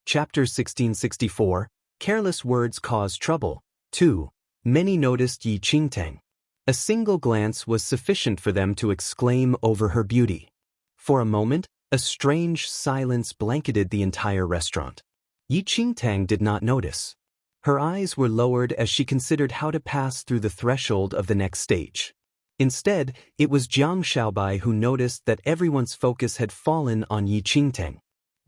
Chapter 1664, Careless Words Cause Trouble. 2. Many noticed Yi Qingtang. A single glance was sufficient for them to exclaim over her beauty. For a moment, a strange silence blanketed the entire restaurant. Yi Qingtang did not notice. Her eyes were lowered as she considered how to pass through the threshold of the next stage. Instead, it was Jiang Shaobai who noticed that everyone's focus had fallen on Yi Qingtang.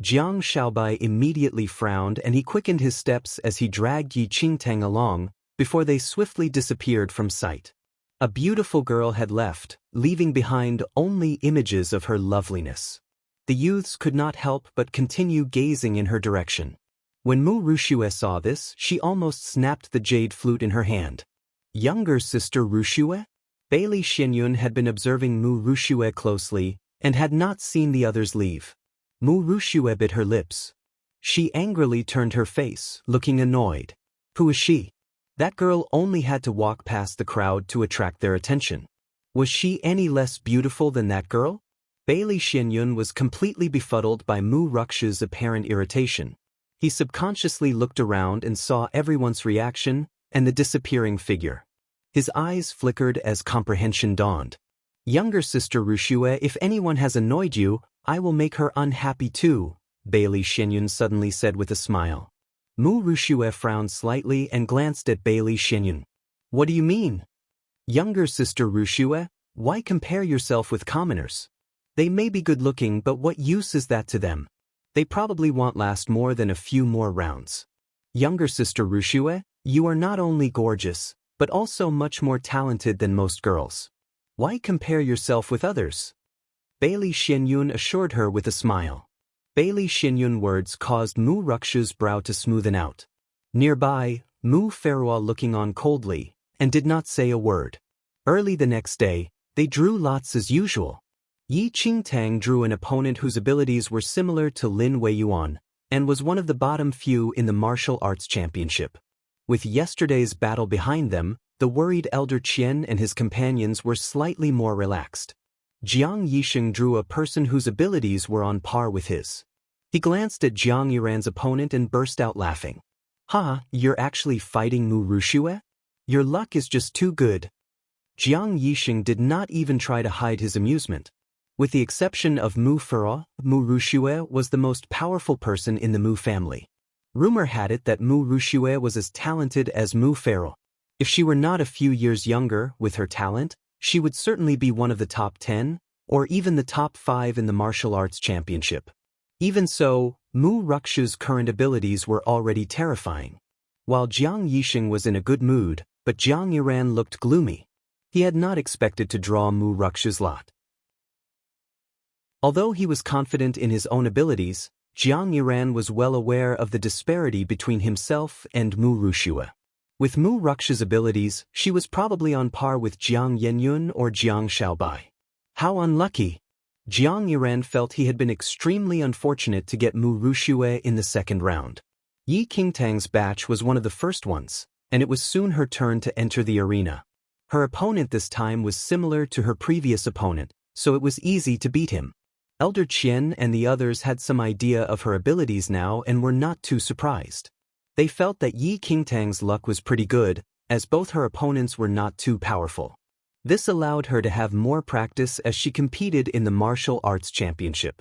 Jiang Shaobai immediately frowned and he quickened his steps as he dragged Yi Qingtang along, before they swiftly disappeared from sight. A beautiful girl had left, leaving behind only images of her loveliness. The youths could not help but continue gazing in her direction. When Mu Ruxue saw this, she almost snapped the jade flute in her hand. Younger sister Ruxue? Bailey Xianyun had been observing Mu Ruxue closely and had not seen the others leave. Mu Ruxue bit her lips. She angrily turned her face, looking annoyed. Who is she? That girl only had to walk past the crowd to attract their attention. Was she any less beautiful than that girl? Bailey Xianyun was completely befuddled by Mu Ruxue's apparent irritation. He subconsciously looked around and saw everyone's reaction and the disappearing figure. His eyes flickered as comprehension dawned. Younger sister Ruxue, if anyone has annoyed you, I will make her unhappy too, Bailey Xianyun suddenly said with a smile. Mu Ruxue frowned slightly and glanced at Bailey Xianyun. What do you mean? Younger sister Ruxue, why compare yourself with commoners? They may be good-looking, but what use is that to them? They probably won't last more than a few more rounds. Younger sister Ruxue, you are not only gorgeous, but also much more talented than most girls. Why compare yourself with others? Bailey Xianyun assured her with a smile. Bailey Xianyun's words caused Mu Ruxue's brow to smoothen out. Nearby, Mu Ferua looking on coldly, and did not say a word. Early the next day, they drew lots as usual. Yi Qingtang drew an opponent whose abilities were similar to Lin Weiyuan, and was one of the bottom few in the martial arts championship. With yesterday's battle behind them, the worried elder Qian and his companions were slightly more relaxed. Jiang Yisheng drew a person whose abilities were on par with his. He glanced at Jiang Yiran's opponent and burst out laughing. Ha, you're actually fighting Mu Ruxue? Your luck is just too good. Jiang Yisheng did not even try to hide his amusement. With the exception of Mu Ferua, Mu Ruxue was the most powerful person in the Mu family. Rumor had it that Mu Ruxue was as talented as Mu Ferua. If she were not a few years younger, with her talent, she would certainly be one of the top 10, or even the top 5 in the martial arts championship. Even so, Mu Ruxue's current abilities were already terrifying. While Jiang Yisheng was in a good mood, but Jiang Yiran looked gloomy. He had not expected to draw Mu Ruxue's lot. Although he was confident in his own abilities, Jiang Yiran was well aware of the disparity between himself and Mu Ruxue. With Mu Ruxue's abilities, she was probably on par with Jiang Yenyun or Jiang Shaobai. How unlucky! Jiang Yiran felt he had been extremely unfortunate to get Mu Ruxue in the second round. Yi Qingtang's batch was one of the first ones, and it was soon her turn to enter the arena. Her opponent this time was similar to her previous opponent, so it was easy to beat him. Elder Qian and the others had some idea of her abilities now and were not too surprised. They felt that Yi Qingtang's luck was pretty good, as both her opponents were not too powerful. This allowed her to have more practice as she competed in the martial arts championship.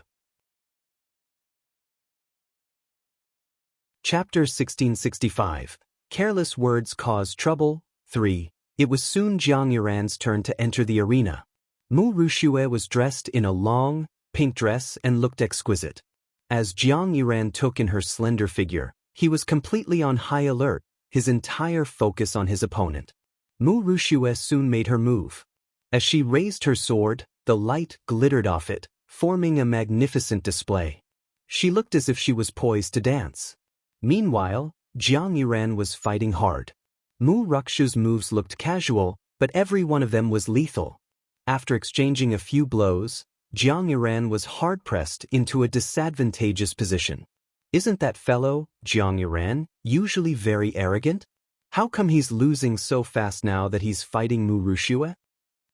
Chapter 1665, Careless Words Cause Trouble. 3. It was soon Jiang Yiran's turn to enter the arena. Mu Ruxue was dressed in a long, pink dress and looked exquisite. As Jiang Yiran took in her slender figure, he was completely on high alert, his entire focus on his opponent. Mu Ruxue soon made her move. As she raised her sword, the light glittered off it, forming a magnificent display. She looked as if she was poised to dance. Meanwhile, Jiang Yiran was fighting hard. Mu Ruxue's moves looked casual, but every one of them was lethal. After exchanging a few blows, Jiang Yiran was hard-pressed into a disadvantageous position. Isn't that fellow, Jiang Yiran, usually very arrogant? How come he's losing so fast now that he's fighting Mu Ruxue?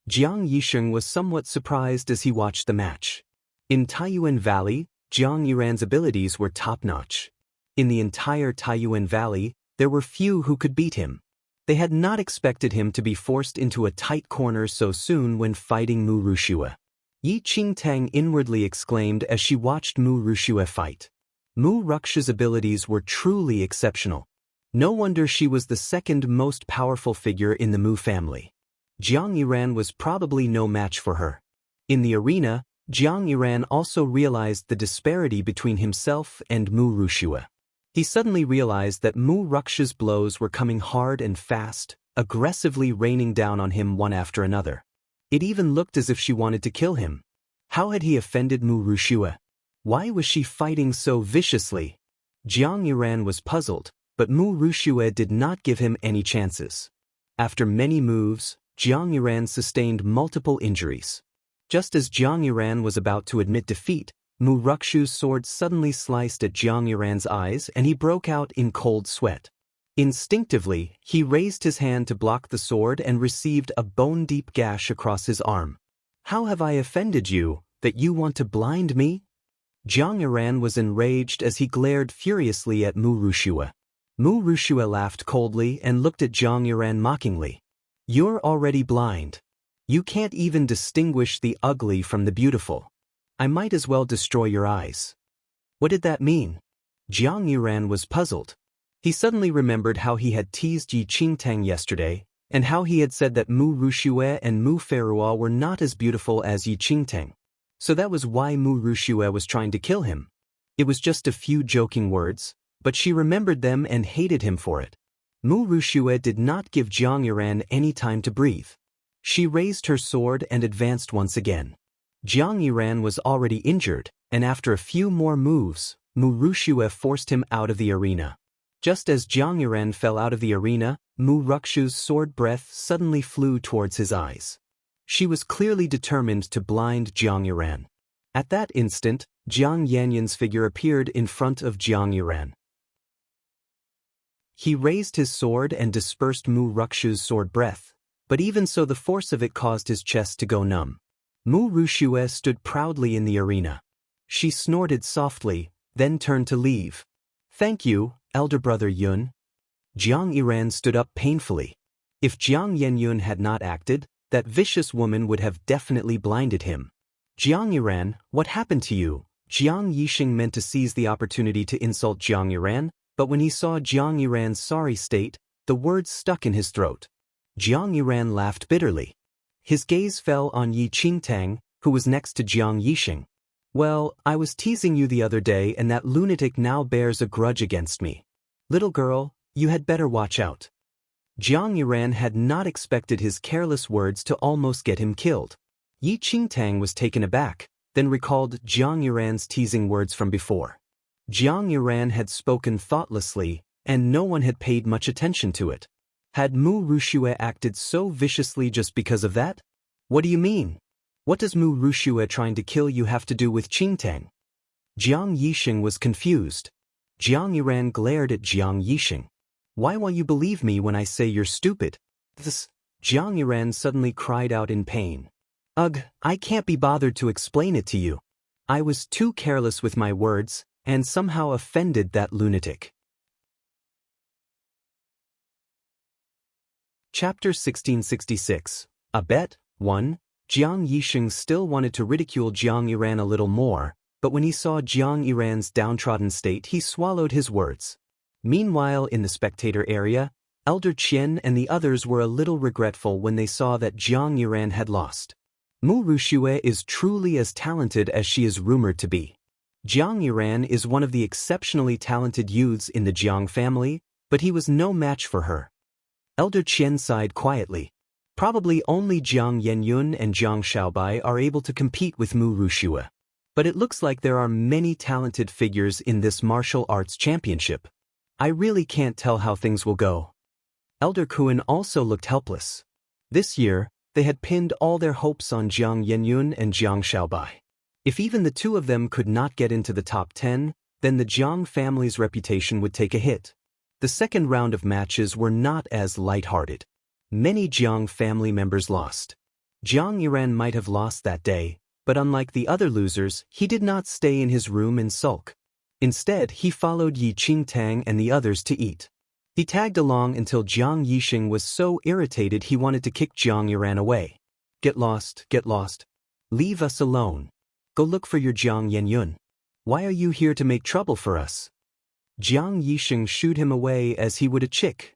Jiang Yisheng was somewhat surprised as he watched the match. In Taiyuan Valley, Jiang Yiran's abilities were top-notch. In the entire Taiyuan Valley, there were few who could beat him. They had not expected him to be forced into a tight corner so soon when fighting Mu Rushue. Yi Qingtang inwardly exclaimed as she watched Mu Rushue fight. Mu Rukshu's abilities were truly exceptional. No wonder she was the second most powerful figure in the Mu family. Jiang Yiran was probably no match for her. In the arena, Jiang Yiran also realized the disparity between himself and Mu Rushue. He suddenly realized that Mu Rukshu's blows were coming hard and fast, aggressively raining down on him one after another. It even looked as if she wanted to kill him. How had he offended Mu Rushue? Why was she fighting so viciously? Jiang Yiran was puzzled, but Mu Rushue did not give him any chances. After many moves, Jiang Yiran sustained multiple injuries. Just as Jiang Yiran was about to admit defeat, Mu Rukshu's sword suddenly sliced at Jiang Yiran's eyes and he broke out in cold sweat. Instinctively, he raised his hand to block the sword and received a bone-deep gash across his arm. "How have I offended you, that you want to blind me?" Jiang Yiran was enraged as he glared furiously at Mu Rushue. Mu Rushue laughed coldly and looked at Jiang Yiran mockingly. "You're already blind. You can't even distinguish the ugly from the beautiful. I might as well destroy your eyes." What did that mean? Jiang Yiran was puzzled. He suddenly remembered how he had teased Yi Qingtang yesterday, and how he had said that Mu Rushue and Mu Feruo were not as beautiful as Yi Qingtang. So that was why Mu Rushue was trying to kill him. It was just a few joking words, but she remembered them and hated him for it. Mu Rushue did not give Jiang Yiran any time to breathe. She raised her sword and advanced once again. Jiang Yiran was already injured, and after a few more moves, Mu Rushue forced him out of the arena. Just as Jiang Yiran fell out of the arena, Mu Rukshu's sword breath suddenly flew towards his eyes. She was clearly determined to blind Jiang Yiran. At that instant, Jiang Yanyan's figure appeared in front of Jiang Yiran. He raised his sword and dispersed Mu Rukshu's sword breath, but even so the force of it caused his chest to go numb. Mu Rushue stood proudly in the arena. She snorted softly, then turned to leave. "Thank you, elder brother Yun." Jiang Yiran stood up painfully. If Jiang Yenyun had not acted, that vicious woman would have definitely blinded him. "Jiang Yiran, what happened to you?" Jiang Yixing meant to seize the opportunity to insult Jiang Yiran, but when he saw Jiang Yiran's sorry state, the words stuck in his throat. Jiang Yiran laughed bitterly. His gaze fell on Yi Qingtang, who was next to Jiang Yixing. "Well, I was teasing you the other day and that lunatic now bears a grudge against me. Little girl, you had better watch out." Jiang Yiran had not expected his careless words to almost get him killed. Yi Qingtang was taken aback, then recalled Jiang Yiran's teasing words from before. Jiang Yiran had spoken thoughtlessly, and no one had paid much attention to it. Had Mu Rushue acted so viciously just because of that? What do you mean? What does Mu Rushue trying to kill you have to do with Qingtang? Jiang Yixing was confused. Jiang Yiran glared at Jiang Yixing. "Why won't you believe me when I say you're stupid?" Jiang Yiran suddenly cried out in pain. "Ugh, I can't be bothered to explain it to you. I was too careless with my words, and somehow offended that lunatic." Chapter 1666. A Bet. 1. Jiang Yixing still wanted to ridicule Jiang Yiran a little more, but when he saw Jiang Yiran's downtrodden state he swallowed his words. Meanwhile in the spectator area, Elder Qian and the others were a little regretful when they saw that Jiang Yiran had lost. Mu Rushue is truly as talented as she is rumored to be. Jiang Yiran is one of the exceptionally talented youths in the Jiang family, but he was no match for her. Elder Qian sighed quietly. Probably only Jiang Yenyun and Jiang Shaobai are able to compete with Mu Rushue. But it looks like there are many talented figures in this martial arts championship. I really can't tell how things will go. Elder Kuan also looked helpless. This year, they had pinned all their hopes on Jiang Yenyun and Jiang Shaobai. If even the two of them could not get into the top 10, then the Jiang family's reputation would take a hit. The second round of matches were not as lighthearted. Many Jiang family members lost. Jiang Yiran might have lost that day, but unlike the other losers, he did not stay in his room and sulk. Instead, he followed Yi Qingtang and the others to eat. He tagged along until Jiang Yixing was so irritated he wanted to kick Jiang Yuran away. Get lost, get lost. Leave us alone. Go look for your Jiang Yenyun. Why are you here to make trouble for us? Jiang Yixing shooed him away as he would a chick.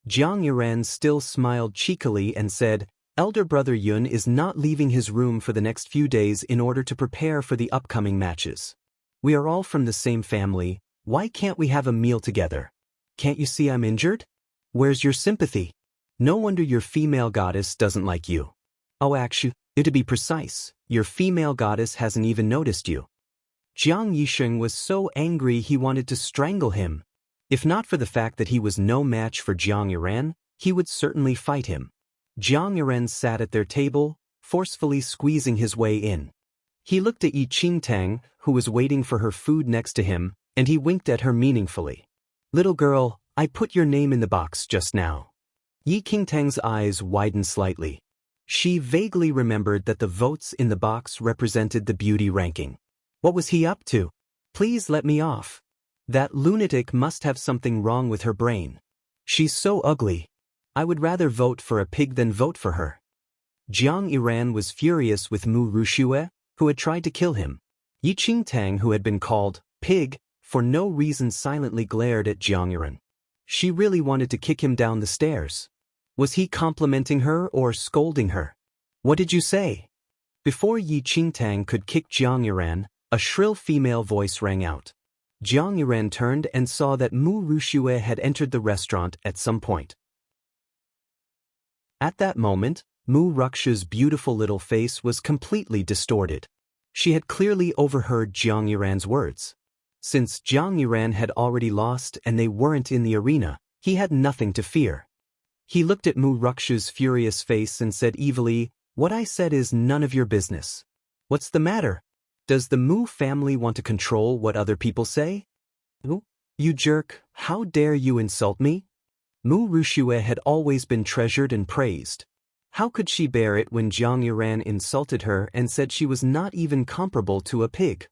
Jiang Yuran still smiled cheekily and said, Elder brother Yun is not leaving his room for the next few days in order to prepare for the upcoming matches. We are all from the same family, why can't we have a meal together? Can't you see I'm injured? Where's your sympathy? No wonder your female goddess doesn't like you. Oh actually, to be precise, your female goddess hasn't even noticed you. Jiang Yixing was so angry he wanted to strangle him. If not for the fact that he was no match for Jiang Yuran, he would certainly fight him. Jiang Yuran sat at their table, forcefully squeezing his way in. He looked at Yi Qingtang, who was waiting for her food next to him, and he winked at her meaningfully. Little girl, I put your name in the box just now. Yi Qingtang's eyes widened slightly. She vaguely remembered that the votes in the box represented the beauty ranking. What was he up to? Please let me off. That lunatic must have something wrong with her brain. She's so ugly. I would rather vote for a pig than vote for her. Jiang Yuran was furious with Mu Rushue, who had tried to kill him. Yi Qingtang, who had been called pig, for no reason silently glared at Jiang Yuran. She really wanted to kick him down the stairs. Was he complimenting her or scolding her? What did you say? Before Yi Qingtang could kick Jiang Yuran, a shrill female voice rang out. Jiang Yuran turned and saw that Mu Rushue had entered the restaurant at some point. At that moment, Mu Ruksha's beautiful little face was completely distorted. She had clearly overheard Jiang Yuran's words. Since Jiang Yuran had already lost and they weren't in the arena, he had nothing to fear. He looked at Mu Ruksha's furious face and said evilly, What I said is none of your business. What's the matter? Does the Mu family want to control what other people say? You jerk, how dare you insult me? Mu Rushue had always been treasured and praised. How could she bear it when Jiang Yuran insulted her and said she was not even comparable to a pig?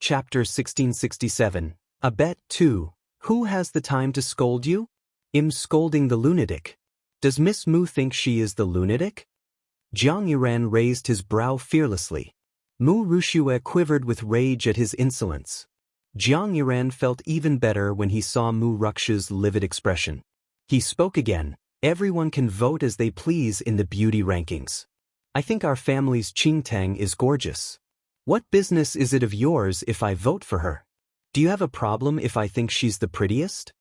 Chapter 1667. A bet 2. Who has the time to scold you? I'm scolding the lunatic. Does Miss Mu think she is the lunatic? Jiang Yuran raised his brow fearlessly. Mu Rushue quivered with rage at his insolence. Jiang Yuran felt even better when he saw Mu Ruksha's livid expression. He spoke again. Everyone can vote as they please in the beauty rankings. I think our family's Qingtang is gorgeous. What business is it of yours if I vote for her? Do you have a problem if I think she's the prettiest?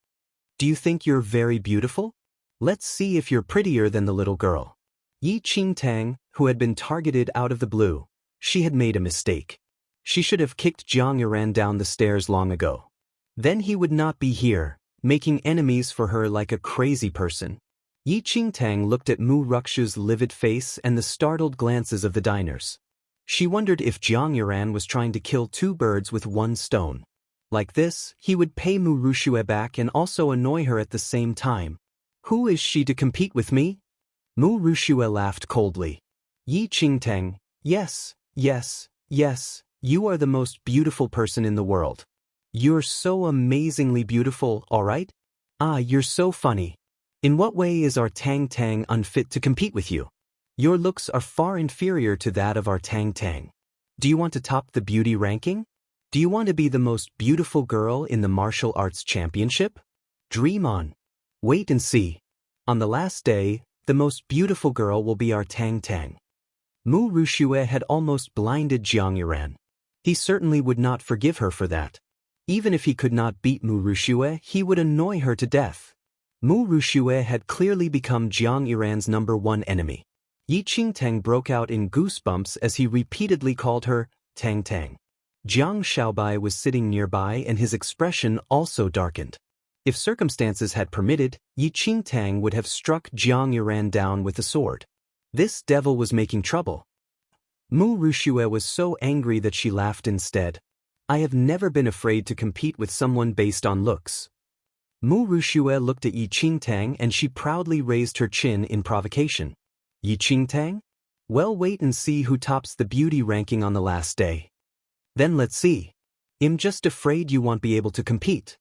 Do you think you're very beautiful? Let's see if you're prettier than the little girl. Yi Qingtang, who had been targeted out of the blue, she had made a mistake. She should have kicked Jiang Yuran down the stairs long ago. Then he would not be here, making enemies for her like a crazy person. Yi Qingtang looked at Mu Ruksha's livid face and the startled glances of the diners. She wondered if Jiang Yuran was trying to kill two birds with one stone. Like this, he would pay Mu Rushue back and also annoy her at the same time. Who is she to compete with me? Mu Rushue laughed coldly. Yi Qingtang, yes, yes, yes, you are the most beautiful person in the world. You're so amazingly beautiful, alright? Ah, you're so funny. In what way is our Tang Tang unfit to compete with you? Your looks are far inferior to that of our Tang Tang. Do you want to top the beauty ranking? Do you want to be the most beautiful girl in the martial arts championship? Dream on. Wait and see. On the last day, the most beautiful girl will be our Tang Tang. Mu Rushue had almost blinded Jiang Yuran. He certainly would not forgive her for that. Even if he could not beat Mu Rushue, he would annoy her to death. Mu Rushue had clearly become Jiang Yuran's #1 enemy. Yi Qingtang broke out in goosebumps as he repeatedly called her Tang Tang. Jiang Shaobai was sitting nearby and his expression also darkened. If circumstances had permitted, Yi Qingtang would have struck Jiang Yuran down with a sword. This devil was making trouble. Mu Rushue was so angry that she laughed instead. I have never been afraid to compete with someone based on looks. Mu Rushue looked at Yi Qingtang and she proudly raised her chin in provocation. Yi Qingtang? Well, wait and see who tops the beauty ranking on the last day. Then let's see. I'm just afraid you won't be able to compete.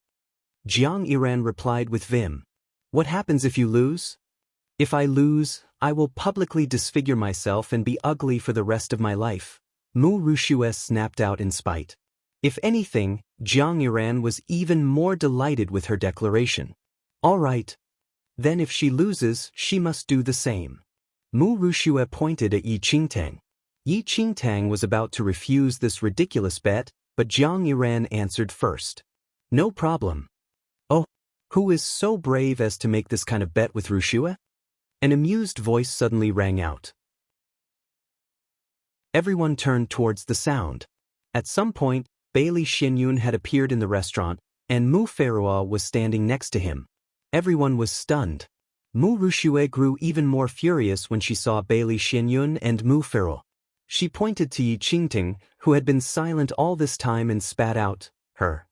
Jiang Yiran replied with vim. What happens if you lose? If I lose, I will publicly disfigure myself and be ugly for the rest of my life. Mu Rushue snapped out in spite. If anything, Jiang Yiran was even more delighted with her declaration. All right. Then if she loses, she must do the same. Mu Rushue pointed at Yi Qingtang. Yi Qingtang was about to refuse this ridiculous bet, but Jiang Yiran answered first. No problem. Oh, who is so brave as to make this kind of bet with Rushue? An amused voice suddenly rang out. Everyone turned towards the sound. At some point, Bailey Xianyun had appeared in the restaurant, and Mu Ferua was standing next to him. Everyone was stunned. Mu Rushue grew even more furious when she saw Bailey Xianyun and Mu Ferua. She pointed to Yi Qingtang, who had been silent all this time, and spat out, her.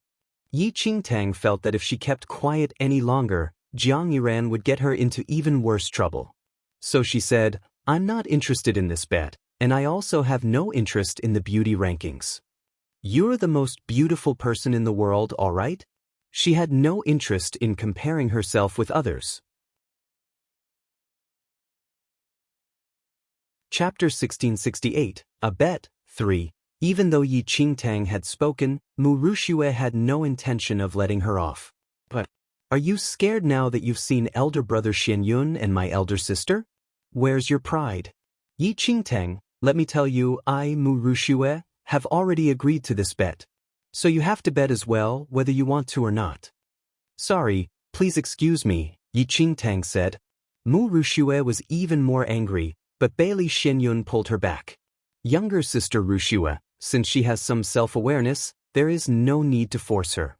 Yi Qingtang felt that if she kept quiet any longer, Jiang Yiran would get her into even worse trouble. So she said, I'm not interested in this bet, and I also have no interest in the beauty rankings. You're the most beautiful person in the world, all right? She had no interest in comparing herself with others. Chapter 1668, A Bet, 3. Even though Yi Qingtang had spoken, Mu Rushue had no intention of letting her off. But, are you scared now that you've seen elder brother Xianyun and my elder sister? Where's your pride? Yi Qingtang, let me tell you, I, Mu Rushue, have already agreed to this bet. So you have to bet as well, whether you want to or not. Sorry, please excuse me, Yi Qingtang said. Mu Rushue was even more angry, but Bailey Xianyun pulled her back. Younger sister Rushue, since she has some self-awareness, there is no need to force her.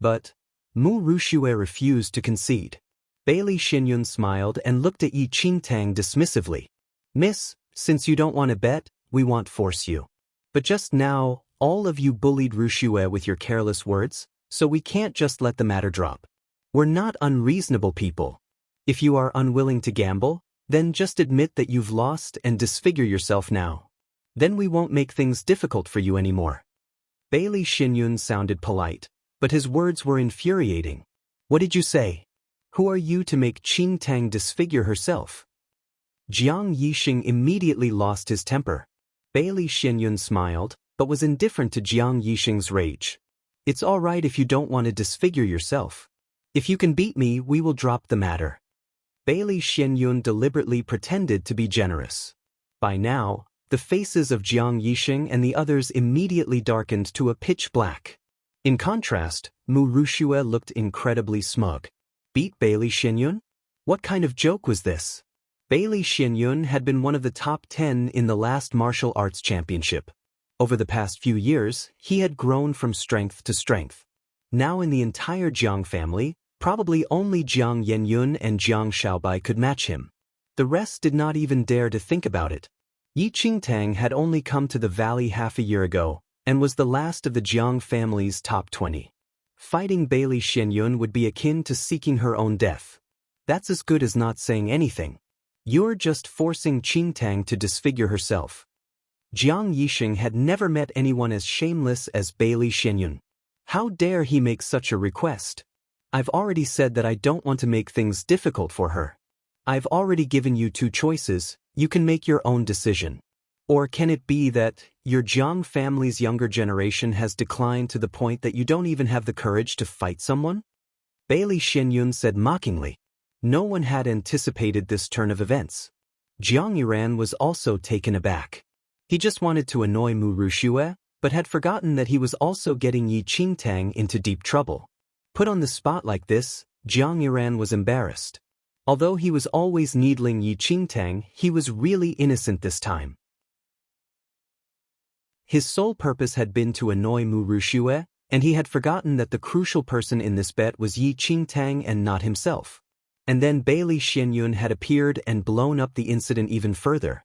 But Mu Rushue refused to concede. Bailey Xianyun smiled and looked at Yi Qingtang dismissively. Miss, since you don't want to bet, we won't force you. But just now, all of you bullied Rushue with your careless words, so we can't just let the matter drop. We're not unreasonable people. If you are unwilling to gamble, then just admit that you've lost and disfigure yourself now. Then we won't make things difficult for you anymore. Bailey Xianyun sounded polite, but his words were infuriating. What did you say? Who are you to make Qingtang disfigure herself? Jiang Yixing immediately lost his temper. Bailey Xianyun smiled, but was indifferent to Jiang Yixing's rage. It's all right if you don't want to disfigure yourself. If you can beat me, we will drop the matter. Bailey Xianyun deliberately pretended to be generous. By now, the faces of Jiang Yixing and the others immediately darkened to a pitch black. In contrast, Mu Rushue looked incredibly smug. Beat Bailey Xianyun? What kind of joke was this? Bailey Xianyun had been one of the top 10 in the last martial arts championship. Over the past few years, he had grown from strength to strength. Now in the entire Jiang family, probably only Jiang Yenyun and Jiang Shaobai could match him. The rest did not even dare to think about it. Yi Qingtang had only come to the valley half a year ago, and was the last of the Jiang family's top 20. Fighting Bailey Xianyun would be akin to seeking her own death. That's as good as not saying anything. You're just forcing Qingtang to disfigure herself. Jiang Yixing had never met anyone as shameless as Bailey Xianyun. How dare he make such a request? I've already said that I don't want to make things difficult for her. I've already given you two choices, you can make your own decision. Or can it be that your Jiang family's younger generation has declined to the point that you don't even have the courage to fight someone? Bailey Xianyun said mockingly. No one had anticipated this turn of events. Jiang Yiran was also taken aback. He just wanted to annoy Mu Rushue, but had forgotten that he was also getting Yi Qingtang into deep trouble. Put on the spot like this, Jiang Yiran was embarrassed. Although he was always needling Yi Qingtang, he was really innocent this time. His sole purpose had been to annoy Mu Rushue, and he had forgotten that the crucial person in this bet was Yi Qingtang and not himself. And then Bailey Xianyun had appeared and blown up the incident even further.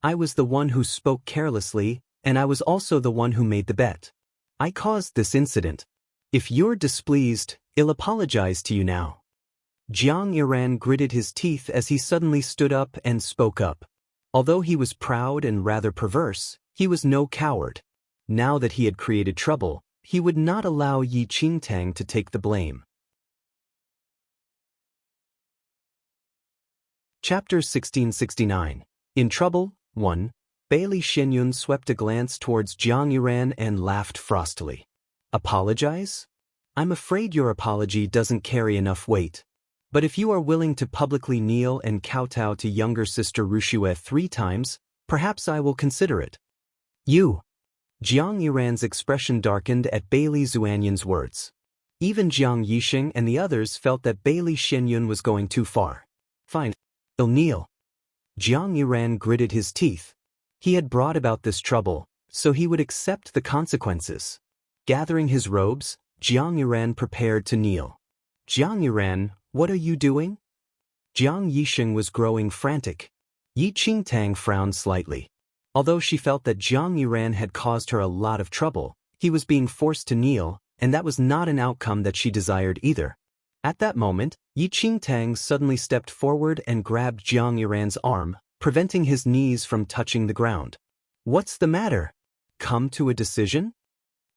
I was the one who spoke carelessly, and I was also the one who made the bet. I caused this incident. If you're displeased, I'll apologize to you now. Jiang Yiran gritted his teeth as he suddenly stood up and spoke up. Although he was proud and rather perverse, he was no coward. Now that he had created trouble, he would not allow Yi Qingtang to take the blame. Chapter 1669. In Trouble, 1. Bailey Xianyun swept a glance towards Jiang Yiran and laughed frostily. Apologize? I'm afraid your apology doesn't carry enough weight. But if you are willing to publicly kneel and kowtow to younger sister Rushue 3 times, perhaps I will consider it. You. Jiang Yiran's expression darkened at Bailey Zuanyun's words. Even Jiang Yixing and the others felt that Bailey Xianyun was going too far. Fine. I'll kneel. Jiang Yiran gritted his teeth. He had brought about this trouble, so he would accept the consequences. Gathering his robes, Jiang Yiran prepared to kneel. Jiang Yiran, what are you doing? Jiang Yixing was growing frantic. Yi Qingtang frowned slightly. Although she felt that Jiang Yiran had caused her a lot of trouble, he was being forced to kneel, and that was not an outcome that she desired either. At that moment, Yi Qingtang suddenly stepped forward and grabbed Jiang Yiran's arm, preventing his knees from touching the ground. What's the matter? Come to a decision?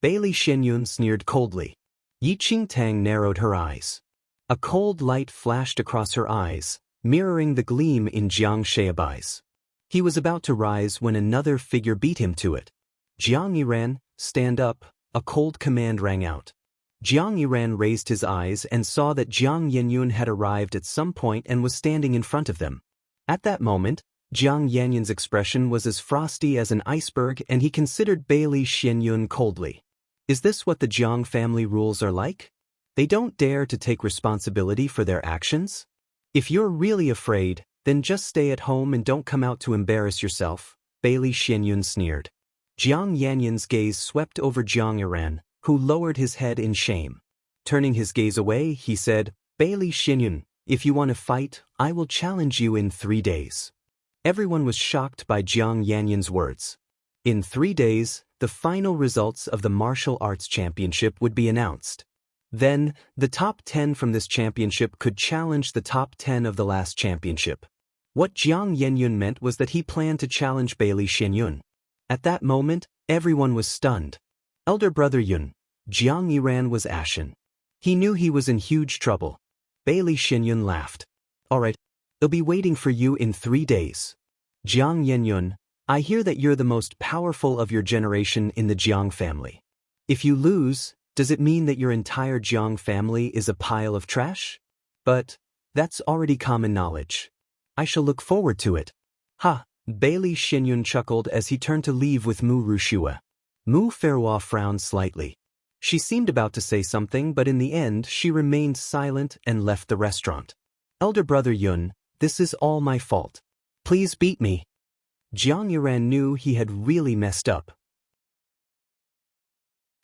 Bailey Xianyun sneered coldly. Yi Qingtang narrowed her eyes. A cold light flashed across her eyes, mirroring the gleam in Jiang Shaobai's. He was about to rise when another figure beat him to it. Jiang Yiran, stand up, a cold command rang out. Jiang Yiran raised his eyes and saw that Jiang Yanyun had arrived at some point and was standing in front of them. At that moment, Jiang Yanyun's expression was as frosty as an iceberg and he considered Bailey Xianyun coldly. Is this what the Jiang family rules are like? They don't dare to take responsibility for their actions? If you're really afraid, then just stay at home and don't come out to embarrass yourself, Bailey Xianyun sneered. Jiang Yanyun's gaze swept over Jiang Yiran, who lowered his head in shame. Turning his gaze away, he said, Bailey Xianyun, if you want to fight, I will challenge you in 3 days. Everyone was shocked by Jiang Yanyun's words. In 3 days, the final results of the martial arts championship would be announced. Then, the top 10 from this championship could challenge the top 10 of the last championship. What Jiang Yanyun meant was that he planned to challenge Bailey Xianyun. At that moment, everyone was stunned. Elder brother Yun, Jiang Yiran was ashen. He knew he was in huge trouble. Bailey Xianyun laughed. Alright, they'll be waiting for you in 3 days. Jiang Yanyun, I hear that you're the most powerful of your generation in the Jiang family. If you lose, does it mean that your entire Jiang family is a pile of trash? But that's already common knowledge. I shall look forward to it. Ha! Bailey Xianyun chuckled as he turned to leave with Mu Rushue. Mu Ferhua frowned slightly. She seemed about to say something, but in the end she remained silent and left the restaurant. Elder brother Yun, this is all my fault. Please beat me. Jiang Yiran knew he had really messed up.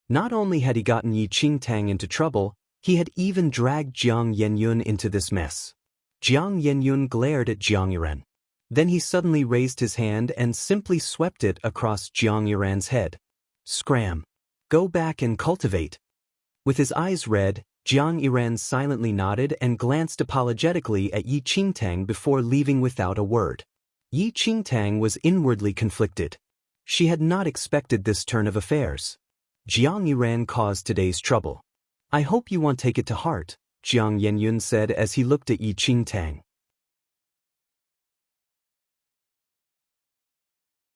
Not only had he gotten Yi Qingtang into trouble, he had even dragged Jiang Yanyun into this mess. Jiang Yanyun glared at Jiang Yiran. Then he suddenly raised his hand and simply swept it across Jiang Yiran's head. Scram. Go back and cultivate. With his eyes red, Jiang Yiran silently nodded and glanced apologetically at Yi Qingtang before leaving without a word. Yi Qingtang was inwardly conflicted. She had not expected this turn of affairs. Jiang Yiran caused today's trouble. I hope you won't take it to heart, Jiang Yanyun said as he looked at Yi Qingtang.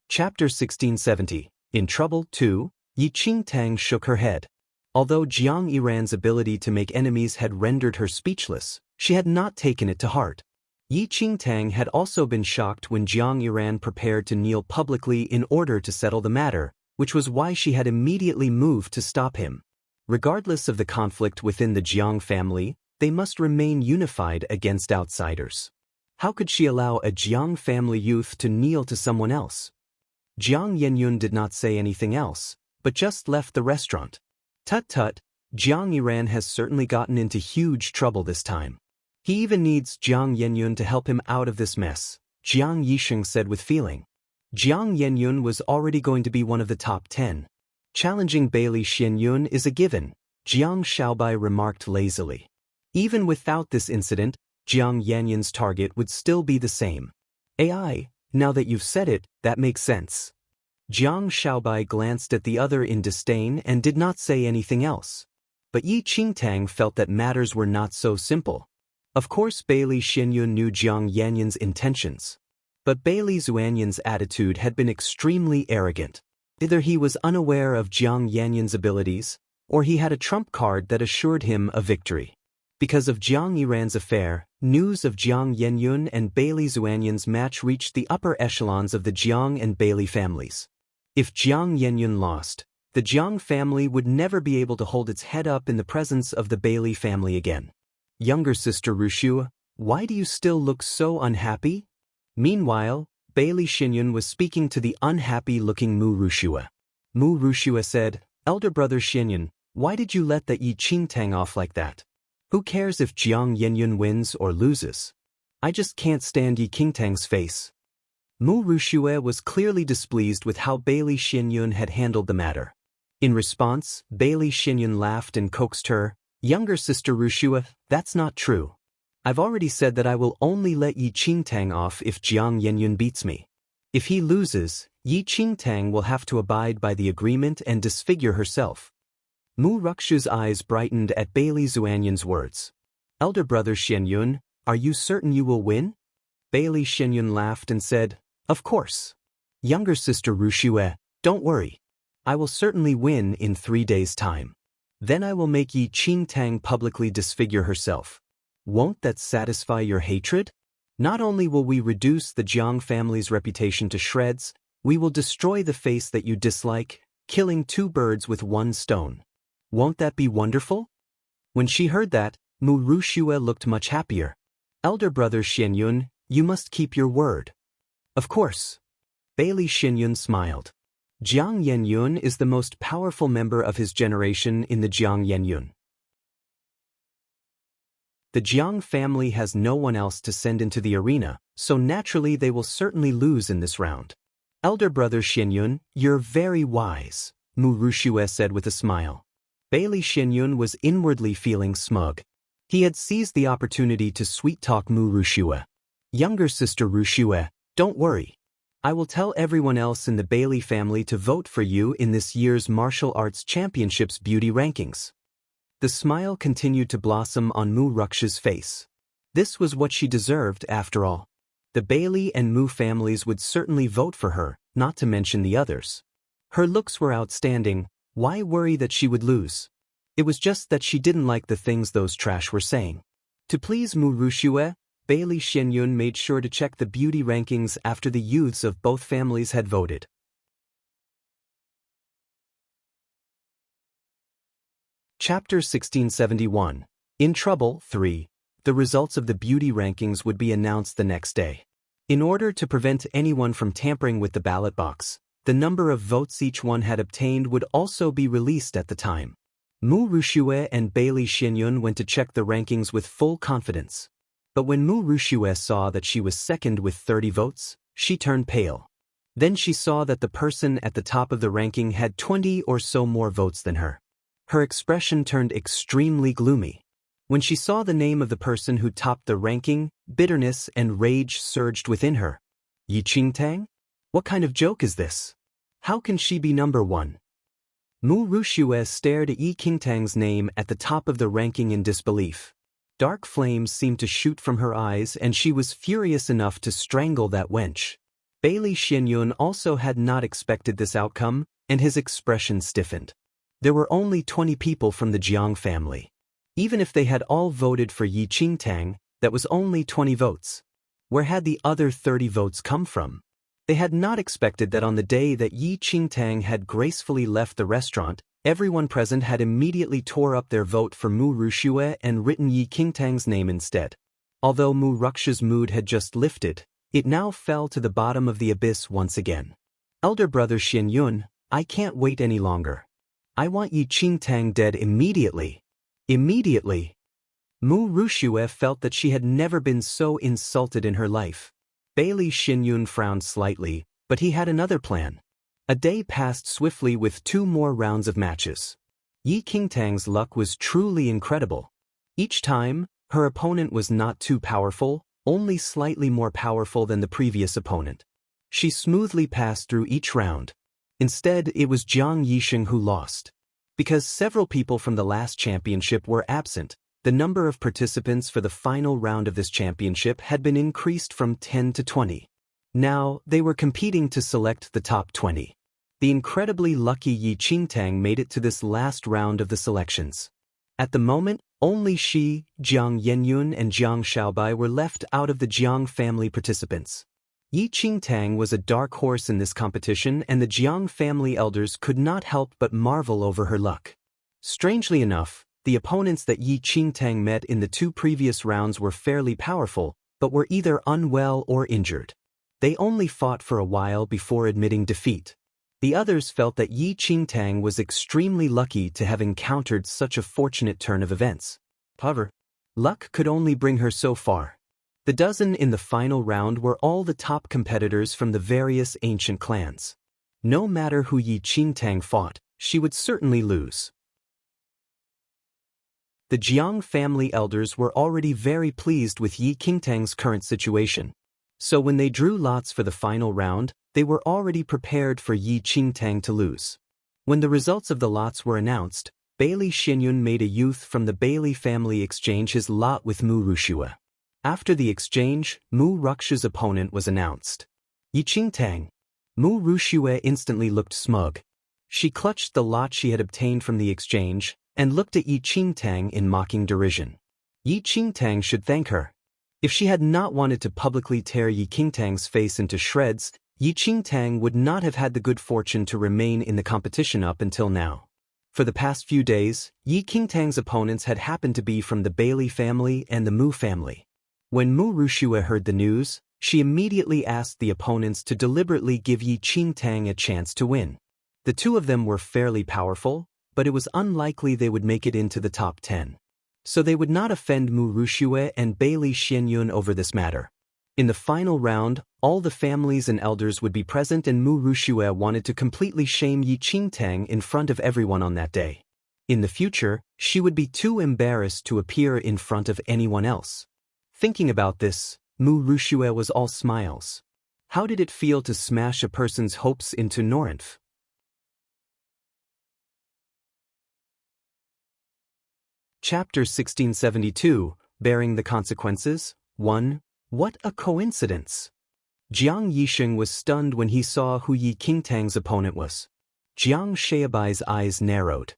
Chapter 1670. In Trouble 2, Yi Qingtang shook her head. Although Jiang Yiran's ability to make enemies had rendered her speechless, she had not taken it to heart. Yi Qingtang had also been shocked when Jiang Yiran prepared to kneel publicly in order to settle the matter, which was why she had immediately moved to stop him. Regardless of the conflict within the Jiang family, they must remain unified against outsiders. How could she allow a Jiang family youth to kneel to someone else? Jiang Yanyun did not say anything else, but just left the restaurant. Tut-tut, Jiang Yiran has certainly gotten into huge trouble this time. He even needs Jiang Yanyun to help him out of this mess, Jiang Yixing said with feeling. Jiang Yanyun was already going to be one of the top 10. Challenging Bailey Xianyun is a given, Jiang Shaobai remarked lazily. Even without this incident, Jiang Yanyun's target would still be the same. AI, Now that you've said it, that makes sense. Jiang Shaobai glanced at the other in disdain and did not say anything else. But Yi Qingtang felt that matters were not so simple. Of course Bailey Xinyun knew Jiang Yanyan's intentions. But Bailey Zuanyan's attitude had been extremely arrogant. Either he was unaware of Jiang Yanyan's abilities, or he had a trump card that assured him a victory. Because of Jiang Yiran's affair, news of Jiang Yenyun and Bailey Zuanyan's match reached the upper echelons of the Jiang and Bailey families. If Jiang Yenyun lost, the Jiang family would never be able to hold its head up in the presence of the Bailey family again. Younger sister Rushua, why do you still look so unhappy? Meanwhile, Bailey Xinyun was speaking to the unhappy-looking Mu Rushua. Mu Rushua said, Elder brother Xinyun, why did you let that Yi Qingtang off like that? Who cares if Jiang Yenyun wins or loses? I just can't stand Yi Qingtang's face. Mu Rushua was clearly displeased with how Bailey Xinyun had handled the matter. In response, Bailey Xinyun laughed and coaxed her, Younger sister Rushua, that's not true. I've already said that I will only let Yi Qingtang off if Jiang Yenyun beats me. If he loses, Yi Qingtang will have to abide by the agreement and disfigure herself. Mu Rukshu's eyes brightened at Bailey Zuanyan's words. Elder brother Xinyun, are you certain you will win? Bailey Xinyun laughed and said, Of course. Younger sister Rushua, don't worry. I will certainly win in 3 days' time. Then I will make Yi Qingtang publicly disfigure herself. Won't that satisfy your hatred? Not only will we reduce the Jiang family's reputation to shreds, we will destroy the face that you dislike, killing 2 birds with 1 stone. Won't that be wonderful? When she heard that, Mu Rushua looked much happier. Elder brother Xinyun, you must keep your word. Of course. Bailey Xinyun smiled. Jiang Yenyun is the most powerful member of his generation in the Jiang Yenyun. The Jiang family has no one else to send into the arena, so naturally they will certainly lose in this round. Elder brother Xinyun, you're very wise, Mu Rushua said with a smile. Bailey Xinyun was inwardly feeling smug. He had seized the opportunity to sweet-talk Mu Rushua. Younger sister Rushua, don't worry. I will tell everyone else in the Bailey family to vote for you in this year's Martial Arts Championships beauty rankings. The smile continued to blossom on Mu Ruksha's face. This was what she deserved after all. The Bailey and Mu families would certainly vote for her, not to mention the others. Her looks were outstanding, why worry that she would lose? It was just that she didn't like the things those trash were saying. To please Mu Rushua, Bailey Xinyun made sure to check the beauty rankings after the youths of both families had voted. Chapter 1671. In Trouble 3. The results of the beauty rankings would be announced the next day. In order to prevent anyone from tampering with the ballot box, the number of votes each one had obtained would also be released at the time. Mu Rushua and Bailey Xinyun went to check the rankings with full confidence. But when Mu Rushua saw that she was second with 30 votes, she turned pale. Then she saw that the person at the top of the ranking had 20 or so more votes than her. Her expression turned extremely gloomy. When she saw the name of the person who topped the ranking, bitterness and rage surged within her. Yi Qingtang? What kind of joke is this? How can she be number 1? Mu Rushua stared at Yi Qingtang's name at the top of the ranking in disbelief. Dark flames seemed to shoot from her eyes and she was furious enough to strangle that wench. Bailey Xinyun also had not expected this outcome, and his expression stiffened. There were only 20 people from the Jiang family. Even if they had all voted for Yi Qingtang, that was only 20 votes. Where had the other 30 votes come from? They had not expected that on the day that Yi Qingtang had gracefully left the restaurant, everyone present had immediately tore up their vote for Mu Rushua and written Yi Qingtang's name instead. Although Mu Ruksha's mood had just lifted, it now fell to the bottom of the abyss once again. Elder brother Xinyun, I can't wait any longer. I want Yi Qingtang dead immediately. Immediately. Mu Rushua felt that she had never been so insulted in her life. Bailey Xinyun frowned slightly, but he had another plan. A day passed swiftly with 2 more rounds of matches. Yi Qingtang's luck was truly incredible. Each time, her opponent was not too powerful, only slightly more powerful than the previous opponent. She smoothly passed through each round. Instead, it was Jiang Yisheng who lost. Because several people from the last championship were absent, the number of participants for the final round of this championship had been increased from 10 to 20. Now, they were competing to select the top 20. The incredibly lucky Yi Qingtang made it to this last round of the selections. At the moment, only she, Jiang Yenyun and Jiang Xiaobai were left out of the Jiang family participants. Yi Qingtang was a dark horse in this competition, and the Jiang family elders could not help but marvel over her luck. Strangely enough, the opponents that Yi Qingtang met in the 2 previous rounds were fairly powerful, but were either unwell or injured. They only fought for a while before admitting defeat. The others felt that Yi Qingtang was extremely lucky to have encountered such a fortunate turn of events. However, luck could only bring her so far. The dozen in the final round were all the top competitors from the various ancient clans. No matter who Yi Qingtang fought, she would certainly lose. The Jiang family elders were already very pleased with Yi Qingtang's current situation. So when they drew lots for the final round, they were already prepared for Yi Qingtang to lose. When the results of the lots were announced, Bailey Xinyun made a youth from the Bailey family exchange his lot with Mu Rushua. After the exchange, Mu Ruksha's opponent was announced. Yi Qingtang. Mu Rushua instantly looked smug. She clutched the lot she had obtained from the exchange, and looked at Yi Qingtang in mocking derision. Yi Qingtang should thank her. If she had not wanted to publicly tear Yi Qingtang's face into shreds, Yi Qingtang would not have had the good fortune to remain in the competition up until now. For the past few days, Yi Qingtang's opponents had happened to be from the Bailey family and the Mu family. When Mu Rushua heard the news, she immediately asked the opponents to deliberately give Yi Qingtang a chance to win. The 2 of them were fairly powerful, but it was unlikely they would make it into the top 10. So they would not offend Mu Rushua and Bailey Xianyun over this matter. In the final round, all the families and elders would be present, and Mu Rushua wanted to completely shame Yi Qingtang in front of everyone on that day. In the future, she would be too embarrassed to appear in front of anyone else. Thinking about this, Mu Rushua was all smiles. How did it feel to smash a person's hopes into Norinth? Chapter 1672, Bearing the Consequences. 1. What a coincidence! Jiang Yisheng was stunned when he saw who Yi Qingtang's opponent was. Jiang Xiaobai's eyes narrowed.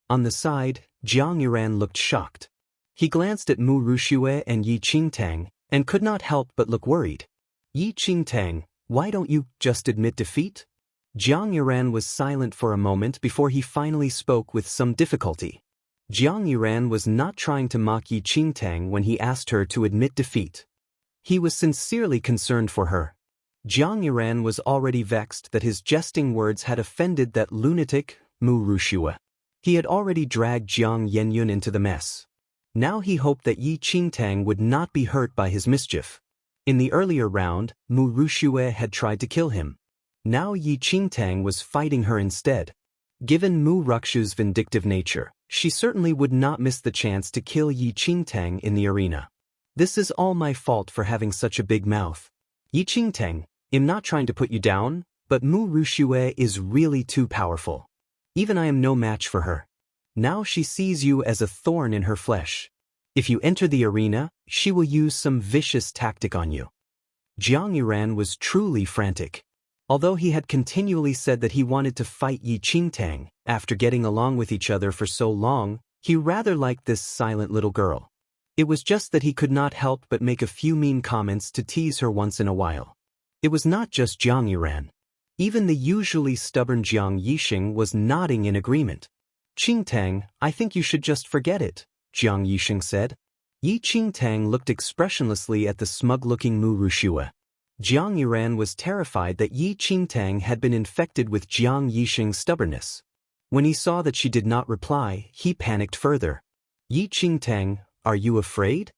On the side, Jiang Yuran looked shocked. He glanced at Mu Rushua and Yi Qingtang, and could not help but look worried. Yi Qingtang, why don't you just admit defeat? Jiang Yuran was silent for a moment before he finally spoke with some difficulty. Jiang Yuran was not trying to mock Yi Qingtang when he asked her to admit defeat. He was sincerely concerned for her. Jiang Yuran was already vexed that his jesting words had offended that lunatic, Mu Rushua. He had already dragged Jiang Yenyun into the mess. Now he hoped that Yi Qingtang would not be hurt by his mischief. In the earlier round, Mu Rushua had tried to kill him. Now Yi Qingtang was fighting her instead. Given Mu Ruksha's vindictive nature, she certainly would not miss the chance to kill Yi Qingtang in the arena. This is all my fault for having such a big mouth. Yi Qingtang, I'm not trying to put you down, but Mu Rushua is really too powerful. Even I am no match for her. Now she sees you as a thorn in her flesh. If you enter the arena, she will use some vicious tactic on you. Jiang Yuran was truly frantic. Although he had continually said that he wanted to fight Yi Qingtang, after getting along with each other for so long, he rather liked this silent little girl. It was just that he could not help but make a few mean comments to tease her once in a while. It was not just Jiang Yuran. Even the usually stubborn Jiang Yisheng was nodding in agreement. Qingtang, I think you should just forget it, Jiang Yisheng said. Yi Qingtang looked expressionlessly at the smug-looking Mu Rushua. Jiang Yuran was terrified that Yi Qingtang had been infected with Jiang Yisheng's stubbornness. When he saw that she did not reply, he panicked further. Yi Qingtang, are you afraid?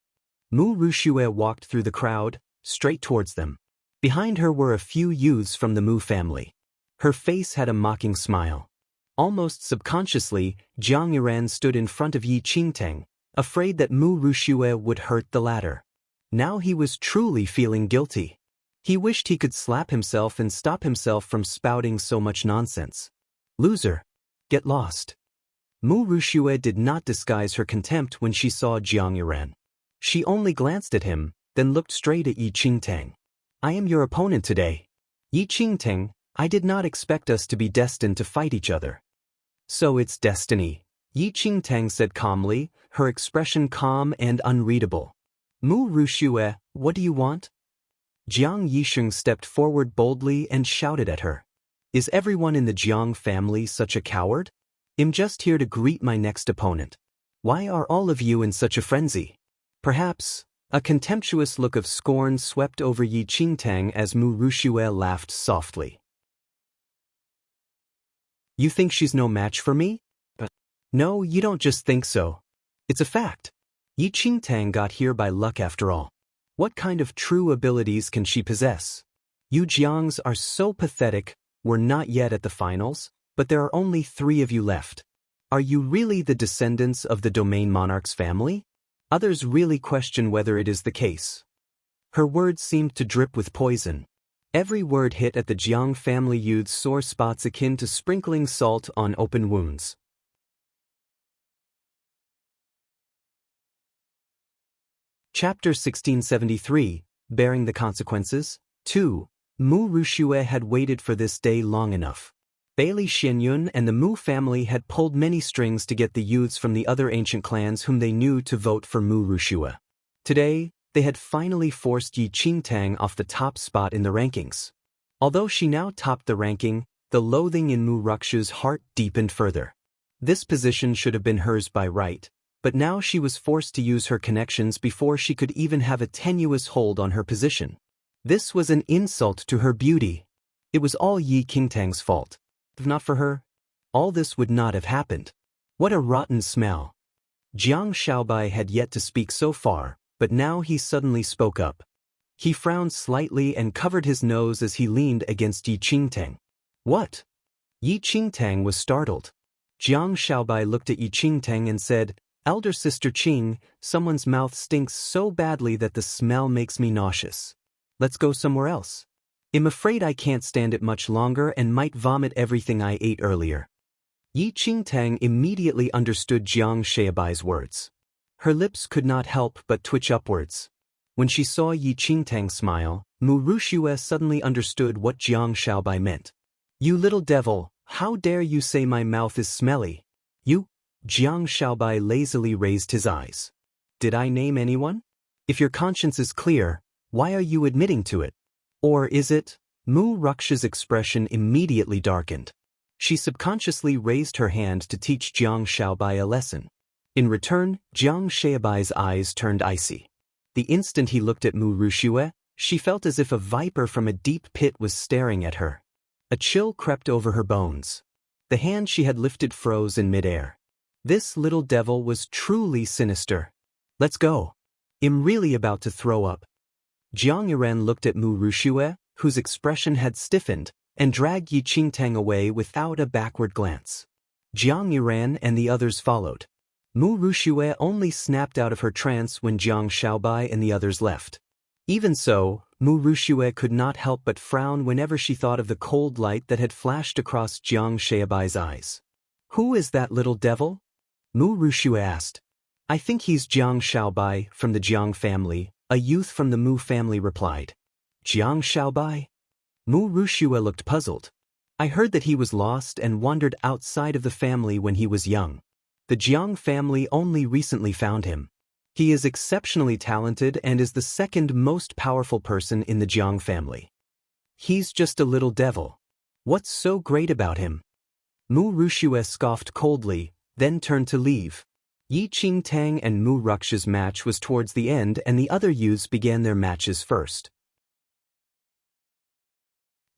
Mu Rushua walked through the crowd, straight towards them. Behind her were a few youths from the Mu family. Her face had a mocking smile. Almost subconsciously, Jiang Yuran stood in front of Yi Qingtang, afraid that Mu Rushua would hurt the latter. Now he was truly feeling guilty. He wished he could slap himself and stop himself from spouting so much nonsense. Loser. Get lost. Mu Rushue did not disguise her contempt when she saw Jiang Yuran. She only glanced at him, then looked straight at Yi Qingtang. I am your opponent today. Yi Qingtang, I did not expect us to be destined to fight each other. So it's destiny, Yi Qingtang said calmly, her expression calm and unreadable. Mu Rushue, what do you want? Jiang Yisheng stepped forward boldly and shouted at her. Is everyone in the Jiang family such a coward? I'm just here to greet my next opponent. Why are all of you in such a frenzy? Perhaps. A contemptuous look of scorn swept over Yi Qingtang as Mu Rushue laughed softly. You think she's no match for me? No, you don't just think so. It's a fact. Yi Qingtang got here by luck after all. What kind of true abilities can she possess? You Jiangs are so pathetic. We're not yet at the finals, but there are only 3 of you left. Are you really the descendants of the Domain Monarch's family? Others really question whether it is the case. Her words seemed to drip with poison. Every word hit at the Jiang family youth's sore spots akin to sprinkling salt on open wounds. Chapter 1673, Bearing the Consequences. 2. Mu Rushue had waited for this day long enough. Bailey Xianyun and the Mu family had pulled many strings to get the youths from the other ancient clans whom they knew to vote for Mu Rushue. Today, they had finally forced Yi Qingtang off the top spot in the rankings. Although she now topped the ranking, the loathing in Mu Rukshu's heart deepened further. This position should have been hers by right, but now she was forced to use her connections before she could even have a tenuous hold on her position. This was an insult to her beauty. It was all Yi Qingtang's fault. If not for her, all this would not have happened. What a rotten smell. Jiang Shaobai had yet to speak so far, but now he suddenly spoke up. He frowned slightly and covered his nose as he leaned against Yi Qingtang. What? Yi Qingtang was startled. Jiang Shaobai looked at Yi Qingtang and said, Elder Sister Qing, someone's mouth stinks so badly that the smell makes me nauseous. Let's go somewhere else. I'm afraid I can't stand it much longer and might vomit everything I ate earlier. Yi Qingtang immediately understood Jiang Shaobai's words. Her lips could not help but twitch upwards. When she saw Yi Qingtang smile, Mu Rushue suddenly understood what Jiang Shaobai meant. You little devil, how dare you say my mouth is smelly? You? Jiang Shaobai lazily raised his eyes. Did I name anyone? If your conscience is clear, why are you admitting to it? Or is it? Mu Rukshu's expression immediately darkened. She subconsciously raised her hand to teach Jiang Shaobai a lesson. In return, Jiang Shaobai's eyes turned icy. The instant he looked at Mu Rushue, she felt as if a viper from a deep pit was staring at her. A chill crept over her bones. The hand she had lifted froze in midair. This little devil was truly sinister. Let's go. I'm really about to throw up. Jiang Yuran looked at Mu Rushue, whose expression had stiffened, and dragged Yi Qingtang away without a backward glance. Jiang Yuran and the others followed. Mu Rushue only snapped out of her trance when Jiang Shaobai and the others left. Even so, Mu Rushue could not help but frown whenever she thought of the cold light that had flashed across Jiang Shaobai's eyes. Who is that little devil? Mu Rushue asked. I think he's Jiang Shaobai from the Jiang family, a youth from the Mu family replied. Jiang Shaobai? Mu Rushue looked puzzled. I heard that he was lost and wandered outside of the family when he was young. The Jiang family only recently found him. He is exceptionally talented and is the second most powerful person in the Jiang family. He's just a little devil. What's so great about him? Mu Rushue scoffed coldly, then turned to leave. Yi Qingtang and Mu Rukshu's match was towards the end and the other youths began their matches first.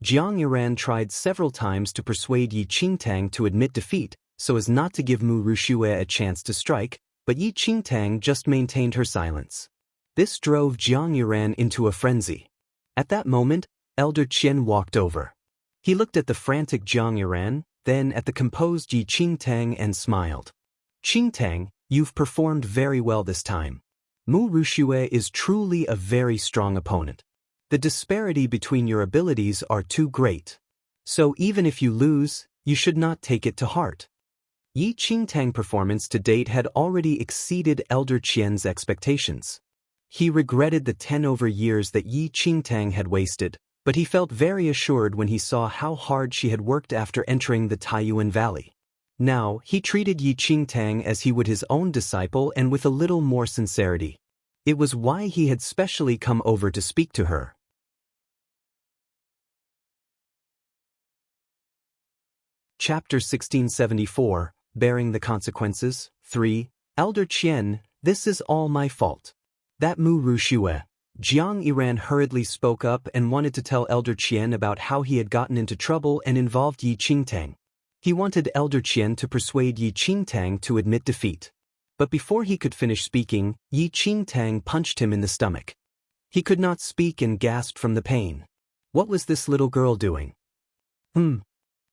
Jiang Yuran tried several times to persuade Yi Qingtang to admit defeat so as not to give Mu Rushue a chance to strike, but Yi Qingtang just maintained her silence. This drove Jiang Yuran into a frenzy. At that moment, Elder Qian walked over. He looked at the frantic Jiang Yuran, then at the composed Yi Qingtang and smiled. Qingtang, you've performed very well this time. Mu Rushue is truly a very strong opponent. The disparity between your abilities are too great. So even if you lose, you should not take it to heart. Yi Qingtang's performance to date had already exceeded Elder Qian's expectations. He regretted the 10 over years that Yi Qingtang had wasted, but he felt very assured when he saw how hard she had worked after entering the Taiyuan Valley. Now, he treated Yi Qingtang as he would his own disciple and with a little more sincerity. It was why he had specially come over to speak to her. Chapter 1674, Bearing the Consequences, 3. Elder Qian, this is all my fault. That Mu Ruxue. Jiang Yiran hurriedly spoke up and wanted to tell Elder Qian about how he had gotten into trouble and involved Yi Qingtang. He wanted Elder Qian to persuade Yi Qingtang to admit defeat. But before he could finish speaking, Yi Qingtang punched him in the stomach. He could not speak and gasped from the pain. What was this little girl doing?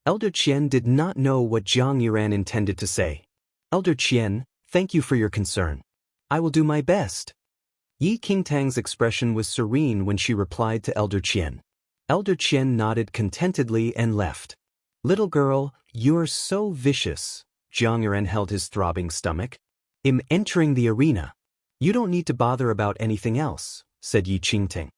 Elder Qian did not know what Jiang Yiran intended to say. Elder Qian, thank you for your concern. I will do my best. Yi Qingtang's expression was serene when she replied to Elder Qian. Elder Qian nodded contentedly and left. Little girl, you're so vicious. Jiang Yiran held his throbbing stomach. I'm entering the arena. You don't need to bother about anything else, said Yi Qingtang.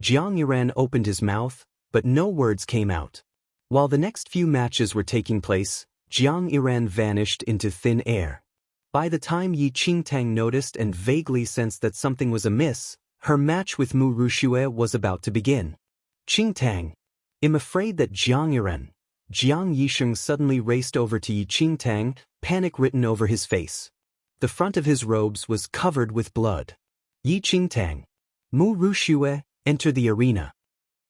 Jiang Yiran opened his mouth, but no words came out. While the next few matches were taking place, Jiang Yiran vanished into thin air. By the time Yi Qingtang noticed and vaguely sensed that something was amiss, her match with Mu Ruxue was about to begin. Qingtang. I'm afraid that Jiang Yisheng suddenly raced over to Yi Qingtang, panic written over his face. The front of his robes was covered with blood. Yi Qingtang. Mu Ruxue, enter the arena.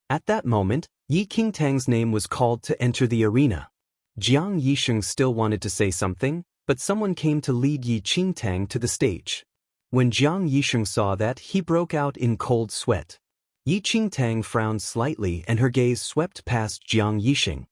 At that moment, Yi Qingtang's name was called to enter the arena. Jiang Yisheng still wanted to say something, but someone came to lead Yi Qingtang to the stage. When Jiang Yisheng saw that, he broke out in cold sweat. Yi Qingtang frowned slightly and her gaze swept past Jiang Yisheng.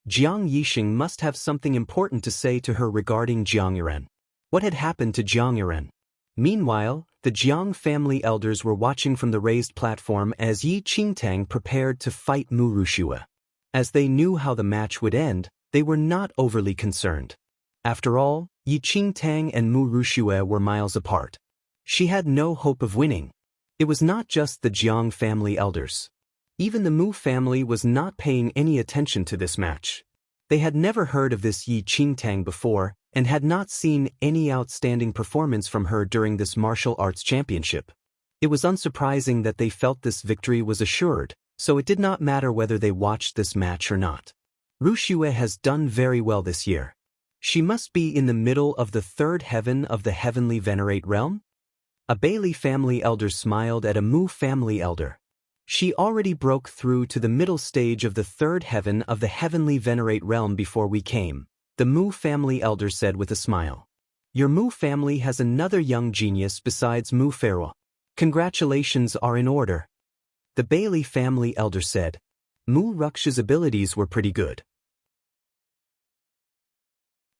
Jiang Yisheng must have something important to say to her regarding Jiang Yiran. What had happened to Jiang Yiran? Meanwhile, the Jiang family elders were watching from the raised platform as Yi Qingtang prepared to fight Mu Ruxue. As they knew how the match would end, they were not overly concerned. After all, Yi Qingtang and Mu Ruxue were miles apart. She had no hope of winning. It was not just the Jiang family elders. Even the Mu family was not paying any attention to this match. They had never heard of this Yi Qingtang before and had not seen any outstanding performance from her during this martial arts championship. It was unsurprising that they felt this victory was assured, so it did not matter whether they watched this match or not. Ruxue has done very well this year. She must be in the middle of the third heaven of the heavenly venerate realm? A Bailey family elder smiled at a Mu family elder. She already broke through to the middle stage of the third heaven of the heavenly venerate realm before we came, the Mu family elder said with a smile. Your Mu family has another young genius besides Mu Pharaoh. Congratulations are in order. The Bailey family elder said. Mu Ruxue's abilities were pretty good.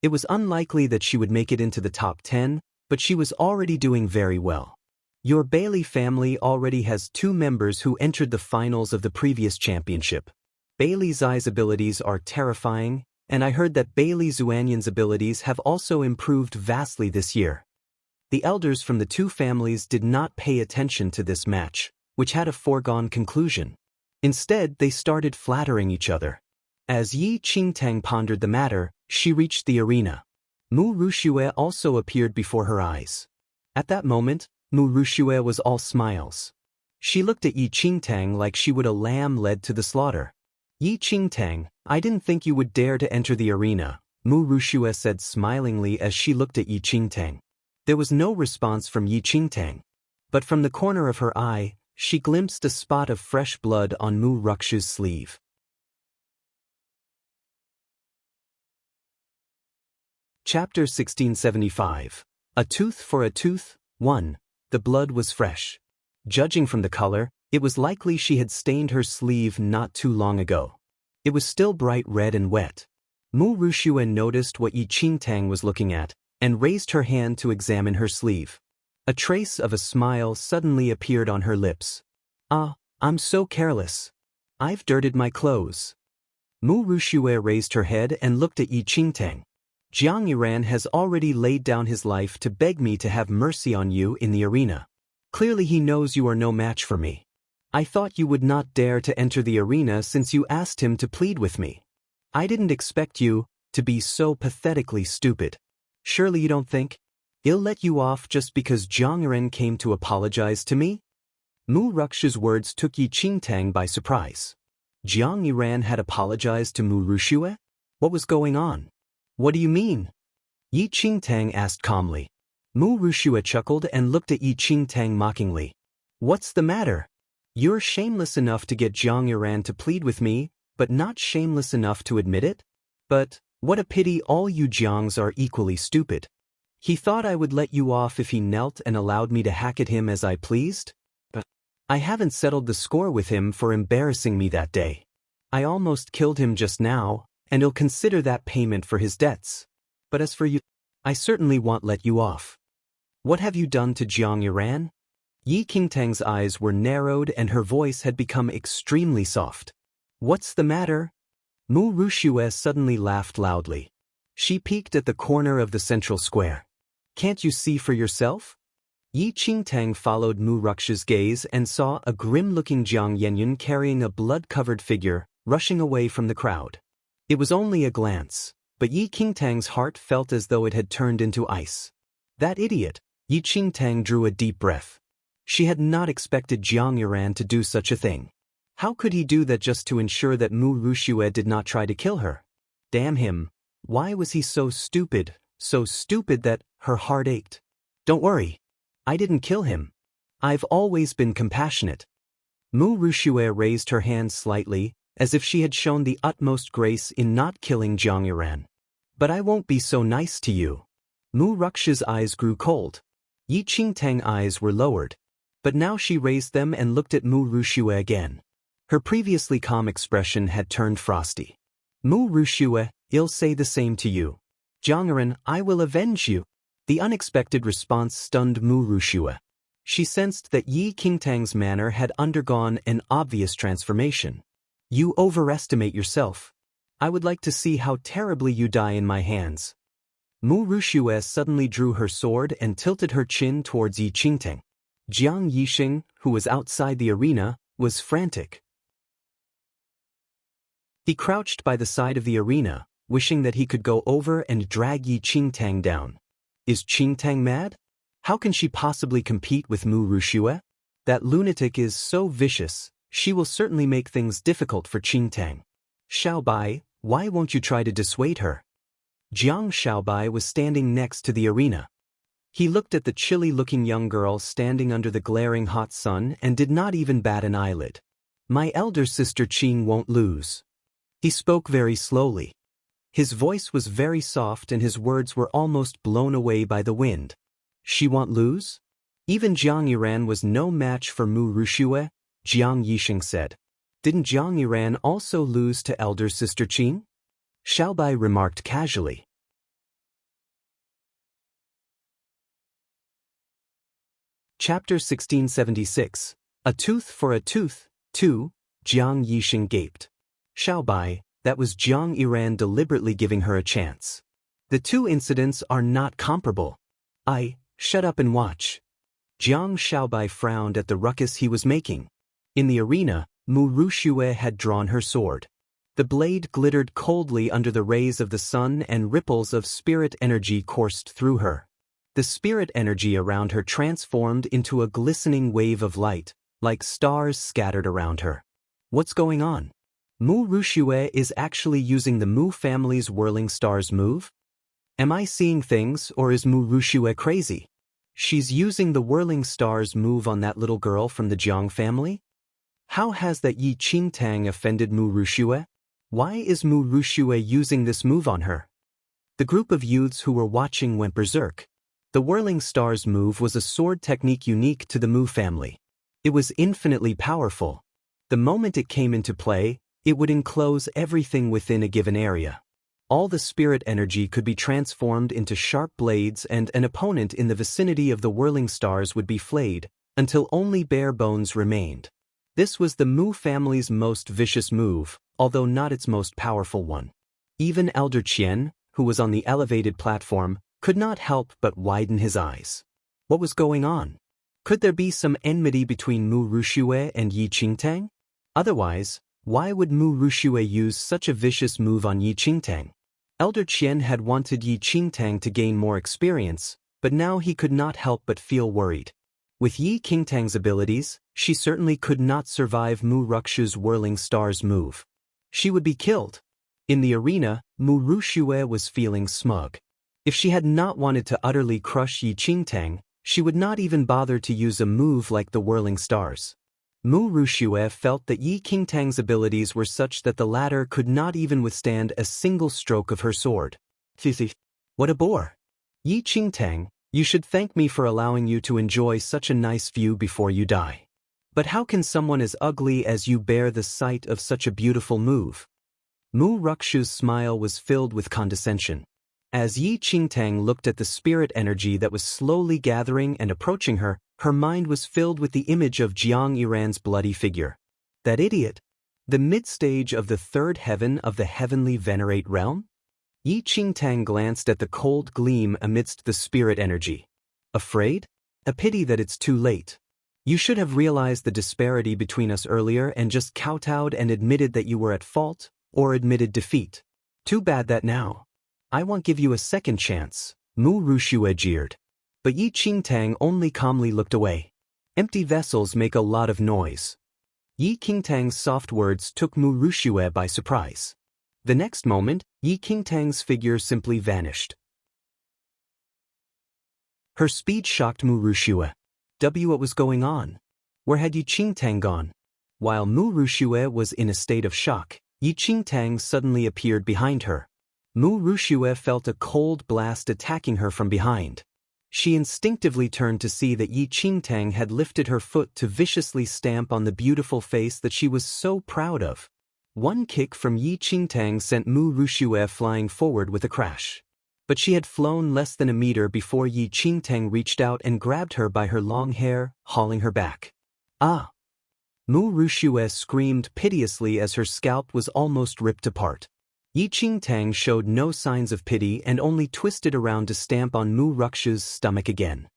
It was unlikely that she would make it into the top 10, but she was already doing very well. Your Bailey family already has 2 members who entered the finals of the previous championship. Bailey Zai's abilities are terrifying, and I heard that Bailey Zuanyan's abilities have also improved vastly this year. The elders from the 2 families did not pay attention to this match, which had a foregone conclusion. Instead, they started flattering each other. As Yi Qingtang pondered the matter, she reached the arena. Mu Ruxue also appeared before her eyes. At that moment, Mu Ruxue was all smiles. She looked at Yi Qingtang like she would a lamb led to the slaughter. Yi Qingtang, I didn't think you would dare to enter the arena, Mu Ruxue said smilingly as she looked at Yi Qingtang. There was no response from Yi Qingtang. But from the corner of her eye, she glimpsed a spot of fresh blood on Mu Ruxue's sleeve. Chapter 1675. A Tooth for a Tooth, 1. The blood was fresh. Judging from the color, it was likely she had stained her sleeve not too long ago. It was still bright red and wet. Mu Ruxue noticed what Yi Qingtang was looking at, and raised her hand to examine her sleeve. A trace of a smile suddenly appeared on her lips. I'm so careless. I've dirtied my clothes. Mu Rushue raised her head and looked at Yi Qingtang. Jiang Yiran has already laid down his life to beg me to have mercy on you in the arena. Clearly he knows you are no match for me. I thought you would not dare to enter the arena since you asked him to plead with me. I didn't expect you to be so pathetically stupid. Surely you don't think he'll let you off just because Jiang Yiran came to apologize to me? Mu Ruxu's words took Yi Qingtang by surprise. Jiang Yiran had apologized to Mu Rushue? What was going on? What do you mean? Yi Qingtang asked calmly. Mu Rushue chuckled and looked at Yi Qingtang mockingly. What's the matter? You're shameless enough to get Jiang Yiran to plead with me, but not shameless enough to admit it? But what a pity all you Jiangs are equally stupid. He thought I would let you off if he knelt and allowed me to hack at him as I pleased? But I haven't settled the score with him for embarrassing me that day. I almost killed him just now, and he'll consider that payment for his debts. But as for you, I certainly won't let you off. What have you done to Jiang Yiran? Yi Qingtang's eyes were narrowed and her voice had become extremely soft. What's the matter? Mu Rushue suddenly laughed loudly. She peeked at the corner of the central square. Can't you see for yourself? Yi Qingtang followed Mu Ruxu's gaze and saw a grim-looking Jiang Yenyun carrying a blood-covered figure, rushing away from the crowd. It was only a glance, but Yi Qingtang's heart felt as though it had turned into ice. That idiot! Yi Qingtang drew a deep breath. She had not expected Jiang Yiran to do such a thing. How could he do that just to ensure that Mu Rushue did not try to kill her? Damn him! Why was he so stupid that her heart ached? Don't worry. I didn't kill him. I've always been compassionate. Mu Rushue raised her hand slightly, as if she had shown the utmost grace in not killing Jiang Yiran. But I won't be so nice to you. Mu Ruxu's eyes grew cold. Yi Qingtang's eyes were lowered. But now she raised them and looked at Mu Rushue again. Her previously calm expression had turned frosty. Mu Rushue, I'll say the same to you. Jiang Yiran, I will avenge you. The unexpected response stunned Mu Rushue. She sensed that Yi Qingtang's manner had undergone an obvious transformation. You overestimate yourself. I would like to see how terribly you die in my hands. Mu Rushue suddenly drew her sword and tilted her chin towards Yi Qingtang. Jiang Yixing, who was outside the arena, was frantic. He crouched by the side of the arena, wishing that he could go over and drag Yi Qingtang down. Is Qingtang mad? How can she possibly compete with Mu Rushue? That lunatic is so vicious, she will certainly make things difficult for Qingtang. Xiaobai, why won't you try to dissuade her? Jiang Xiaobai was standing next to the arena. He looked at the chilly-looking young girl standing under the glaring hot sun and did not even bat an eyelid. My elder sister Qing won't lose. He spoke very slowly. His voice was very soft and his words were almost blown away by the wind. She won't lose? Even Jiang Yiran was no match for Mu Rushue, Jiang Yixing said. Didn't Jiang Yiran also lose to elder sister Qing? Xiaobai remarked casually. Chapter 1676. A Tooth for a Tooth, 2, Jiang Yixing gaped. Xiaobai, that was Jiang Yiran deliberately giving her a chance. The two incidents are not comparable. Shut up and watch. Jiang Xiaobai frowned at the ruckus he was making. In the arena, Mu Rushue had drawn her sword. The blade glittered coldly under the rays of the sun and ripples of spirit energy coursed through her. The spirit energy around her transformed into a glistening wave of light, like stars scattered around her. What's going on? Mu Rushue is actually using the Mu family's whirling stars move? Am I seeing things or is Mu Rushue crazy? She's using the whirling stars move on that little girl from the Jiang family? How has that Yi Qingtang offended Mu Rushue? Why is Mu Rushue using this move on her? The group of youths who were watching went berserk. The whirling stars move was a sword technique unique to the Mu family. It was infinitely powerful. The moment it came into play, it would enclose everything within a given area. All the spirit energy could be transformed into sharp blades and an opponent in the vicinity of the whirling stars would be flayed, until only bare bones remained. This was the Mu family's most vicious move, although not its most powerful one. Even Elder Qian, who was on the elevated platform, could not help but widen his eyes. What was going on? Could there be some enmity between Mu Ruxue and Yi Qingtang? Otherwise, why would Mu Ruxue use such a vicious move on Yi Qingtang? Elder Qian had wanted Yi Qingtang to gain more experience, but now he could not help but feel worried. With Yi Qingtang's abilities, she certainly could not survive Mu Ruxue's whirling stars move. She would be killed. In the arena, Mu Ruxue was feeling smug. If she had not wanted to utterly crush Yi Qingtang, she would not even bother to use a move like the whirling stars. Mu Ruxue felt that Yi Qingtang's abilities were such that the latter could not even withstand a single stroke of her sword. What a bore! Yi Qingtang, you should thank me for allowing you to enjoy such a nice view before you die. But how can someone as ugly as you bear the sight of such a beautiful move? Mu Ruxue's smile was filled with condescension. As Yi Qingtang looked at the spirit energy that was slowly gathering and approaching her, her mind was filled with the image of Jiang Yiran's bloody figure. That idiot! The mid-stage of the third heaven of the heavenly venerate realm? Yi Qingtang glanced at the cold gleam amidst the spirit energy. Afraid? A pity that it's too late. You should have realized the disparity between us earlier and just kowtowed and admitted that you were at fault, or admitted defeat. Too bad that now. I won't give you a second chance, Mu Ruxue jeered. But Yi Qingtang only calmly looked away. Empty vessels make a lot of noise. Yi Qingtang's soft words took Mu Ruxue by surprise. The next moment, Yi Qingtang's figure simply vanished. Her speed shocked Mu Ruxue. What was going on? Where had Yi Qingtang gone? While Mu Ruxue was in a state of shock, Yi Qingtang suddenly appeared behind her. Mu Ruxue felt a cold blast attacking her from behind. She instinctively turned to see that Yi Qingtang had lifted her foot to viciously stamp on the beautiful face that she was so proud of. One kick from Yi Qingtang sent Mu Ruxue flying forward with a crash. But she had flown less than a meter before Yi Qingtang reached out and grabbed her by her long hair, hauling her back. Ah! Mu Ruxue screamed piteously as her scalp was almost ripped apart. Yi Qingtang showed no signs of pity and only twisted around to stamp on Mu Ruxue's stomach again.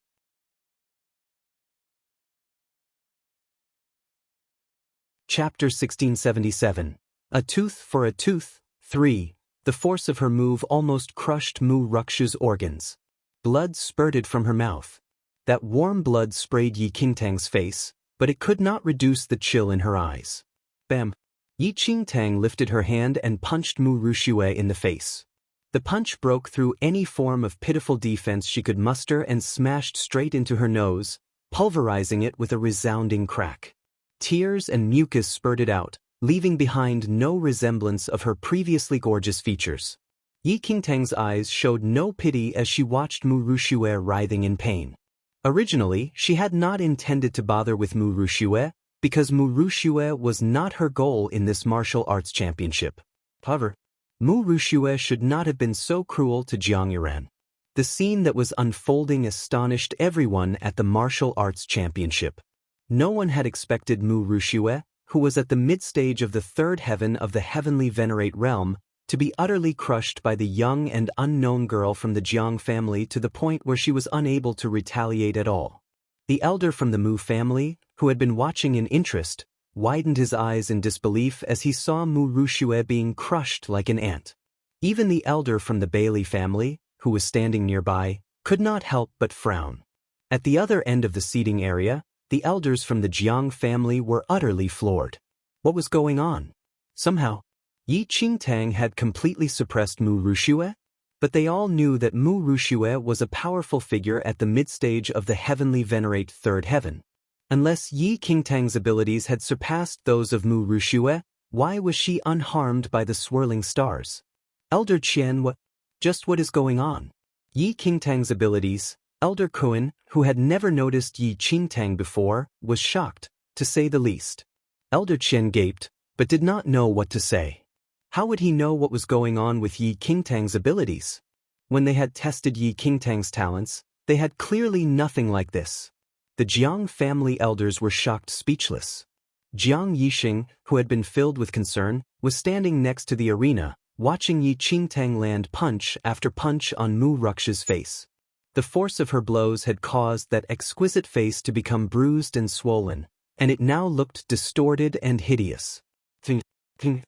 Chapter 1677. A Tooth for a Tooth. 3. The force of her move almost crushed Mu Ruxue's organs. Blood spurted from her mouth. That warm blood sprayed Yi Qingtang's face, but it could not reduce the chill in her eyes. Bam! Yi Qingtang lifted her hand and punched Mu Ruxue in the face. The punch broke through any form of pitiful defense she could muster and smashed straight into her nose, pulverizing it with a resounding crack. Tears and mucus spurted out, leaving behind no resemblance of her previously gorgeous features. Yi Qingtang's eyes showed no pity as she watched Mu Ruxue writhing in pain. Originally, she had not intended to bother with Mu Ruxue, because Mu Ruxue was not her goal in this martial arts championship. However, Mu Ruxue should not have been so cruel to Jiang Yiran. The scene that was unfolding astonished everyone at the martial arts championship. No one had expected Mu Ruxue, who was at the mid-stage of the third heaven of the heavenly venerate realm, to be utterly crushed by the young and unknown girl from the Jiang family to the point where she was unable to retaliate at all. The elder from the Mu family, who had been watching in interest, widened his eyes in disbelief as he saw Mu Ruxue being crushed like an ant. Even the elder from the Bailey family, who was standing nearby, could not help but frown. At the other end of the seating area, the elders from the Jiang family were utterly floored. What was going on? Somehow, Yi Qingtang had completely suppressed Mu Ruxue, but they all knew that Mu Ruxue was a powerful figure at the mid-stage of the heavenly venerate third heaven. Unless Yi Qingtang's abilities had surpassed those of Mu Ruxue, why was she unharmed by the swirling stars? Elder Qian, what is going on? Yi Qingtang's abilities. Elder Kuan, who had never noticed Yi Qingtang before, was shocked, to say the least. Elder Qian gaped, but did not know what to say. How would he know what was going on with Yi Qingtang's abilities? When they had tested Yi Qingtang's talents, they had clearly nothing like this. The Jiang family elders were shocked speechless. Jiang Yixing, who had been filled with concern, was standing next to the arena, watching Yi Qingtang land punch after punch on Mu Rux's face. The force of her blows had caused that exquisite face to become bruised and swollen, and it now looked distorted and hideous. Jiang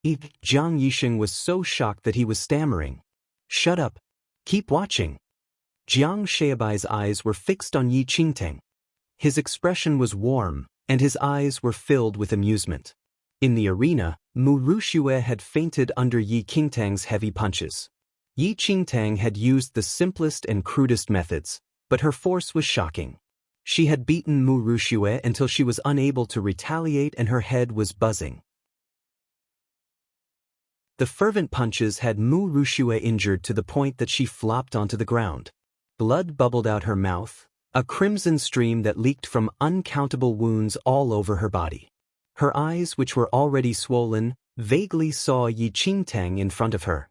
Yixing was so shocked that he was stammering. "Shut up. Keep watching." Jiang Shaobai's eyes were fixed on Yi Qingtang. His expression was warm, and his eyes were filled with amusement. In the arena, Mu Ruxue had fainted under Yi Qingtang's heavy punches. Yi Qingtang had used the simplest and crudest methods, but her force was shocking. She had beaten Mu Ruxue until she was unable to retaliate and her head was buzzing. The fervent punches had Mu Ruxue injured to the point that she flopped onto the ground. Blood bubbled out her mouth, a crimson stream that leaked from uncountable wounds all over her body. Her eyes, which were already swollen, vaguely saw Yi Qingtang in front of her.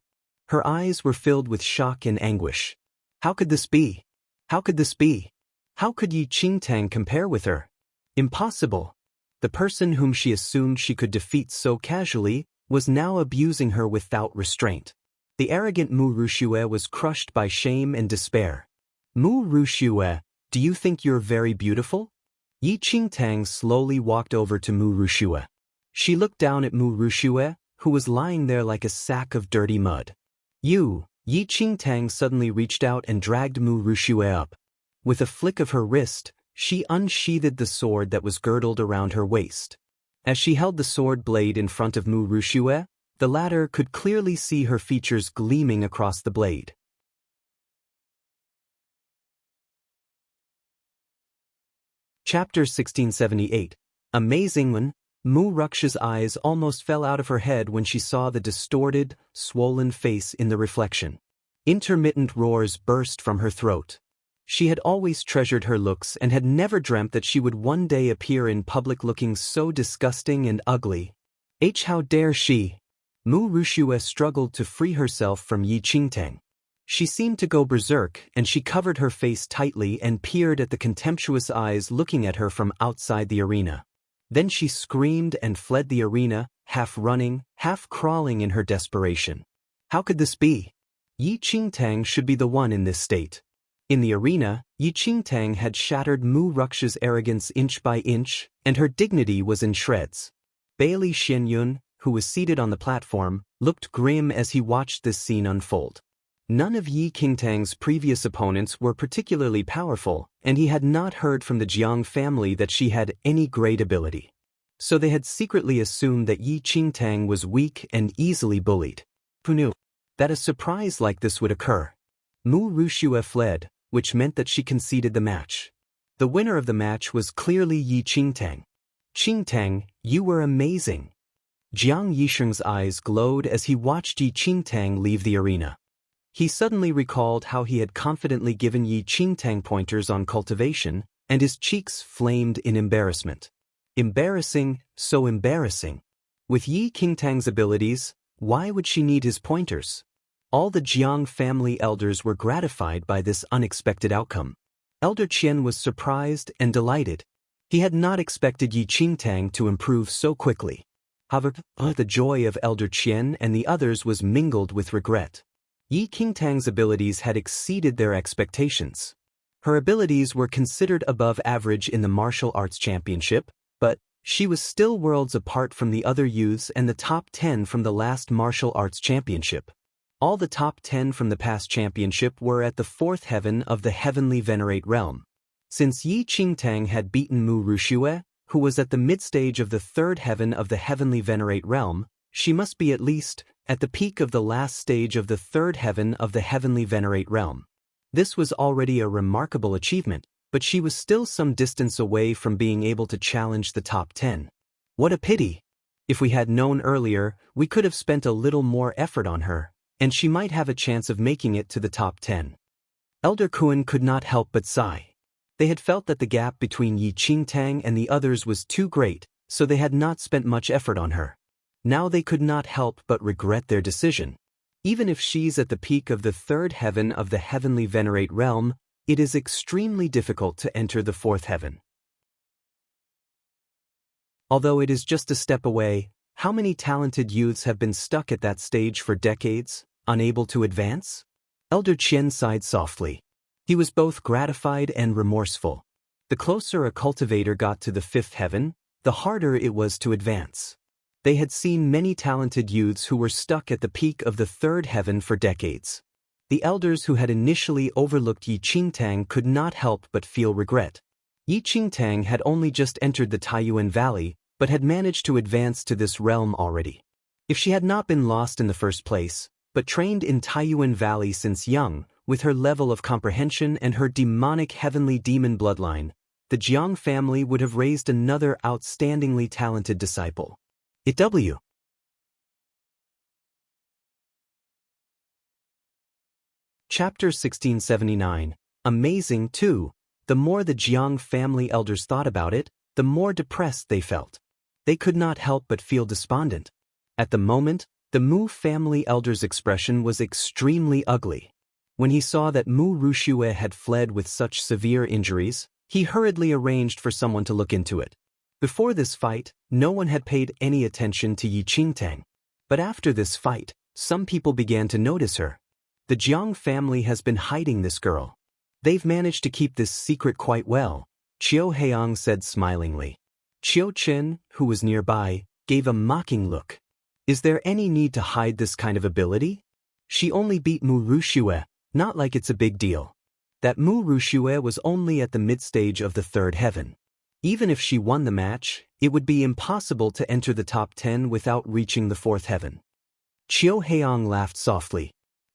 Her eyes were filled with shock and anguish. How could this be? How could this be? How could Yi Qingtang compare with her? Impossible. The person whom she assumed she could defeat so casually was now abusing her without restraint. The arrogant Mu Ruxue was crushed by shame and despair. "Mu Ruxue, do you think you're very beautiful?" Yi Qingtang slowly walked over to Mu Ruxue. She looked down at Mu Ruxue, who was lying there like a sack of dirty mud. Yi Qingtang suddenly reached out and dragged Mu Ruxue up. With a flick of her wrist, she unsheathed the sword that was girdled around her waist. As she held the sword blade in front of Mu Ruxue, the latter could clearly see her features gleaming across the blade. Chapter 1678. Amazing one. Mu Rux's eyes almost fell out of her head when she saw the distorted, swollen face in the reflection. Intermittent roars burst from her throat. She had always treasured her looks and had never dreamt that she would one day appear in public looking so disgusting and ugly. How dare she? Mu Ruxue struggled to free herself from Yi Qingtang. She seemed to go berserk, and she covered her face tightly and peered at the contemptuous eyes looking at her from outside the arena. Then she screamed and fled the arena, half running, half crawling in her desperation. How could this be? Yi Qingtang should be the one in this state. In the arena, Yi Qingtang had shattered Mu Rux's arrogance inch by inch, and her dignity was in shreds. Bailey Xianyun, who was seated on the platform, looked grim as he watched this scene unfold. None of Yi Qingtang's previous opponents were particularly powerful, and he had not heard from the Jiang family that she had any great ability. So they had secretly assumed that Yi Qingtang was weak and easily bullied. Who knew that a surprise like this would occur? Mu Ruxue fled, which meant that she conceded the match. The winner of the match was clearly Yi Qingtang. "Qingtang, you were amazing." Jiang Yixing's eyes glowed as he watched Yi Qingtang leave the arena. He suddenly recalled how he had confidently given Yi Qingtang pointers on cultivation, and his cheeks flamed in embarrassment. Embarrassing, so embarrassing. With Yi Qingtang's abilities, why would she need his pointers? All the Jiang family elders were gratified by this unexpected outcome. Elder Qian was surprised and delighted. He had not expected Yi Qingtang to improve so quickly. However, the joy of Elder Qian and the others was mingled with regret. Yi Qingtang's abilities had exceeded their expectations. Her abilities were considered above average in the martial arts championship, but she was still worlds apart from the other youths and the top 10 from the last martial arts championship. All the top 10 from the past championship were at the fourth heaven of the heavenly venerate realm. Since Yi Qingtang had beaten Mu Ruxue, who was at the mid-stage of the third heaven of the heavenly venerate realm, she must be at least at the peak of the last stage of the third heaven of the heavenly venerate realm. This was already a remarkable achievement, but she was still some distance away from being able to challenge the top 10. What a pity! If we had known earlier, we could have spent a little more effort on her, and she might have a chance of making it to the top 10. Elder Kuan could not help but sigh. They had felt that the gap between Yi Qingtang and the others was too great, so they had not spent much effort on her. Now they could not help but regret their decision. Even if she's at the peak of the third heaven of the heavenly venerate realm, it is extremely difficult to enter the fourth heaven. Although it is just a step away, how many talented youths have been stuck at that stage for decades, unable to advance? Elder Qian sighed softly. He was both gratified and remorseful. The closer a cultivator got to the fifth heaven, the harder it was to advance. They had seen many talented youths who were stuck at the peak of the third heaven for decades. The elders who had initially overlooked Yi Qingtang could not help but feel regret. Yi Qingtang had only just entered the Taiyuan Valley, but had managed to advance to this realm already. If she had not been lost in the first place, but trained in Taiyuan Valley since young, with her level of comprehension and her demonic heavenly demon bloodline, the Jiang family would have raised another outstandingly talented disciple. W. Chapter 1679. Amazing, too. The more the Jiang family elders thought about it, the more depressed they felt. They could not help but feel despondent. At the moment, the Mu family elder's expression was extremely ugly. When he saw that Mu Rushue had fled with such severe injuries, he hurriedly arranged for someone to look into it. Before this fight, no one had paid any attention to Yi Qingtang. But after this fight, some people began to notice her. The Jiang family has been hiding this girl. They've managed to keep this secret quite well, Qiu Heong said smilingly. Qiu Qin, who was nearby, gave a mocking look. Is there any need to hide this kind of ability? She only beat Mu Rushue, not like it's a big deal. That Mu Rushue was only at the mid-stage of the third heaven. Even if she won the match, it would be impossible to enter the top 10 without reaching the fourth heaven. Qiu Heong laughed softly.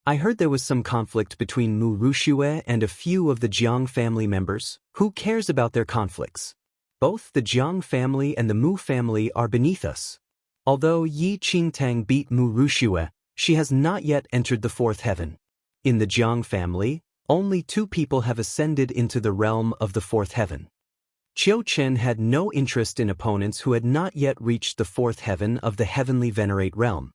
I heard there was some conflict between Mu Rushue and a few of the Jiang family members. Who cares about their conflicts? Both the Jiang family and the Mu family are beneath us. Although Yi Qingtang beat Mu Rushue, she has not yet entered the fourth heaven. In the Jiang family, only 2 people have ascended into the realm of the fourth heaven. Qiu Chen had no interest in opponents who had not yet reached the fourth heaven of the heavenly venerate realm.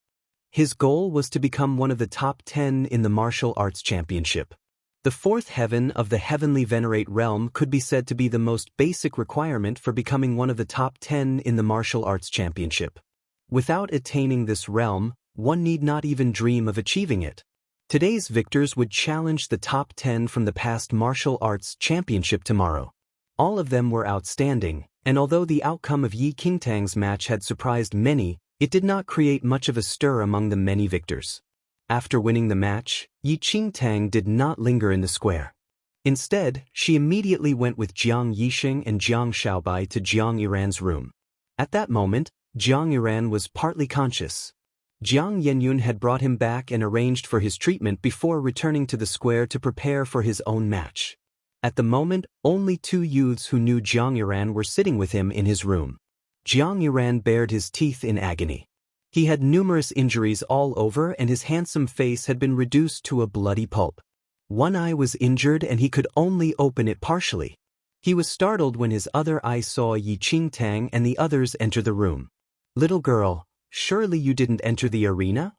His goal was to become one of the top 10 in the martial arts championship. The fourth heaven of the heavenly venerate realm could be said to be the most basic requirement for becoming one of the top 10 in the martial arts championship. Without attaining this realm, one need not even dream of achieving it. Today's victors would challenge the top 10 from the past martial arts championship tomorrow. All of them were outstanding, and although the outcome of Yi Qingtang's match had surprised many, it did not create much of a stir among the many victors. After winning the match, Yi Qingtang did not linger in the square. Instead, she immediately went with Jiang Yixing and Jiang Xiaobai to Jiang Yiran's room. At that moment, Jiang Yiran was partly conscious. Jiang Yenyun had brought him back and arranged for his treatment before returning to the square to prepare for his own match. At the moment, only 2 youths who knew Jiang Yiran were sitting with him in his room. Jiang Yiran bared his teeth in agony. He had numerous injuries all over and his handsome face had been reduced to a bloody pulp. One eye was injured and he could only open it partially. He was startled when his other eye saw Yi Qingtang and the others enter the room. Little girl, surely you didn't enter the arena?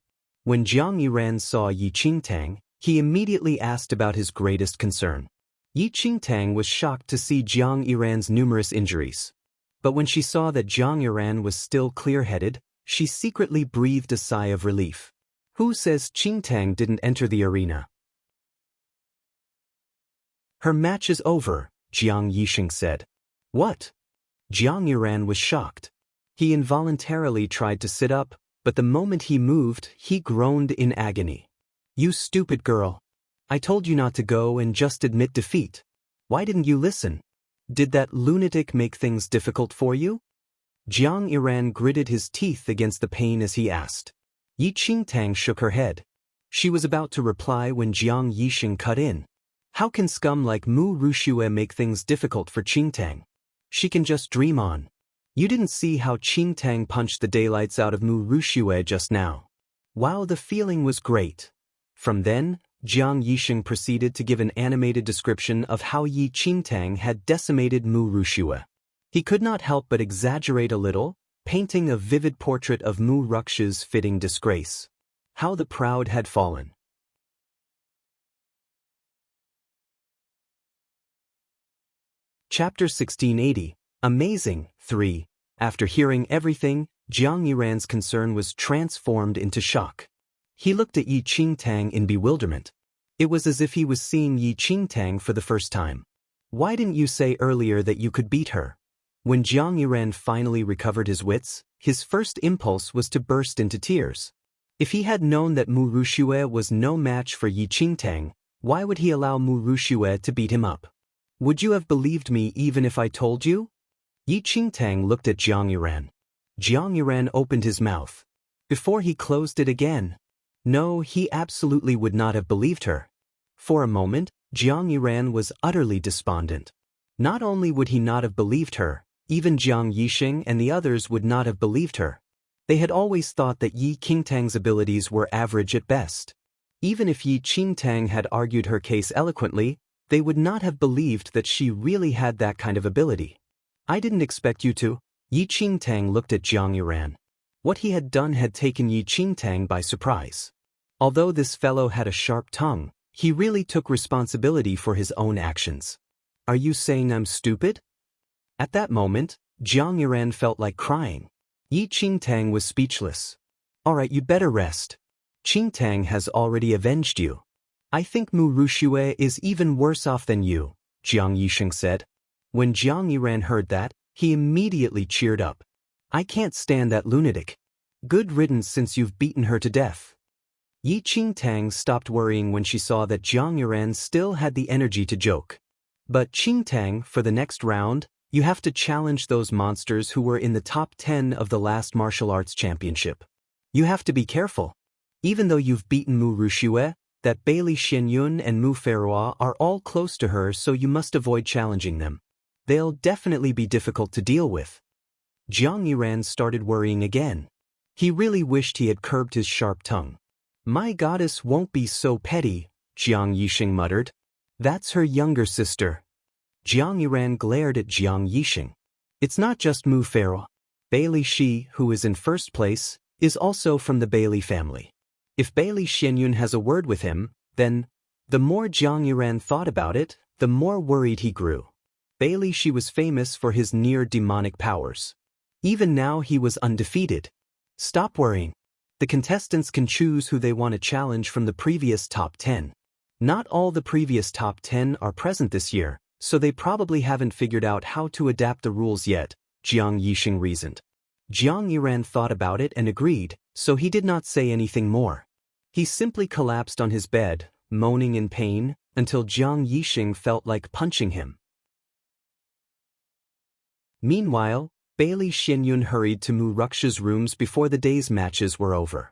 When Jiang Yiran saw Yi Qingtang, he immediately asked about his greatest concern. Yi Qingtang was shocked to see Jiang Yiran's numerous injuries. But when she saw that Jiang Yiran was still clear-headed, she secretly breathed a sigh of relief. Who says Qingtang didn't enter the arena? Her match is over, Jiang Yixing said. What? Jiang Yiran was shocked. He involuntarily tried to sit up, but the moment he moved, he groaned in agony. You stupid girl. I told you not to go and just admit defeat. Why didn't you listen? Did that lunatic make things difficult for you? Jiang Yiran gritted his teeth against the pain as he asked. Yi Qingtang shook her head. She was about to reply when Jiang Yixing cut in. How can scum like Mu Rushue make things difficult for Qingtang? She can just dream on. You didn't see how Qingtang punched the daylights out of Mu Rushue just now. Wow, the feeling was great. From then, Jiang Yixing proceeded to give an animated description of how Yi Qingtang had decimated Mu Rushue. He could not help but exaggerate a little, painting a vivid portrait of Mu Ruxue's fitting disgrace. How the proud had fallen. Chapter 1680. Amazing. 3. After hearing everything, Jiang Yiran's concern was transformed into shock. He looked at Yi Qingtang in bewilderment. It was as if he was seeing Yi Qingtang for the first time. Why didn't you say earlier that you could beat her? When Jiang Yiran finally recovered his wits, his first impulse was to burst into tears. If he had known that Mu Ruxue was no match for Yi Qingtang, why would he allow Mu Ruxue to beat him up? Would you have believed me even if I told you? Yi Qingtang looked at Jiang Yiran. Jiang Yiran opened his mouth. Before he closed it again. No, he absolutely would not have believed her. For a moment, Jiang Yiran was utterly despondent. Not only would he not have believed her, even Jiang Yixing and the others would not have believed her. They had always thought that Yi Qingtang's abilities were average at best. Even if Yi Qingtang had argued her case eloquently, they would not have believed that she really had that kind of ability. I didn't expect you to. Yi Qingtang looked at Jiang Yiran. What he had done had taken Yi Qingtang by surprise. Although this fellow had a sharp tongue, he really took responsibility for his own actions. Are you saying I'm stupid? At that moment, Jiang Yiran felt like crying. Yi Qingtang was speechless. All right, you better rest. Qingtang has already avenged you. I think Mu Ruxue is even worse off than you, Jiang Yixing said. When Jiang Yiran heard that, he immediately cheered up. I can't stand that lunatic. Good riddance since you've beaten her to death. Yi Qingtang stopped worrying when she saw that Jiang Yiran still had the energy to joke. But Qingtang, for the next round, you have to challenge those monsters who were in the top 10 of the last martial arts championship. You have to be careful. Even though you've beaten Mu Ruxue, that Bailey Xianyun and Mu Ferrois are all close to her, so you must avoid challenging them. They'll definitely be difficult to deal with. Jiang Yiran started worrying again. He really wished he had curbed his sharp tongue. My goddess won't be so petty, Jiang Yixing muttered. That's her younger sister. Jiang Yiran glared at Jiang Yixing. It's not just Mu Ferrois. Bailey Shi, who is in first place, is also from the Bailey family. If Bailey Xianyun has a word with him, then, the more Jiang Yiran thought about it, the more worried he grew. Bailey Shi was famous for his near-demonic powers. Even now he was undefeated. Stop worrying. The contestants can choose who they want to challenge from the previous top 10. Not all the previous top 10 are present this year, so they probably haven't figured out how to adapt the rules yet, Jiang Yixing reasoned. Jiang Yiran thought about it and agreed, so he did not say anything more. He simply collapsed on his bed, moaning in pain, until Jiang Yixing felt like punching him. Meanwhile, Bailey Xianyun hurried to Mu Ruxue's rooms before the day's matches were over.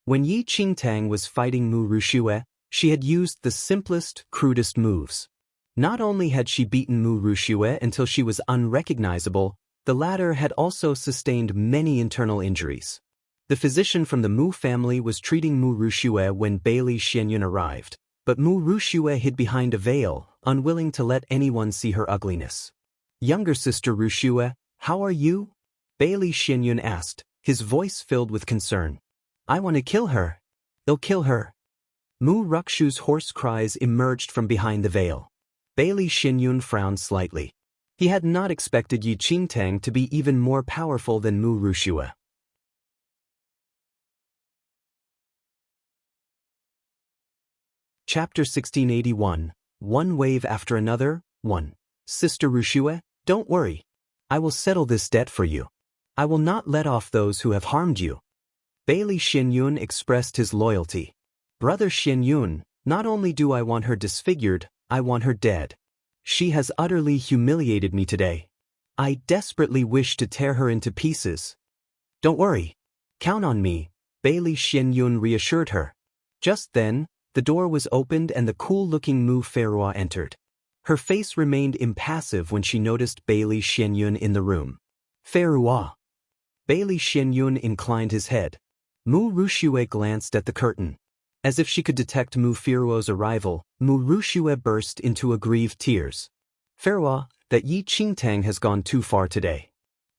When Yi Qingtang was fighting Mu Ruxue, she had used the simplest, crudest moves. Not only had she beaten Mu Ruxue until she was unrecognizable, the latter had also sustained many internal injuries. The physician from the Mu family was treating Mu Ruxue when Bailey Xianyun arrived, but Mu Ruxue hid behind a veil, unwilling to let anyone see her ugliness. Younger sister Ruxue, how are you? Bailey Xianyun asked, his voice filled with concern. I want to kill her. They'll kill her. Mu Ruxue's hoarse cries emerged from behind the veil. Bailey Xianyun frowned slightly. He had not expected Yi Qingtang to be even more powerful than Mu Ruxue. Chapter 1681, One Wave After Another, 1. Sister Ruxue, don't worry. I will settle this debt for you. I will not let off those who have harmed you. Bailey Xianyun expressed his loyalty. Brother Xianyun, not only do I want her disfigured, I want her dead. She has utterly humiliated me today. I desperately wish to tear her into pieces. Don't worry. Count on me, Bailey Xianyun reassured her. Just then, the door was opened and the cool-looking Mu Ferrois entered. Her face remained impassive when she noticed Bailey Xianyun in the room. Ferrois. Bailey Xianyun inclined his head. Mu Ruxue glanced at the curtain. As if she could detect Mu Ferrois's arrival, Mu Ruxue burst into aggrieved tears. Ferrois, that Yi Qingtang has gone too far today.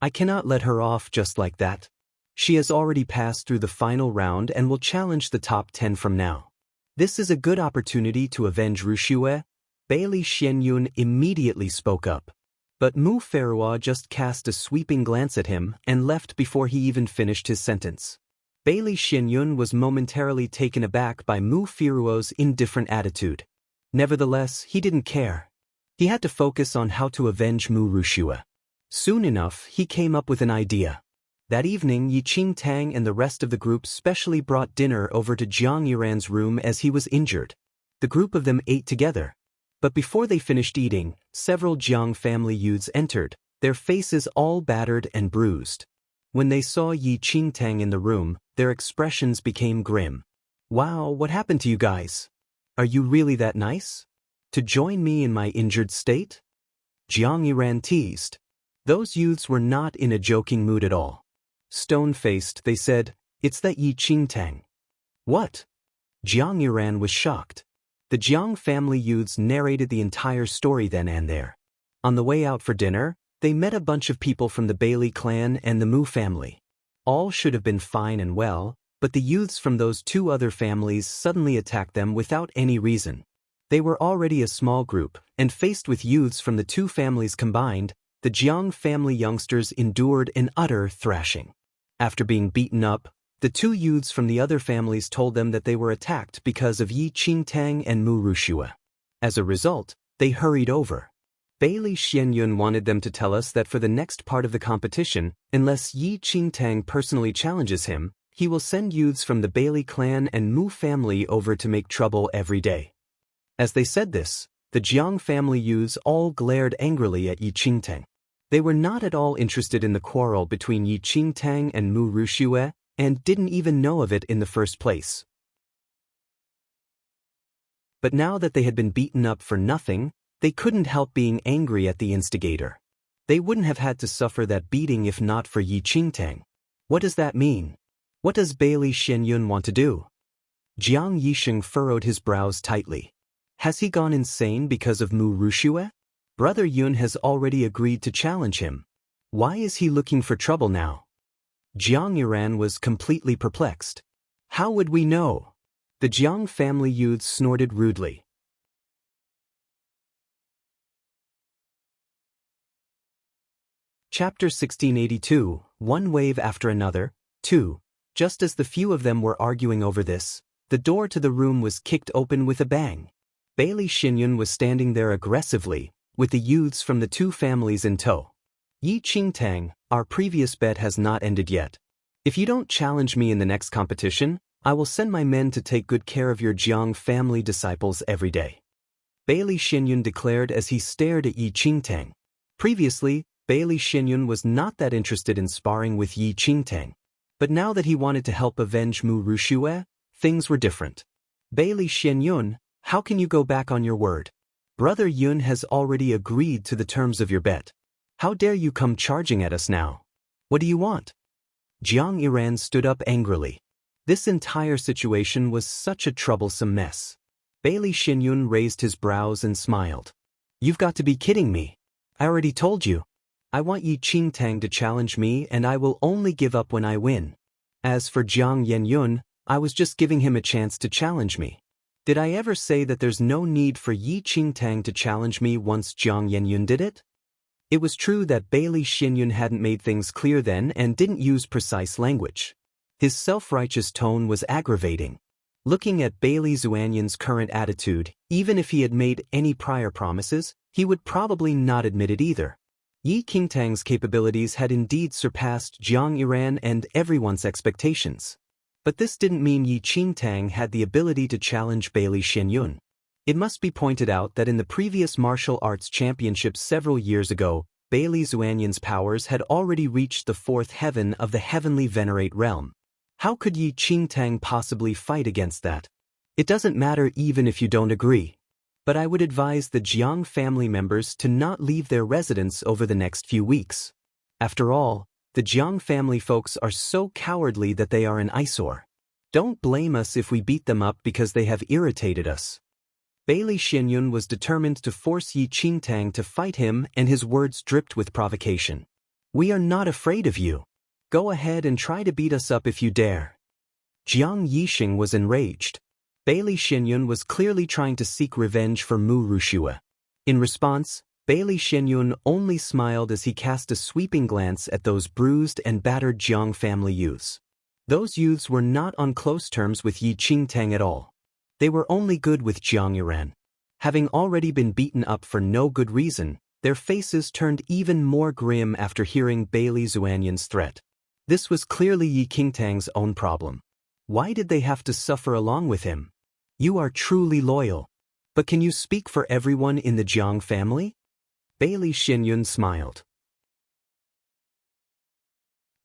I cannot let her off just like that. She has already passed through the final round and will challenge the top 10 from now. This is a good opportunity to avenge Ruxue. Bailey Xianyun immediately spoke up. But Mu Ferua just cast a sweeping glance at him and left before he even finished his sentence. Bailey Xianyun was momentarily taken aback by Mu Feruo's indifferent attitude. Nevertheless, he didn't care. He had to focus on how to avenge Mu Rushua. Soon enough, he came up with an idea. That evening, Yi Qingtang and the rest of the group specially brought dinner over to Jiang Yiran's room as he was injured. The group of them ate together. But before they finished eating, several Jiang family youths entered, their faces all battered and bruised. When they saw Yi Qingtang in the room, their expressions became grim. "Wow, what happened to you guys? Are you really that nice? To join me in my injured state?" Jiang Yiran teased. Those youths were not in a joking mood at all. Stone-faced, they said, "It's that Yi Qingtang." "What?" Jiang Yiran was shocked. The Jiang family youths narrated the entire story then and there. On the way out for dinner, they met a bunch of people from the Bailey clan and the Mu family. All should have been fine and well, but the youths from those two other families suddenly attacked them without any reason. They were already a small group, and faced with youths from the two families combined, the Jiang family youngsters endured an utter thrashing. After being beaten up, the two youths from the other families told them that they were attacked because of Yi Qingtang and Mu Rushua. As a result, they hurried over. Bailey Xianyun wanted them to tell us that for the next part of the competition, unless Yi Qingtang personally challenges him, he will send youths from the Bailey clan and Mu family over to make trouble every day. As they said this, the Jiang family youths all glared angrily at Yi Qingtang. They were not at all interested in the quarrel between Yi Qingtang and Mu Rushua, and didn't even know of it in the first place. But now that they had been beaten up for nothing, they couldn't help being angry at the instigator. They wouldn't have had to suffer that beating if not for Yi Qingtang. What does that mean? What does Bailey Xianyun want to do? Jiang Yisheng furrowed his brows tightly. Has he gone insane because of Mu Rushua? Brother Yun has already agreed to challenge him. Why is he looking for trouble now? Jiang Yiran was completely perplexed. How would we know? The Jiang family youths snorted rudely. Chapter 1682, One Wave After Another, 2. Just as the few of them were arguing over this, the door to the room was kicked open with a bang. Bailey Xianyun was standing there aggressively, with the youths from the two families in tow. Yi Qingtang, our previous bet has not ended yet. If you don't challenge me in the next competition, I will send my men to take good care of your Jiang family disciples every day. Bailey Xianyun declared as he stared at Yi Qingtang. Previously, Bailey Xianyun was not that interested in sparring with Yi Qingtang. But now that he wanted to help avenge Mu Rushua, things were different. Bailey Xianyun, how can you go back on your word? Brother Yun has already agreed to the terms of your bet. How dare you come charging at us now? What do you want? Jiang Yiran stood up angrily. This entire situation was such a troublesome mess. Bailey Xianyun raised his brows and smiled. You've got to be kidding me. I already told you. I want Yi Qingtang to challenge me and I will only give up when I win. As for Jiang Yenyun, I was just giving him a chance to challenge me. Did I ever say that there's no need for Yi Qingtang to challenge me once Jiang Yenyun did it? It was true that Bailey Xianyun hadn't made things clear then and didn't use precise language. His self-righteous tone was aggravating. Looking at Bailey Xuanyun's current attitude, even if he had made any prior promises, he would probably not admit it either. Yi Qingtang's capabilities had indeed surpassed Jiang Yiran and everyone's expectations. But this didn't mean Yi Qingtang had the ability to challenge Bailey Xianyun. It must be pointed out that in the previous martial arts championships several years ago, Bailey Xuanyun's powers had already reached the fourth heaven of the heavenly venerate realm. How could Yi Qingtang possibly fight against that? It doesn't matter even if you don't agree. But I would advise the Jiang family members to not leave their residence over the next few weeks. After all, the Jiang family folks are so cowardly that they are an eyesore. Don't blame us if we beat them up because they have irritated us. Bailey Xianyun was determined to force Yi Qingtang to fight him, and his words dripped with provocation. We are not afraid of you. Go ahead and try to beat us up if you dare. Jiang Yisheng was enraged. Bailey Xianyun was clearly trying to seek revenge for Mu Rushua. In response, Bailey Xianyun only smiled as he cast a sweeping glance at those bruised and battered Jiang family youths. Those youths were not on close terms with Yi Qingtang at all. They were only good with Jiang Yuran. Having already been beaten up for no good reason, their faces turned even more grim after hearing Bailey Xuanyun's threat. This was clearly Yi Qingtang's own problem. Why did they have to suffer along with him? You are truly loyal. But can you speak for everyone in the Jiang family? Bailey Xianyun smiled.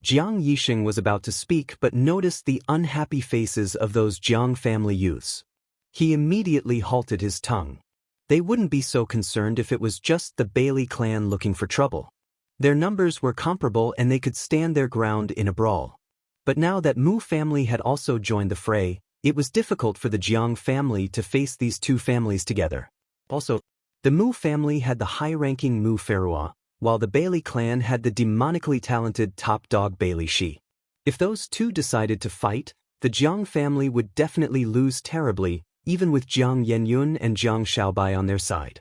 Jiang Yixing was about to speak but noticed the unhappy faces of those Jiang family youths. He immediately halted his tongue. They wouldn't be so concerned if it was just the Bailey clan looking for trouble. Their numbers were comparable and they could stand their ground in a brawl. But now that Mu family had also joined the fray, it was difficult for the Jiang family to face these two families together. Also, the Mu family had the high-ranking Mu Ferua, while the Bailey clan had the demonically talented top dog Bailey Shi. If those two decided to fight, the Jiang family would definitely lose terribly, even with Jiang Yenyun and Jiang Xiaobai on their side.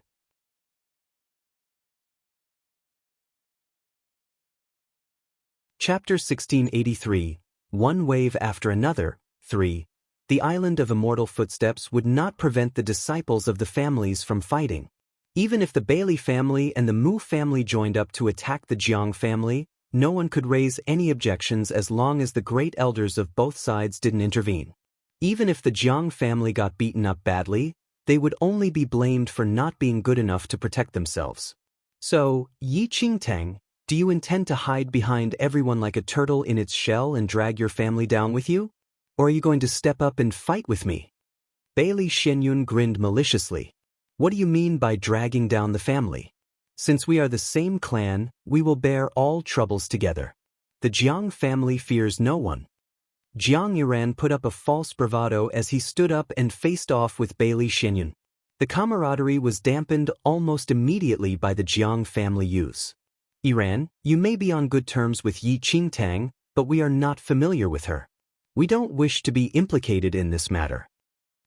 Chapter 1683, One Wave After Another, 3. The Island of Immortal Footsteps would not prevent the disciples of the families from fighting. Even if the Bailey family and the Mu family joined up to attack the Jiang family, no one could raise any objections as long as the great elders of both sides didn't intervene. Even if the Jiang family got beaten up badly, they would only be blamed for not being good enough to protect themselves. So, Yi Qingtang, do you intend to hide behind everyone like a turtle in its shell and drag your family down with you? Or are you going to step up and fight with me? Bailey Xianyun grinned maliciously. What do you mean by dragging down the family? Since we are the same clan, we will bear all troubles together. The Jiang family fears no one. Jiang Yuran put up a false bravado as he stood up and faced off with Bailey Xianyun. The camaraderie was dampened almost immediately by the Jiang family youths. Yuran, you may be on good terms with Yi Qingtang, but we are not familiar with her. We don't wish to be implicated in this matter.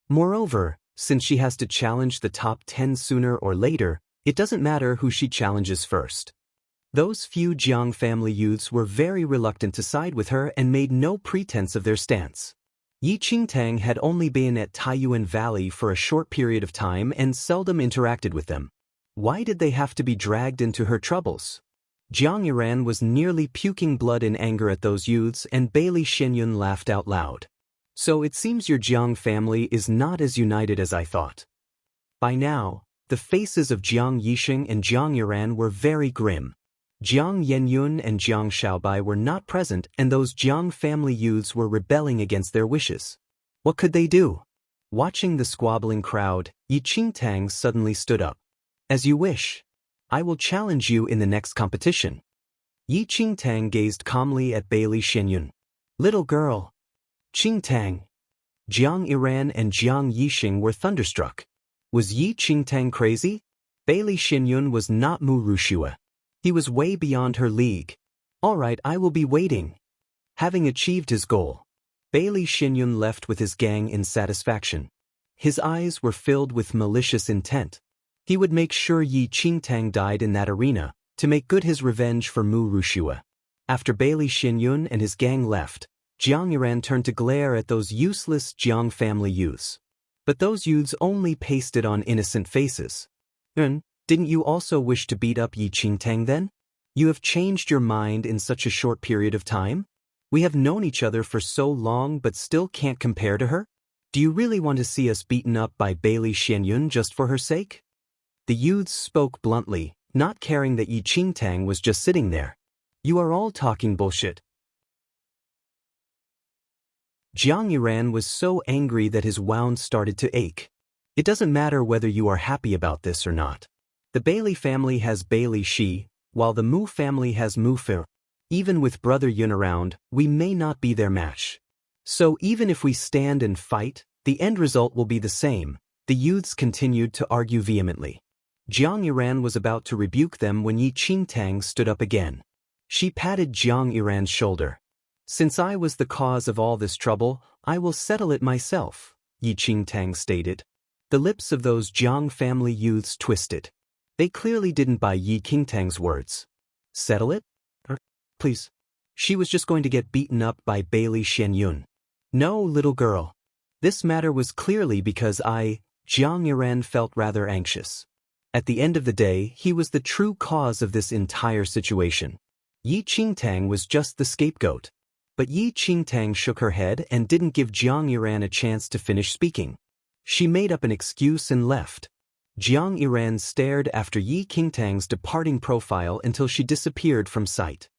Moreover, since she has to challenge the top 10 sooner or later, it doesn't matter who she challenges first. Those few Jiang family youths were very reluctant to side with her and made no pretense of their stance. Yi Qingtang had only been at Taiyuan Valley for a short period of time and seldom interacted with them. Why did they have to be dragged into her troubles? Jiang Yuran was nearly puking blood in anger at those youths, and Bailey Xianyun laughed out loud. So it seems your Jiang family is not as united as I thought. By now, the faces of Jiang Yixing and Jiang Yuran were very grim. Jiang Yenyun and Jiang Xiaobai were not present, and those Jiang family youths were rebelling against their wishes. What could they do? Watching the squabbling crowd, Yi Qingtang suddenly stood up. As you wish. I will challenge you in the next competition. Yi Qingtang gazed calmly at Bailey Xianyun. Little girl. Qingtang. Jiang Yuran and Jiang Yixing were thunderstruck. Was Yi Qingtang crazy? Bailey Xianyun was not Mu Rushua. He was way beyond her league. All right, I will be waiting. Having achieved his goal, Bailey Xianyun left with his gang in satisfaction. His eyes were filled with malicious intent. He would make sure Yi Qingtang died in that arena, to make good his revenge for Mu Rushua. After Bailey Xianyun and his gang left, Jiang Yuran turned to glare at those useless Jiang family youths. But those youths only pasted on innocent faces. Didn't you also wish to beat up Yi Qingtang then? You have changed your mind in such a short period of time? We have known each other for so long but still can't compare to her? Do you really want to see us beaten up by Bailey Xianyun just for her sake? The youths spoke bluntly, not caring that Yi Qingtang was just sitting there. You are all talking bullshit. Jiang Yuran was so angry that his wound started to ache. It doesn't matter whether you are happy about this or not. The Bailey family has Bailey Shi, while the Mu family has Mu Fer. Even with Brother Yun around, we may not be their match. So even if we stand and fight, the end result will be the same. The youths continued to argue vehemently. Jiang Yuran was about to rebuke them when Yi Qingtang stood up again. She patted Jiang Yuran's shoulder. Since I was the cause of all this trouble, I will settle it myself, Yi Qingtang stated. The lips of those Jiang family youths twisted. They clearly didn't buy Yi Qingtang's words. Settle it? Please. She was just going to get beaten up by Bailey Xianyun. No, little girl. This matter was clearly because Jiang Yiren, felt rather anxious. At the end of the day, he was the true cause of this entire situation. Yi Qingtang was just the scapegoat. But Yi Qingtang shook her head and didn't give Jiang Yiren a chance to finish speaking. She made up an excuse and left. Jiang Yiren stared after Yi Qingtang's departing profile until she disappeared from sight.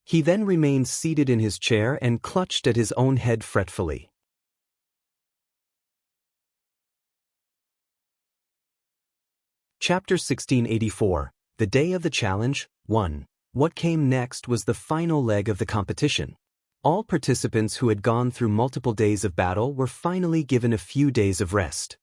He then remained seated in his chair and clutched at his own head fretfully. Chapter 1684, The Day of the Challenge, 1. What came next was the final leg of the competition. All participants who had gone through multiple days of battle were finally given a few days of rest.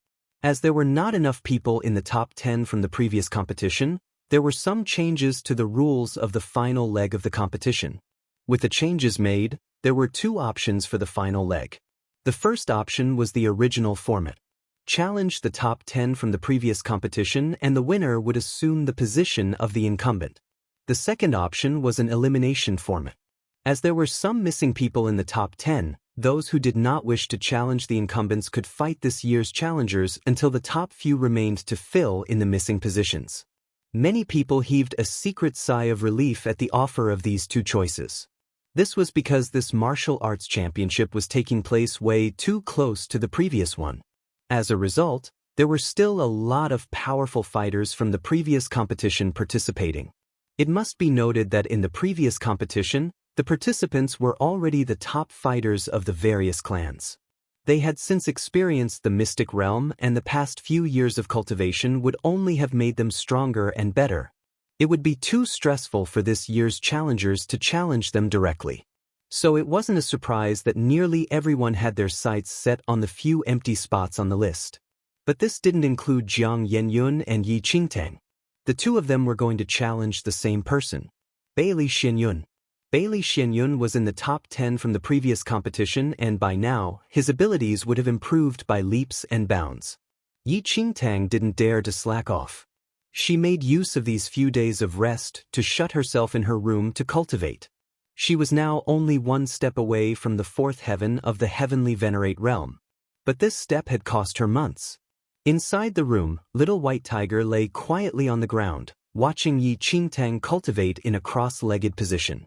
As there were not enough people in the top 10 from the previous competition, there were some changes to the rules of the final leg of the competition. With the changes made, there were two options for the final leg. The first option was the original format. Challenge the top 10 from the previous competition and the winner would assume the position of the incumbent. The second option was an elimination format. As there were some missing people in the top 10, those who did not wish to challenge the incumbents could fight this year's challengers until the top few remained to fill in the missing positions. Many people heaved a secret sigh of relief at the offer of these two choices. This was because this martial arts championship was taking place way too close to the previous one. As a result, there were still a lot of powerful fighters from the previous competition participating. It must be noted that in the previous competition, the participants were already the top fighters of the various clans. They had since experienced the mystic realm and the past few years of cultivation would only have made them stronger and better. It would be too stressful for this year's challengers to challenge them directly. So it wasn't a surprise that nearly everyone had their sights set on the few empty spots on the list. But this didn't include Jiang Yenyun and Yi Qingtang. The two of them were going to challenge the same person, Bailey Xianyun. Bailey Xianyun was in the top 10 from the previous competition and by now, his abilities would have improved by leaps and bounds. Yi Qingtang didn't dare to slack off. She made use of these few days of rest to shut herself in her room to cultivate. She was now only one step away from the fourth heaven of the heavenly venerate realm. But this step had cost her months. Inside the room, little white tiger lay quietly on the ground, watching Yi Qingtang cultivate in a cross-legged position.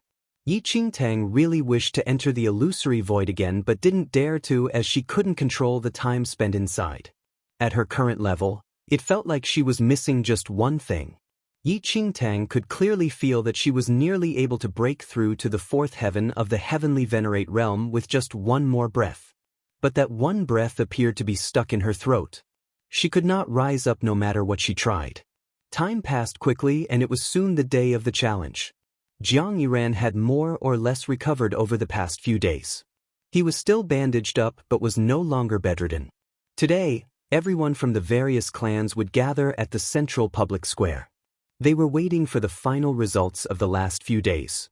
Yi Qingtang really wished to enter the illusory void again but didn't dare to as she couldn't control the time spent inside. At her current level, it felt like she was missing just one thing. Yi Qingtang could clearly feel that she was nearly able to break through to the fourth heaven of the heavenly venerate realm with just one more breath. But that one breath appeared to be stuck in her throat. She could not rise up no matter what she tried. Time passed quickly and it was soon the day of the challenge. Jiang Yiren had more or less recovered over the past few days. He was still bandaged up but was no longer bedridden. Today, everyone from the various clans would gather at the central public square. They were waiting for the final results of the last few days.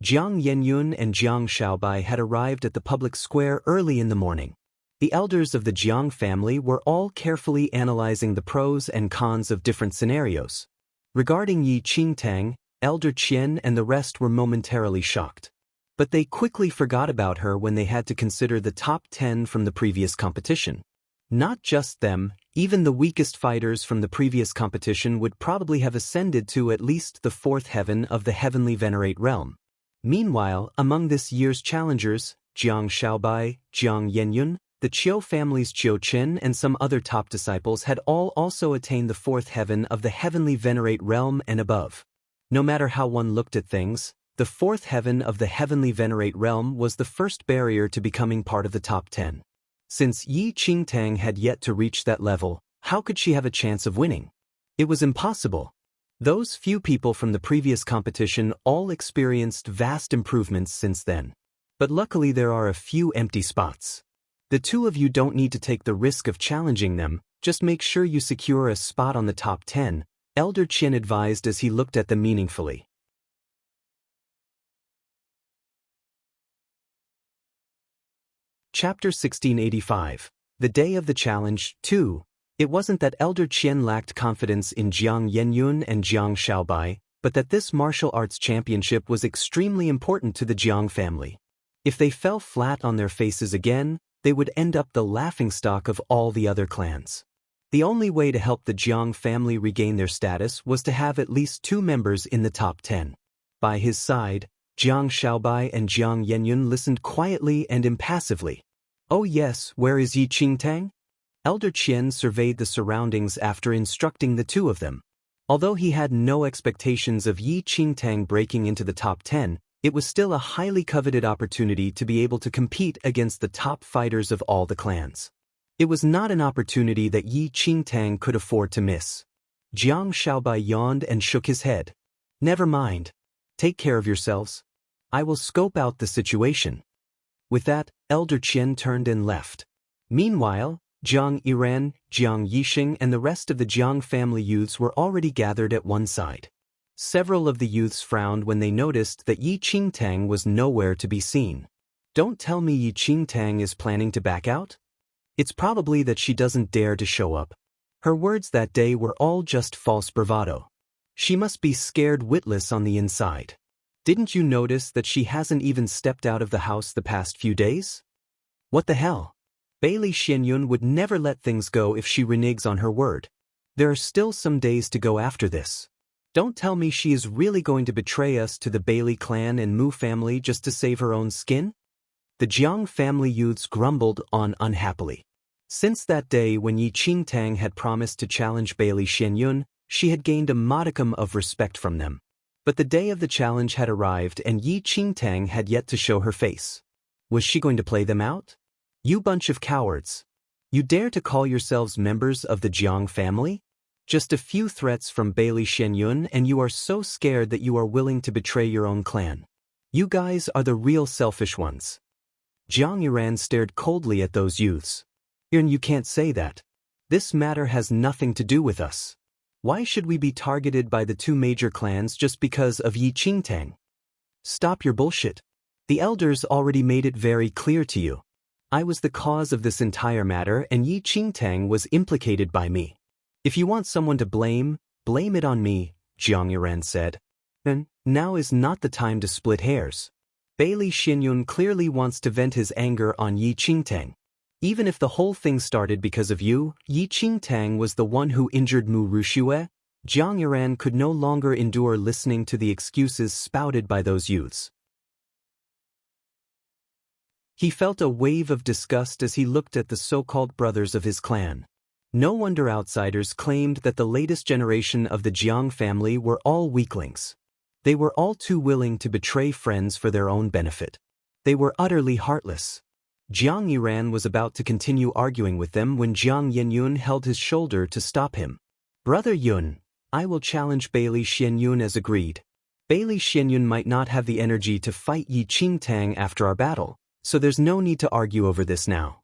Jiang Yenyun and Jiang Shaobai had arrived at the public square early in the morning. The elders of the Jiang family were all carefully analyzing the pros and cons of different scenarios. Regarding Yi Qingtang, Elder Qian and the rest were momentarily shocked. But they quickly forgot about her when they had to consider the top 10 from the previous competition. Not just them, even the weakest fighters from the previous competition would probably have ascended to at least the fourth heaven of the heavenly venerate realm. Meanwhile, among this year's challengers, Jiang Shaobai, Jiang Yenyun, the Qiu family's Qiu Chen and some other top disciples had all also attained the fourth heaven of the heavenly venerate realm and above. No matter how one looked at things, the fourth heaven of the heavenly venerate realm was the first barrier to becoming part of the top 10. Since Yi Qingtang had yet to reach that level, how could she have a chance of winning? It was impossible. Those few people from the previous competition all experienced vast improvements since then. But luckily there are a few empty spots. The two of you don't need to take the risk of challenging them, just make sure you secure a spot on the top 10, Elder Qian advised as he looked at them meaningfully. Chapter 1685, The Day of the Challenge, 2. It wasn't that Elder Qian lacked confidence in Jiang Yenyun and Jiang Shaobai, but that this martial arts championship was extremely important to the Jiang family. If they fell flat on their faces again, they would end up the laughingstock of all the other clans. The only way to help the Jiang family regain their status was to have at least 2 members in the top 10. By his side, Jiang Shaobai and Jiang Yenyun listened quietly and impassively. "Oh yes, where is Yi Qingtang?" Elder Qian surveyed the surroundings after instructing the 2 of them. Although he had no expectations of Yi Qingtang breaking into the top 10, it was still a highly coveted opportunity to be able to compete against the top fighters of all the clans. It was not an opportunity that Yi Qingtang could afford to miss. Jiang Shaobai yawned and shook his head. "Never mind. Take care of yourselves. I will scope out the situation." With that, Elder Qian turned and left. Meanwhile, Jiang Yiran, Jiang Yixing and the rest of the Jiang family youths were already gathered at one side. Several of the youths frowned when they noticed that Yi Qingtang was nowhere to be seen. "Don't tell me Yi Qingtang is planning to back out? It's probably that she doesn't dare to show up." Her words that day were all just false bravado. She must be scared witless on the inside. "Didn't you notice that she hasn't even stepped out of the house the past few days? What the hell? Bailey Xianyun would never let things go if she reneges on her word. There are still some days to go after this. Don't tell me she is really going to betray us to the Bailey clan and Mu family just to save her own skin?" The Jiang family youths grumbled on unhappily. Since that day when Yi Qingtang had promised to challenge Bailey Xianyun, she had gained a modicum of respect from them. But the day of the challenge had arrived and Yi Qingtang had yet to show her face. Was she going to play them out? "You bunch of cowards. You dare to call yourselves members of the Jiang family? Just a few threats from Bailey Xianyun and you are so scared that you are willing to betray your own clan. You guys are the real selfish ones." Jiang Yiran stared coldly at those youths. "You can't say that. This matter has nothing to do with us. Why should we be targeted by the 2 major clans just because of Yi Qingtang? Stop your bullshit. The elders already made it very clear to you. I was the cause of this entire matter and Yi Qingtang was implicated by me. If you want someone to blame, blame it on me," Jiang Yiran said. "And now is not the time to split hairs. Bailey Xianyun clearly wants to vent his anger on Yi Qingtang. Even if the whole thing started because of you, Yi Qingtang was the one who injured Mu Ruxue." Jiang Yiran could no longer endure listening to the excuses spouted by those youths. He felt a wave of disgust as he looked at the so-called brothers of his clan. No wonder outsiders claimed that the latest generation of the Jiang family were all weaklings. They were all too willing to betray friends for their own benefit. They were utterly heartless. Jiang Yiran was about to continue arguing with them when Jiang Yenyun held his shoulder to stop him. "Brother Yun, I will challenge Bailey Xianyun as agreed. Bailey Xianyun might not have the energy to fight Yi Qingtang after our battle, so there's no need to argue over this now."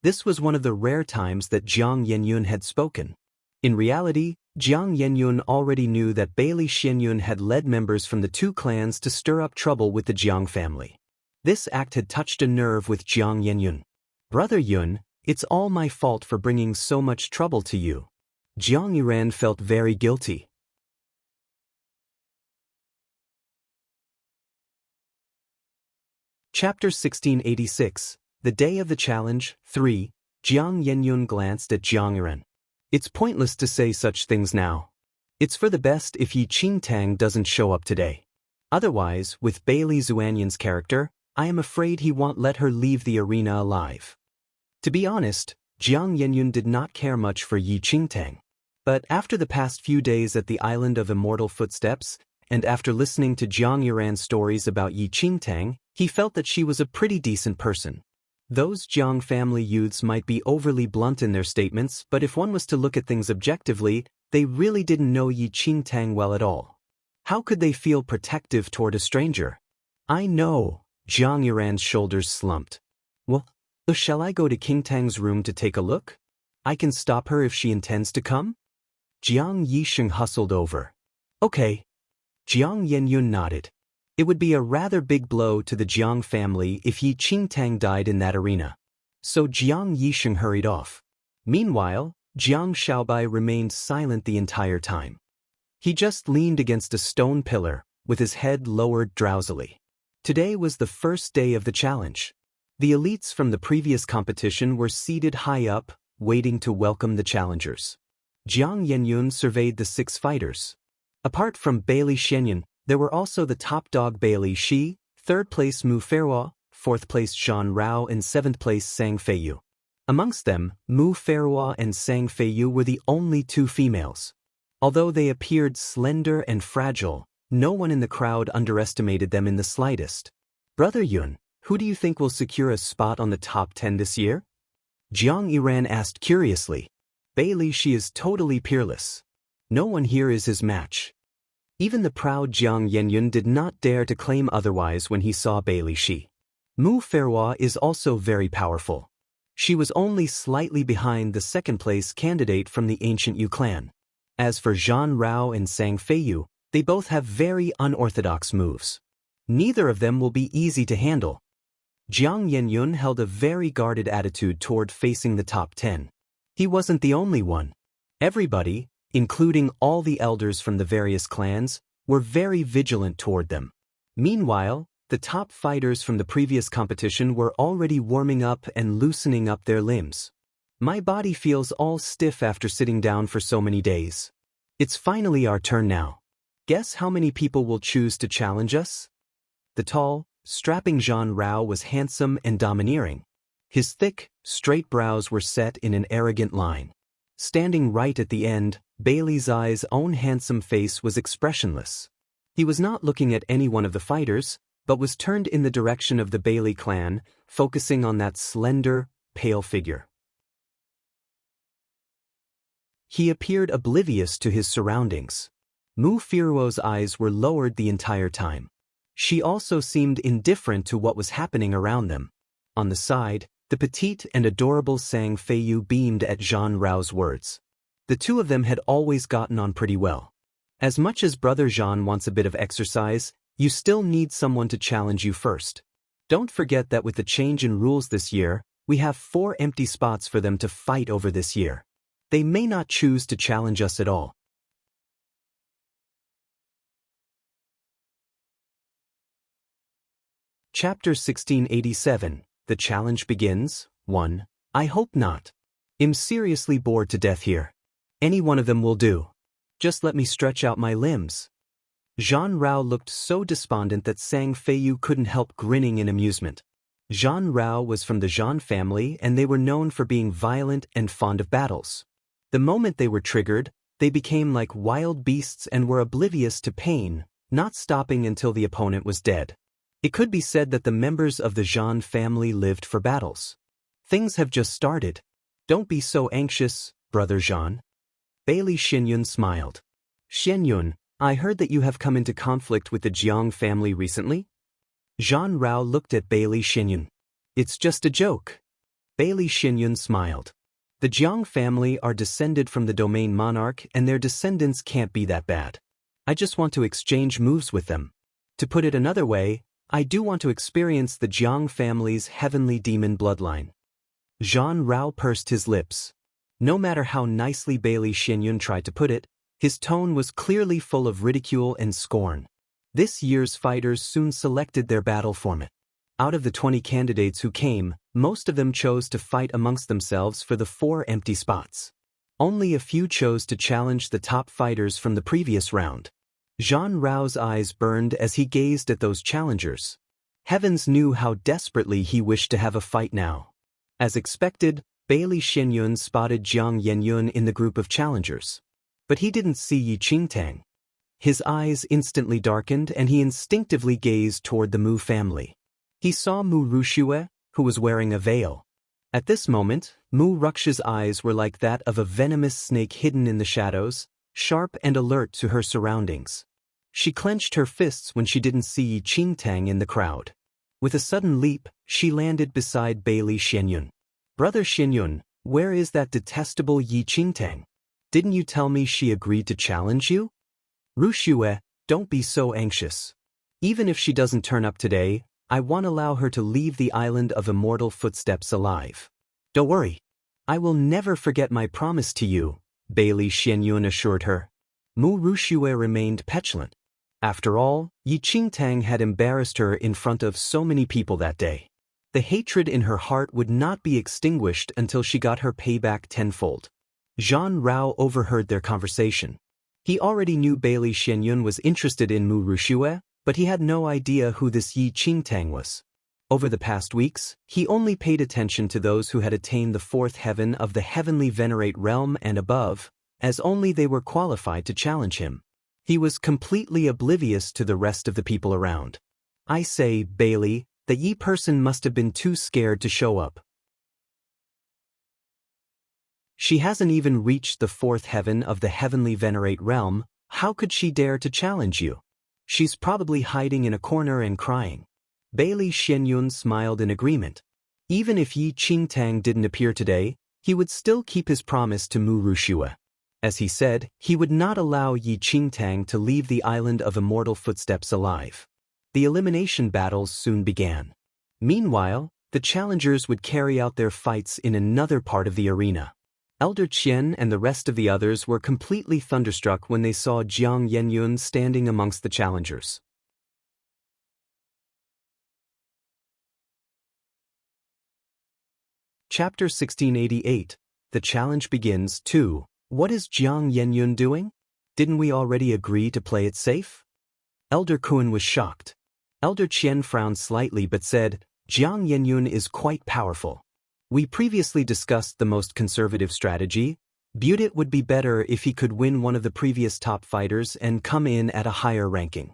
This was one of the rare times that Jiang Yenyun had spoken. In reality, Jiang Yenyun already knew that Bailey Xianyun had led members from the 2 clans to stir up trouble with the Jiang family. This act had touched a nerve with Jiang Yenyun. "Brother Yun, it's all my fault for bringing so much trouble to you." Jiang Yiran felt very guilty. Chapter 1686, The Day of the Challenge, 3, Jiang Yenyun glanced at Jiang Yiran. "It's pointless to say such things now. It's for the best if Yi Qingtang doesn't show up today. Otherwise, with Bailey Zuanyan's character, I am afraid he won't let her leave the arena alive." To be honest, Jiang Yenyun did not care much for Yi Qingtang. But after the past few days at the Island of Immortal Footsteps, and after listening to Jiang Yiran's stories about Yi Qingtang, he felt that she was a pretty decent person. Those Jiang family youths might be overly blunt in their statements, but if one was to look at things objectively, they really didn't know Yi Qingtang well at all. How could they feel protective toward a stranger? "I know." Jiang Yiran's shoulders slumped. "Well, shall I go to Qingtang's room to take a look? I can stop her if she intends to come?" Jiang Yixing hustled over. "Okay." Jiang Yenyun nodded. It would be a rather big blow to the Jiang family if Yi Qingtang died in that arena. So Jiang Yixing hurried off. Meanwhile, Jiang Xiaobai remained silent the entire time. He just leaned against a stone pillar, with his head lowered drowsily. Today was the first day of the challenge. The elites from the previous competition were seated high up, waiting to welcome the challengers. Jiang Yenyun surveyed the 6 fighters. Apart from Bailey Shenyun, there were also the top dog Bailey Shi, 3rd place Mu Ferhua, 4th place Zhan Rao and 7th place Sang Feiyu. Amongst them, Mu Ferhua and Sang Feiyu were the only 2 females. Although they appeared slender and fragile, no one in the crowd underestimated them in the slightest. Brother Yun, who do you think will secure a spot on the top 10 this year? Jiang Yiran asked curiously. Bailey Shi is totally peerless. No one here is his match. Even the proud Jiang Yenyun did not dare to claim otherwise when he saw Bailey Shi. Mu Ferhua is also very powerful. She was only slightly behind the 2nd place candidate from the ancient Yu clan. As for Zhan Rao and Sang Feiyu, they both have very unorthodox moves. Neither of them will be easy to handle. Jiang Yenyun held a very guarded attitude toward facing the top 10. He wasn't the only one. Everybody, including all the elders from the various clans, were very vigilant toward them. Meanwhile, the top fighters from the previous competition were already warming up and loosening up their limbs. My body feels all stiff after sitting down for so many days. It's finally our turn now. Guess how many people will choose to challenge us? The tall, strapping Zhan Rao was handsome and domineering. His thick, straight brows were set in an arrogant line. Standing right at the end, Bailey Zai's own handsome face was expressionless. He was not looking at any one of the fighters, but was turned in the direction of the Bailey clan, focusing on that slender, pale figure. He appeared oblivious to his surroundings. Mu Ferhua's eyes were lowered the entire time. She also seemed indifferent to what was happening around them. On the side, the petite and adorable Sang Feiyu beamed at Zhan Rao's words. The 2 of them had always gotten on pretty well. As much as Brother Zhan wants a bit of exercise, you still need someone to challenge you first. Don't forget that with the change in rules this year, we have 4 empty spots for them to fight over this year. They may not choose to challenge us at all. Chapter 1687, The Challenge Begins, 1. I hope not. I'm seriously bored to death here. Any one of them will do. Just let me stretch out my limbs. Zhan Rao looked so despondent that Sang Feiyu couldn't help grinning in amusement. Zhan Rao was from the Zhan family and they were known for being violent and fond of battles. The moment they were triggered, they became like wild beasts and were oblivious to pain, not stopping until the opponent was dead. It could be said that the members of the Zhan family lived for battles. Things have just started. Don't be so anxious, Brother Zhan. Bailey Shenyun smiled. Shenyun, I heard that you have come into conflict with the Jiang family recently? Zhan Rao looked at Bailey Shenyun. It's just a joke. Bailey Shenyun smiled. The Jiang family are descended from the domain monarch and their descendants can't be that bad. I just want to exchange moves with them. To put it another way, I do want to experience the Jiang family's heavenly demon bloodline. Zhan Rao pursed his lips. No matter how nicely Bailey Shenyun tried to put it, his tone was clearly full of ridicule and scorn. This year's fighters soon selected their battle format. Out of the 20 candidates who came, most of them chose to fight amongst themselves for the 4 empty spots. Only a few chose to challenge the top fighters from the previous round. Zhan Rao's eyes burned as he gazed at those challengers. Heavens knew how desperately he wished to have a fight now. As expected, Bailey Shenyun spotted Jiang Yenyun in the group of challengers. But he didn't see Yi Qingtang. His eyes instantly darkened and he instinctively gazed toward the Mu family. He saw Mu Rushue, who was wearing a veil. At this moment, Mu Ruksha's eyes were like that of a venomous snake hidden in the shadows, sharp and alert to her surroundings. She clenched her fists when she didn't see Yi Qingtang in the crowd. With a sudden leap, she landed beside Bailey Shenyun. Brother Shenyun, where is that detestable Yi Qingtang? Didn't you tell me she agreed to challenge you? Rushue, don't be so anxious. Even if she doesn't turn up today, I won't allow her to leave the island of immortal footsteps alive. Don't worry. I will never forget my promise to you, Bailey Xianyun assured her. Mu Rushue remained petulant. After all, Yi Qingtang had embarrassed her in front of so many people that day. The hatred in her heart would not be extinguished until she got her payback tenfold. Zhang Rao overheard their conversation. He already knew Bailey Xianyun was interested in Mu Rushue, but he had no idea who this Yi Qingtang was. Over the past weeks, he only paid attention to those who had attained the fourth heaven of the heavenly venerate realm and above, as only they were qualified to challenge him. He was completely oblivious to the rest of the people around. I say, Bailey, that Yi person must have been too scared to show up. She hasn't even reached the fourth heaven of the heavenly venerate realm, how could she dare to challenge you? She's probably hiding in a corner and crying. Bailey Xianyun smiled in agreement. Even if Yi Qingtang didn't appear today, he would still keep his promise to Mu Rushue. As he said, he would not allow Yi Qingtang to leave the island of immortal footsteps alive. The elimination battles soon began. Meanwhile, the challengers would carry out their fights in another part of the arena. Elder Qian and the rest of the others were completely thunderstruck when they saw Jiang Yenyun standing amongst the challengers. Chapter 1688. The challenge begins. 2. What is Jiang Yenyun doing? Didn't we already agree to play it safe? Elder Kun was shocked. Elder Qian frowned slightly but said, Jiang Yenyun is quite powerful. We previously discussed the most conservative strategy. Viewed it would be better if he could win one of the previous top fighters and come in at a higher ranking.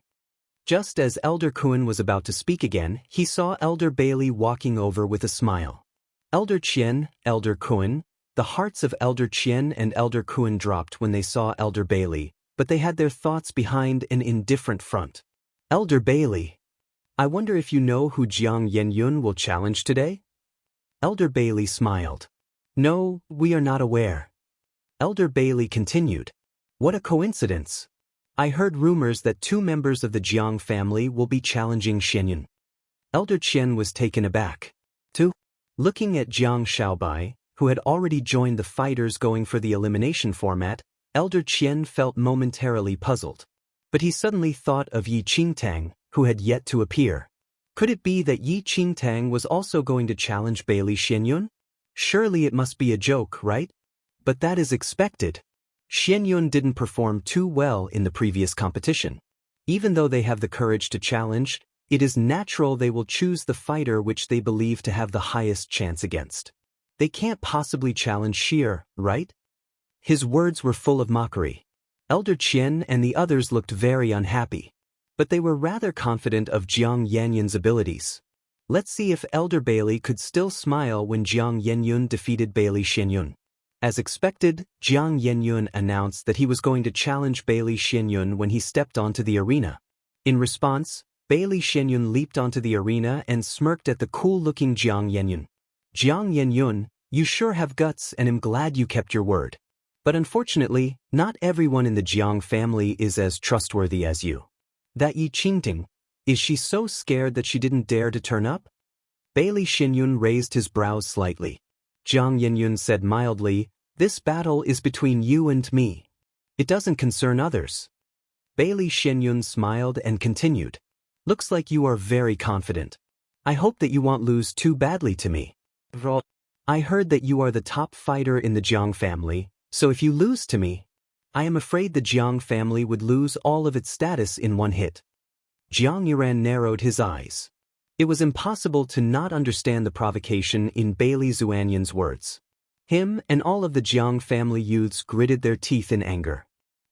Just as Elder Kun was about to speak again, he saw Elder Bailey walking over with a smile. Elder Qian, Elder Kun. The hearts of Elder Qian and Elder Kun dropped when they saw Elder Bailey, but they had their thoughts behind an indifferent front. Elder Bailey. I wonder if you know who Jiang Yenyun will challenge today? Elder Bailey smiled. No, we are not aware. Elder Bailey continued. What a coincidence. I heard rumors that 2 members of the Jiang family will be challenging Xianyun. Elder Qian was taken aback. 2. Looking at Jiang Shaobai, who had already joined the fighters going for the elimination format, Elder Qian felt momentarily puzzled. But he suddenly thought of Yi Qingtang, who had yet to appear. Could it be that Yi Qingtang was also going to challenge Bailey Xianyun? Surely it must be a joke, right? But that is expected. Xianyun didn't perform too well in the previous competition. Even though they have the courage to challenge, it is natural they will choose the fighter which they believe to have the highest chance against. They can't possibly challenge Sheer, right? His words were full of mockery. Elder Qian and the others looked very unhappy. But they were rather confident of Jiang Yenyun's abilities. Let's see if Elder Bailey could still smile when Jiang Yenyun defeated Bailey Xianyun. As expected, Jiang Yenyun announced that he was going to challenge Bailey Xianyun when he stepped onto the arena. In response, Bailey Xianyun leaped onto the arena and smirked at the cool-looking Jiang Yenyun. Jiang Yenyun, you sure have guts and am glad you kept your word. But unfortunately, not everyone in the Jiang family is as trustworthy as you. That Yi Qingtang, is she so scared that she didn't dare to turn up? Bailey Xianyun raised his brows slightly. Jiang Yenyun said mildly, this battle is between you and me. It doesn't concern others. Bailey Xianyun smiled and continued. Looks like you are very confident. I hope that you won't lose too badly to me. I heard that you are the top fighter in the Jiang family, so if you lose to me, I am afraid the Jiang family would lose all of its status in one hit. Jiang Yiran narrowed his eyes. It was impossible to not understand the provocation in Bailey Zuanyun's words. Him and all of the Jiang family youths gritted their teeth in anger.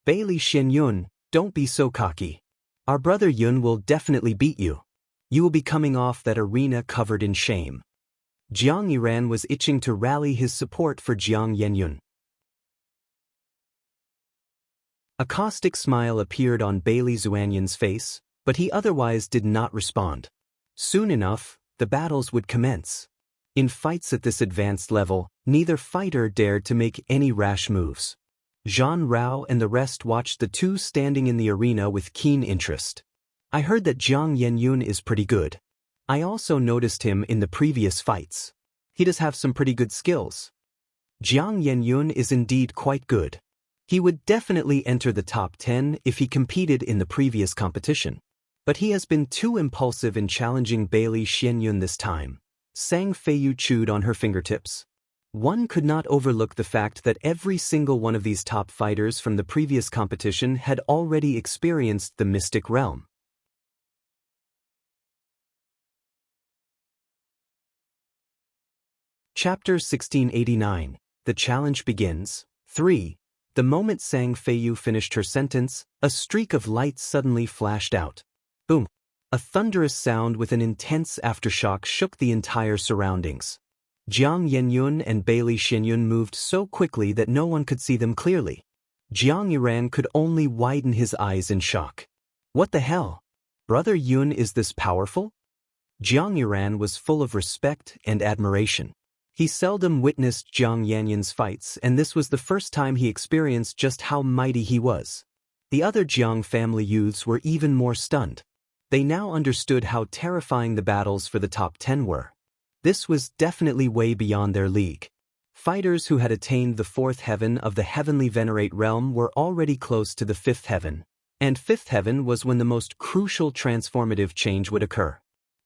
Bailey Xianyun, don't be so cocky. Our brother Yun will definitely beat you. You will be coming off that arena covered in shame. Jiang Yiran was itching to rally his support for Jiang Yenyun. A caustic smile appeared on Bailey Zuanyun's face, but he otherwise did not respond. Soon enough, the battles would commence. In fights at this advanced level, neither fighter dared to make any rash moves. Zhang Rao and the rest watched the 2 standing in the arena with keen interest. I heard that Jiang Yenyun is pretty good. I also noticed him in the previous fights. He does have some pretty good skills. Jiang Yenyun is indeed quite good. He would definitely enter the top 10 if he competed in the previous competition. But he has been too impulsive in challenging Bailey Xianyun this time. Sang Feiyu chewed on her fingertips. One could not overlook the fact that every single one of these top fighters from the previous competition had already experienced the mystic realm. Chapter 1689. The challenge begins. 3. The moment Sang Feiyu finished her sentence, a streak of light suddenly flashed out. Boom! A thunderous sound with an intense aftershock shook the entire surroundings. Jiang Yenyun and Bailey Xianyun moved so quickly that no one could see them clearly. Jiang Yiran could only widen his eyes in shock. What the hell? Brother Yun is this powerful? Jiang Yiran was full of respect and admiration. He seldom witnessed Jiang Yanyun's fights, and this was the first time he experienced just how mighty he was. The other Jiang family youths were even more stunned. They now understood how terrifying the battles for the top 10 were. This was definitely way beyond their league. Fighters who had attained the 4th heaven of the heavenly venerate realm were already close to the 5th heaven. And 5th heaven was when the most crucial transformative change would occur.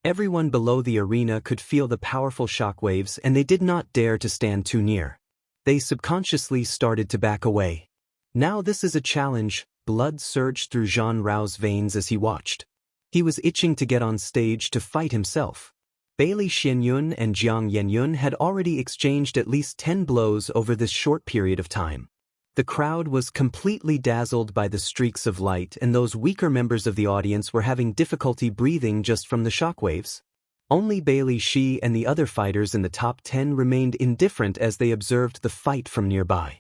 Everyone below the arena could feel the powerful shockwaves, and they did not dare to stand too near. They subconsciously started to back away. Now this is a challenge. Blood surged through Zhan Rao's veins as he watched. He was itching to get on stage to fight himself. Bailey Xianyun and Jiang Yenyun had already exchanged at least 10 blows over this short period of time. The crowd was completely dazzled by the streaks of light, and those weaker members of the audience were having difficulty breathing just from the shockwaves. Only Bailey Shi and the other fighters in the top 10 remained indifferent as they observed the fight from nearby.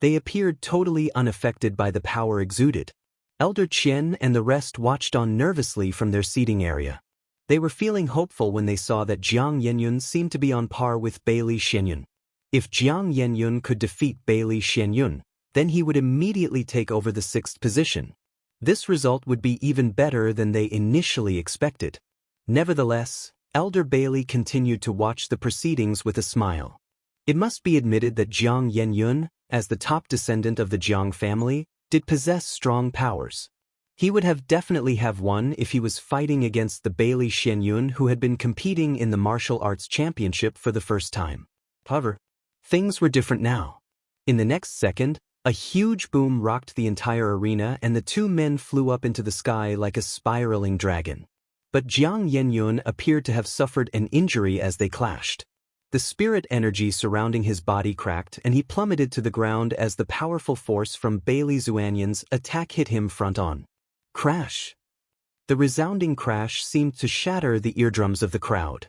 They appeared totally unaffected by the power exuded. Elder Qian and the rest watched on nervously from their seating area. They were feeling hopeful when they saw that Jiang Yenyun seemed to be on par with Bailey Xianyun. If Jiang Yenyun could defeat Bailey Xianyun, then he would immediately take over the 6th position. This result would be even better than they initially expected. Nevertheless, Elder Bailey continued to watch the proceedings with a smile. It must be admitted that Jiang Yenyun, as the top descendant of the Jiang family, did possess strong powers. He would have definitely have won if he was fighting against the Bailey Xianyun who had been competing in the martial arts championship for the first time. However, things were different now. In the next second, a huge boom rocked the entire arena, and the two men flew up into the sky like a spiraling dragon. But Jiang Yenyun appeared to have suffered an injury as they clashed. The spirit energy surrounding his body cracked, and he plummeted to the ground as the powerful force from Bailey Xuanyun's attack hit him front on. Crash! The resounding crash seemed to shatter the eardrums of the crowd.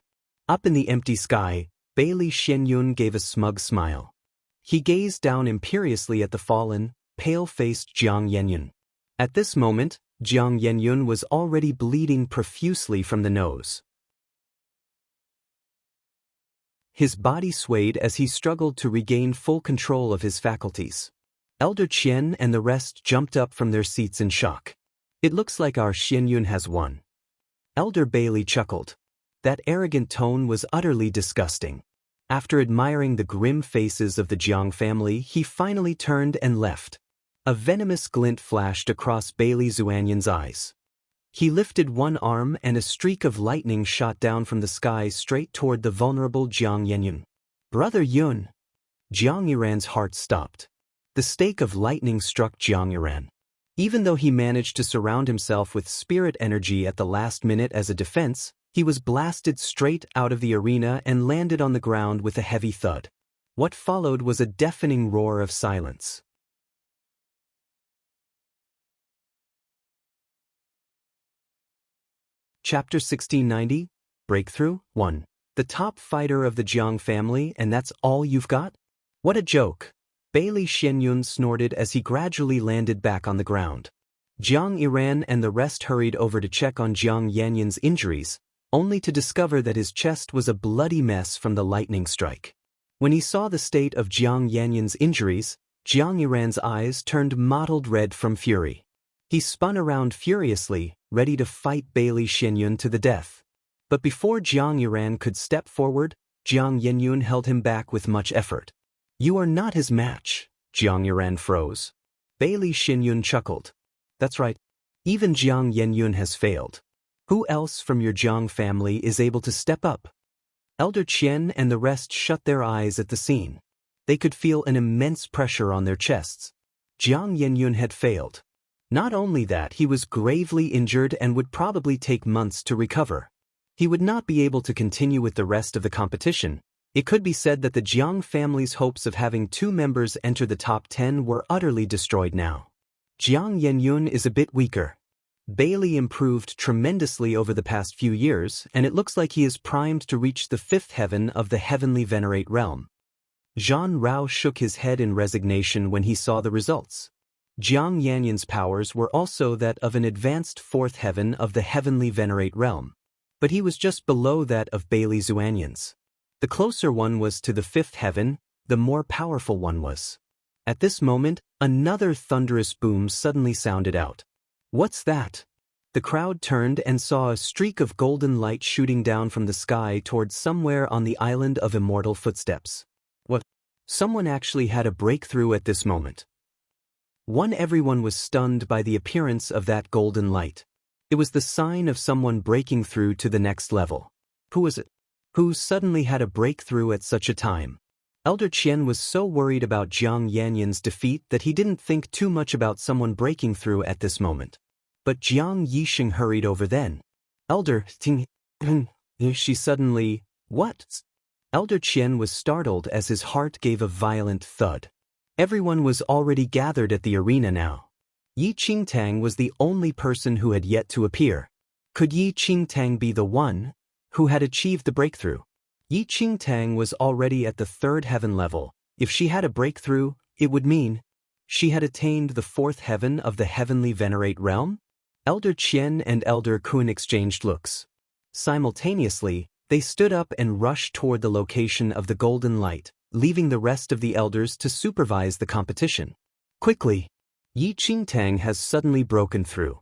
Up in the empty sky, Bailey Xianyun gave a smug smile. He gazed down imperiously at the fallen, pale-faced Jiang Yenyun. At this moment, Jiang Yenyun was already bleeding profusely from the nose. His body swayed as he struggled to regain full control of his faculties. Elder Qian and the rest jumped up from their seats in shock. It looks like our Xianyun has won. Elder Bailey chuckled. That arrogant tone was utterly disgusting. After admiring the grim faces of the Jiang family, he finally turned and left. A venomous glint flashed across Bailey Xuanyun's eyes. He lifted one arm and a streak of lightning shot down from the sky straight toward the vulnerable Jiang Yenyun. Brother Yun! Jiang Yiran's heart stopped. The stake of lightning struck Jiang Yiran. Even though he managed to surround himself with spirit energy at the last minute as a defense, he was blasted straight out of the arena and landed on the ground with a heavy thud. What followed was a deafening roar of silence. Chapter 1690, Breakthrough 1. The top fighter of the Jiang family, and that's all you've got? What a joke! Bailey Xianyun snorted as he gradually landed back on the ground. Jiang Yiran and the rest hurried over to check on Jiang Yanyun's injuries, only to discover that his chest was a bloody mess from the lightning strike. When he saw the state of Jiang Yanyun's injuries, Jiang Yiran's eyes turned mottled red from fury. He spun around furiously, ready to fight Bailey Xianyun to the death. But before Jiang Yiran could step forward, Jiang Yenyun held him back with much effort. You are not his match, Jiang Yiran froze. Bailey Xinyun chuckled. That's right. Even Jiang Yenyun has failed. Who else from your Jiang family is able to step up? Elder Qian and the rest shut their eyes at the scene. They could feel an immense pressure on their chests. Jiang Yenyun had failed. Not only that, he was gravely injured and would probably take months to recover. He would not be able to continue with the rest of the competition. It could be said that the Jiang family's hopes of having 2 members enter the top 10 were utterly destroyed now. Jiang Yenyun is a bit weaker. Bailey improved tremendously over the past few years, and it looks like he is primed to reach the 5th heaven of the heavenly venerate realm. Zhan Rao shook his head in resignation when he saw the results. Jiang Yanyun's powers were also that of an advanced 4th heaven of the heavenly venerate realm, but he was just below that of Bailey Zuanyun's. The closer one was to the 5th heaven, the more powerful one was. At this moment, another thunderous boom suddenly sounded out. What's that? The crowd turned and saw a streak of golden light shooting down from the sky towards somewhere on the island of immortal footsteps. What? Someone actually had a breakthrough at this moment. Everyone was stunned by the appearance of that golden light. It was the sign of someone breaking through to the next level. Who was it? Who suddenly had a breakthrough at such a time? Elder Qian was so worried about Jiang Yanyun's defeat that he didn't think too much about someone breaking through at this moment. But Jiang Yixing hurried over then. Elder Ting, she suddenly, what? Elder Qian was startled as his heart gave a violent thud. Everyone was already gathered at the arena now. Yi Qingtang was the only person who had yet to appear. Could Yi Qingtang be the one who had achieved the breakthrough? Yi Qingtang was already at the 3rd heaven level. If she had a breakthrough, it would mean she had attained the 4th heaven of the heavenly venerate realm? Elder Qian and Elder Kun exchanged looks. Simultaneously, they stood up and rushed toward the location of the golden light, leaving the rest of the elders to supervise the competition. Quickly, Yi Qingtang has suddenly broken through.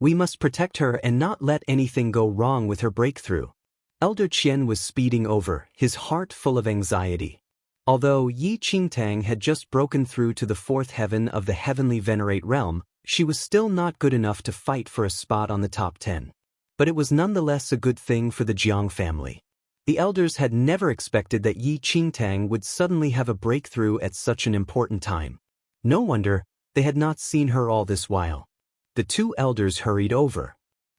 We must protect her and not let anything go wrong with her breakthrough. Elder Qian was speeding over, his heart full of anxiety. Although Yi Qingtang had just broken through to the 4th heaven of the heavenly venerate realm, she was still not good enough to fight for a spot on the top 10. But it was nonetheless a good thing for the Jiang family. The elders had never expected that Yi Qingtang would suddenly have a breakthrough at such an important time. No wonder they had not seen her all this while. The 2 elders hurried over.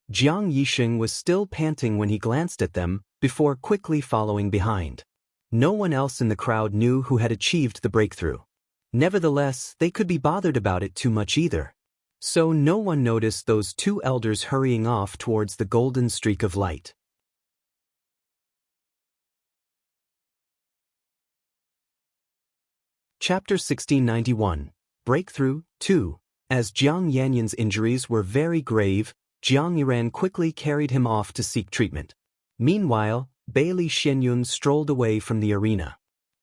Jiang Yixing was still panting when he glanced at them, before quickly following behind. No one else in the crowd knew who had achieved the breakthrough. Nevertheless, they could be bothered about it too much either. So no one noticed those 2 elders hurrying off towards the golden streak of light. Chapter 1691. Breakthrough 2. As Jiang Yanyun's injuries were very grave, Jiang Yiran quickly carried him off to seek treatment. Meanwhile, Bailey Xinyun strolled away from the arena.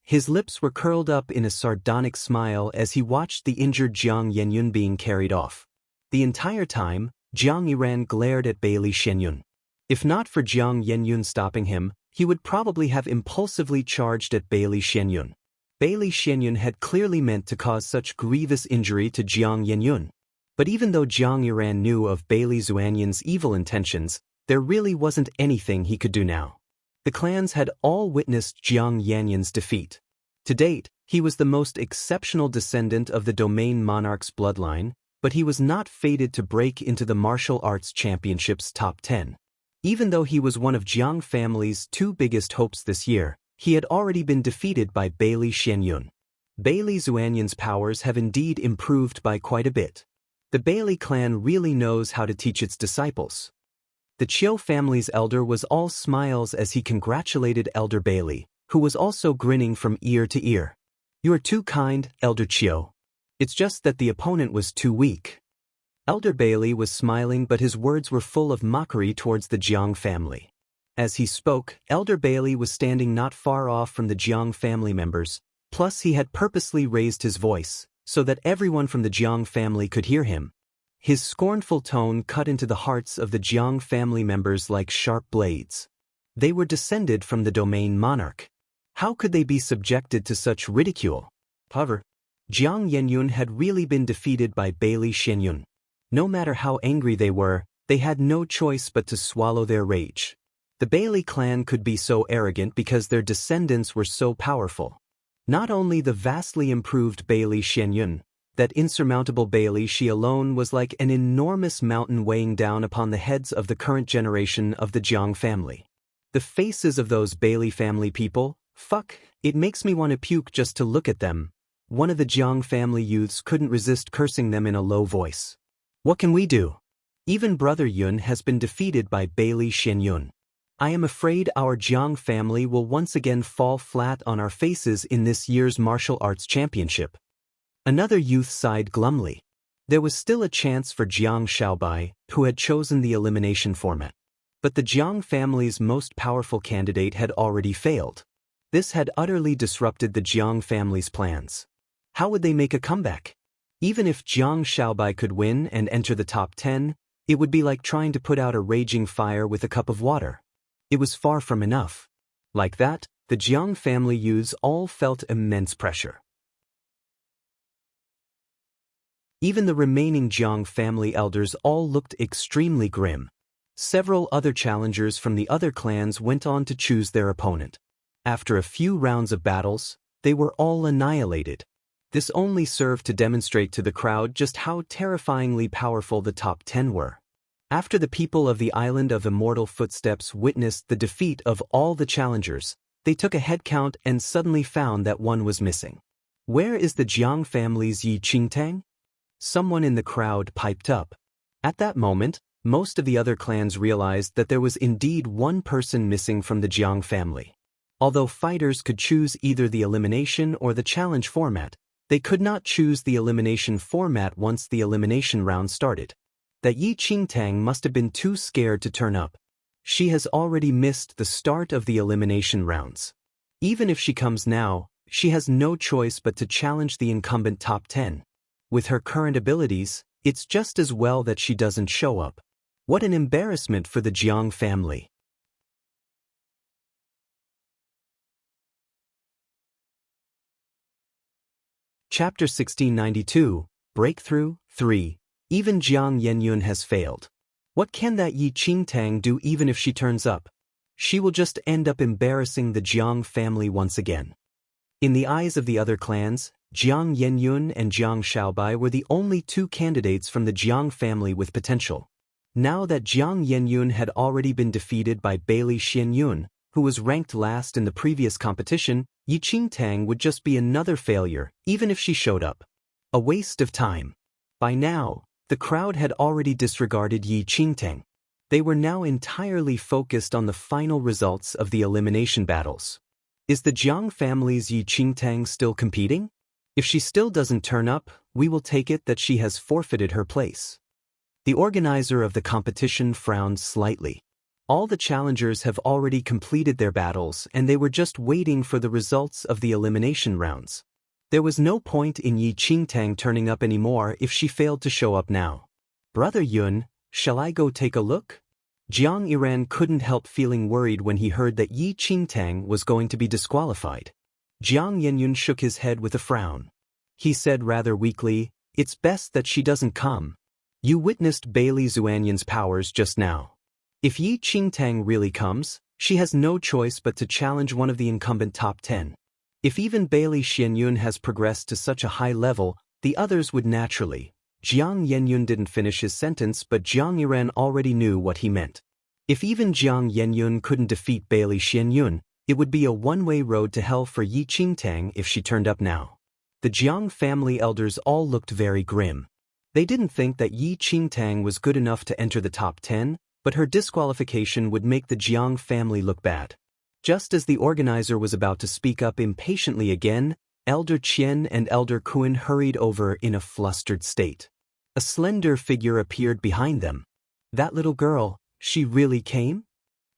His lips were curled up in a sardonic smile as he watched the injured Jiang Yenyun being carried off. The entire time, Jiang Yiran glared at Bailey Xinyun. If not for Jiang Yenyun stopping him, he would probably have impulsively charged at Bailey Xinyun. Bailey Xinyun had clearly meant to cause such grievous injury to Jiang Yenyun. But even though Jiang Yiran knew of Bailey Zuanyun's evil intentions, there really wasn't anything he could do now. The clans had all witnessed Jiang Yanyun's defeat. To date, he was the most exceptional descendant of the domain monarch's bloodline, but he was not fated to break into the martial arts championship's top 10. Even though he was one of Jiang family's 2 biggest hopes this year, he had already been defeated by Bailey Xinyun. Bailey Zuanyun's powers have indeed improved by quite a bit. The Bailey clan really knows how to teach its disciples. The Chiu family's elder was all smiles as he congratulated Elder Bailey, who was also grinning from ear to ear. You are too kind, Elder Chiu. It's just that the opponent was too weak. Elder Bailey was smiling, but his words were full of mockery towards the Jiang family. As he spoke, Elder Bailey was standing not far off from the Jiang family members, plus he had purposely raised his voice, so that everyone from the Jiang family could hear him. His scornful tone cut into the hearts of the Jiang family members like sharp blades. They were descended from the domain monarch. How could they be subjected to such ridicule? However, Jiang Yenyun had really been defeated by Bailey Xianyun. No matter how angry they were, they had no choice but to swallow their rage. The Bailey clan could be so arrogant because their descendants were so powerful. Not only the vastly improved Bailey Xianyun, that insurmountable Bailey Shi alone was like an enormous mountain weighing down upon the heads of the current generation of the Jiang family. The faces of those Bailey family people, fuck, it makes me want to puke just to look at them. One of the Jiang family youths couldn't resist cursing them in a low voice. What can we do? Even Brother Yun has been defeated by Bailey Xianyun. I am afraid our Jiang family will once again fall flat on our faces in this year's martial arts championship. Another youth sighed glumly. There was still a chance for Jiang Xiaobai, who had chosen the elimination format. But the Jiang family's most powerful candidate had already failed. This had utterly disrupted the Jiang family's plans. How would they make a comeback? Even if Jiang Xiaobai could win and enter the top 10, it would be like trying to put out a raging fire with a cup of water. It was far from enough. Like that, the Jiang family youths all felt immense pressure. Even the remaining Jiang family elders all looked extremely grim. Several other challengers from the other clans went on to choose their opponent. After a few rounds of battles, they were all annihilated. This only served to demonstrate to the crowd just how terrifyingly powerful the top 10 were. After the people of the Island of Immortal Footsteps witnessed the defeat of all the challengers, they took a head count and suddenly found that one was missing. Where is the Jiang family's Yi Qingtang? Someone in the crowd piped up. At that moment, most of the other clans realized that there was indeed one person missing from the Jiang family. Although fighters could choose either the elimination or the challenge format, they could not choose the elimination format once the elimination round started. That Yi Qingtang must have been too scared to turn up. She has already missed the start of the elimination rounds. Even if she comes now, she has no choice but to challenge the incumbent top 10. With her current abilities, it's just as well that she doesn't show up. What an embarrassment for the Jiang family. Chapter 1692, Breakthrough 3. Even Jiang Yenyun has failed. What can that Yi Qingtang do even if she turns up? She will just end up embarrassing the Jiang family once again. In the eyes of the other clans, Jiang Yenyun and Jiang Xiaobai were the only two candidates from the Jiang family with potential. Now that Jiang Yenyun had already been defeated by Bailey Xianyun, who was ranked last in the previous competition, Yi Qingtang would just be another failure, even if she showed up. A waste of time. By now, the crowd had already disregarded Yi Qingtang. They were now entirely focused on the final results of the elimination battles. Is the Jiang family's Yi Qingtang still competing? If she still doesn't turn up, we will take it that she has forfeited her place. The organizer of the competition frowned slightly. All the challengers have already completed their battles and they were just waiting for the results of the elimination rounds. There was no point in Yi Qingtang turning up anymore if she failed to show up now. Brother Yun, shall I go take a look? Jiang Yiran couldn't help feeling worried when he heard that Yi Qingtang was going to be disqualified. Jiang Yenyun shook his head with a frown. He said rather weakly, "It's best that she doesn't come. You witnessed Bailey Zuanyun's powers just now. If Yi Qingtang really comes, she has no choice but to challenge one of the incumbent top 10. If even Bailey Xianyun has progressed to such a high level, the others would naturally." Jiang Yenyun didn't finish his sentence, but Jiang Yiran already knew what he meant. If even Jiang Yenyun couldn't defeat Bailey Xianyun, it would be a one-way road to hell for Yi Qingtang if she turned up now. The Jiang family elders all looked very grim. They didn't think that Yi Qingtang was good enough to enter the top 10, but her disqualification would make the Jiang family look bad. Just as the organizer was about to speak up impatiently again, Elder Qian and Elder Kun hurried over in a flustered state. A slender figure appeared behind them. That little girl, she really came?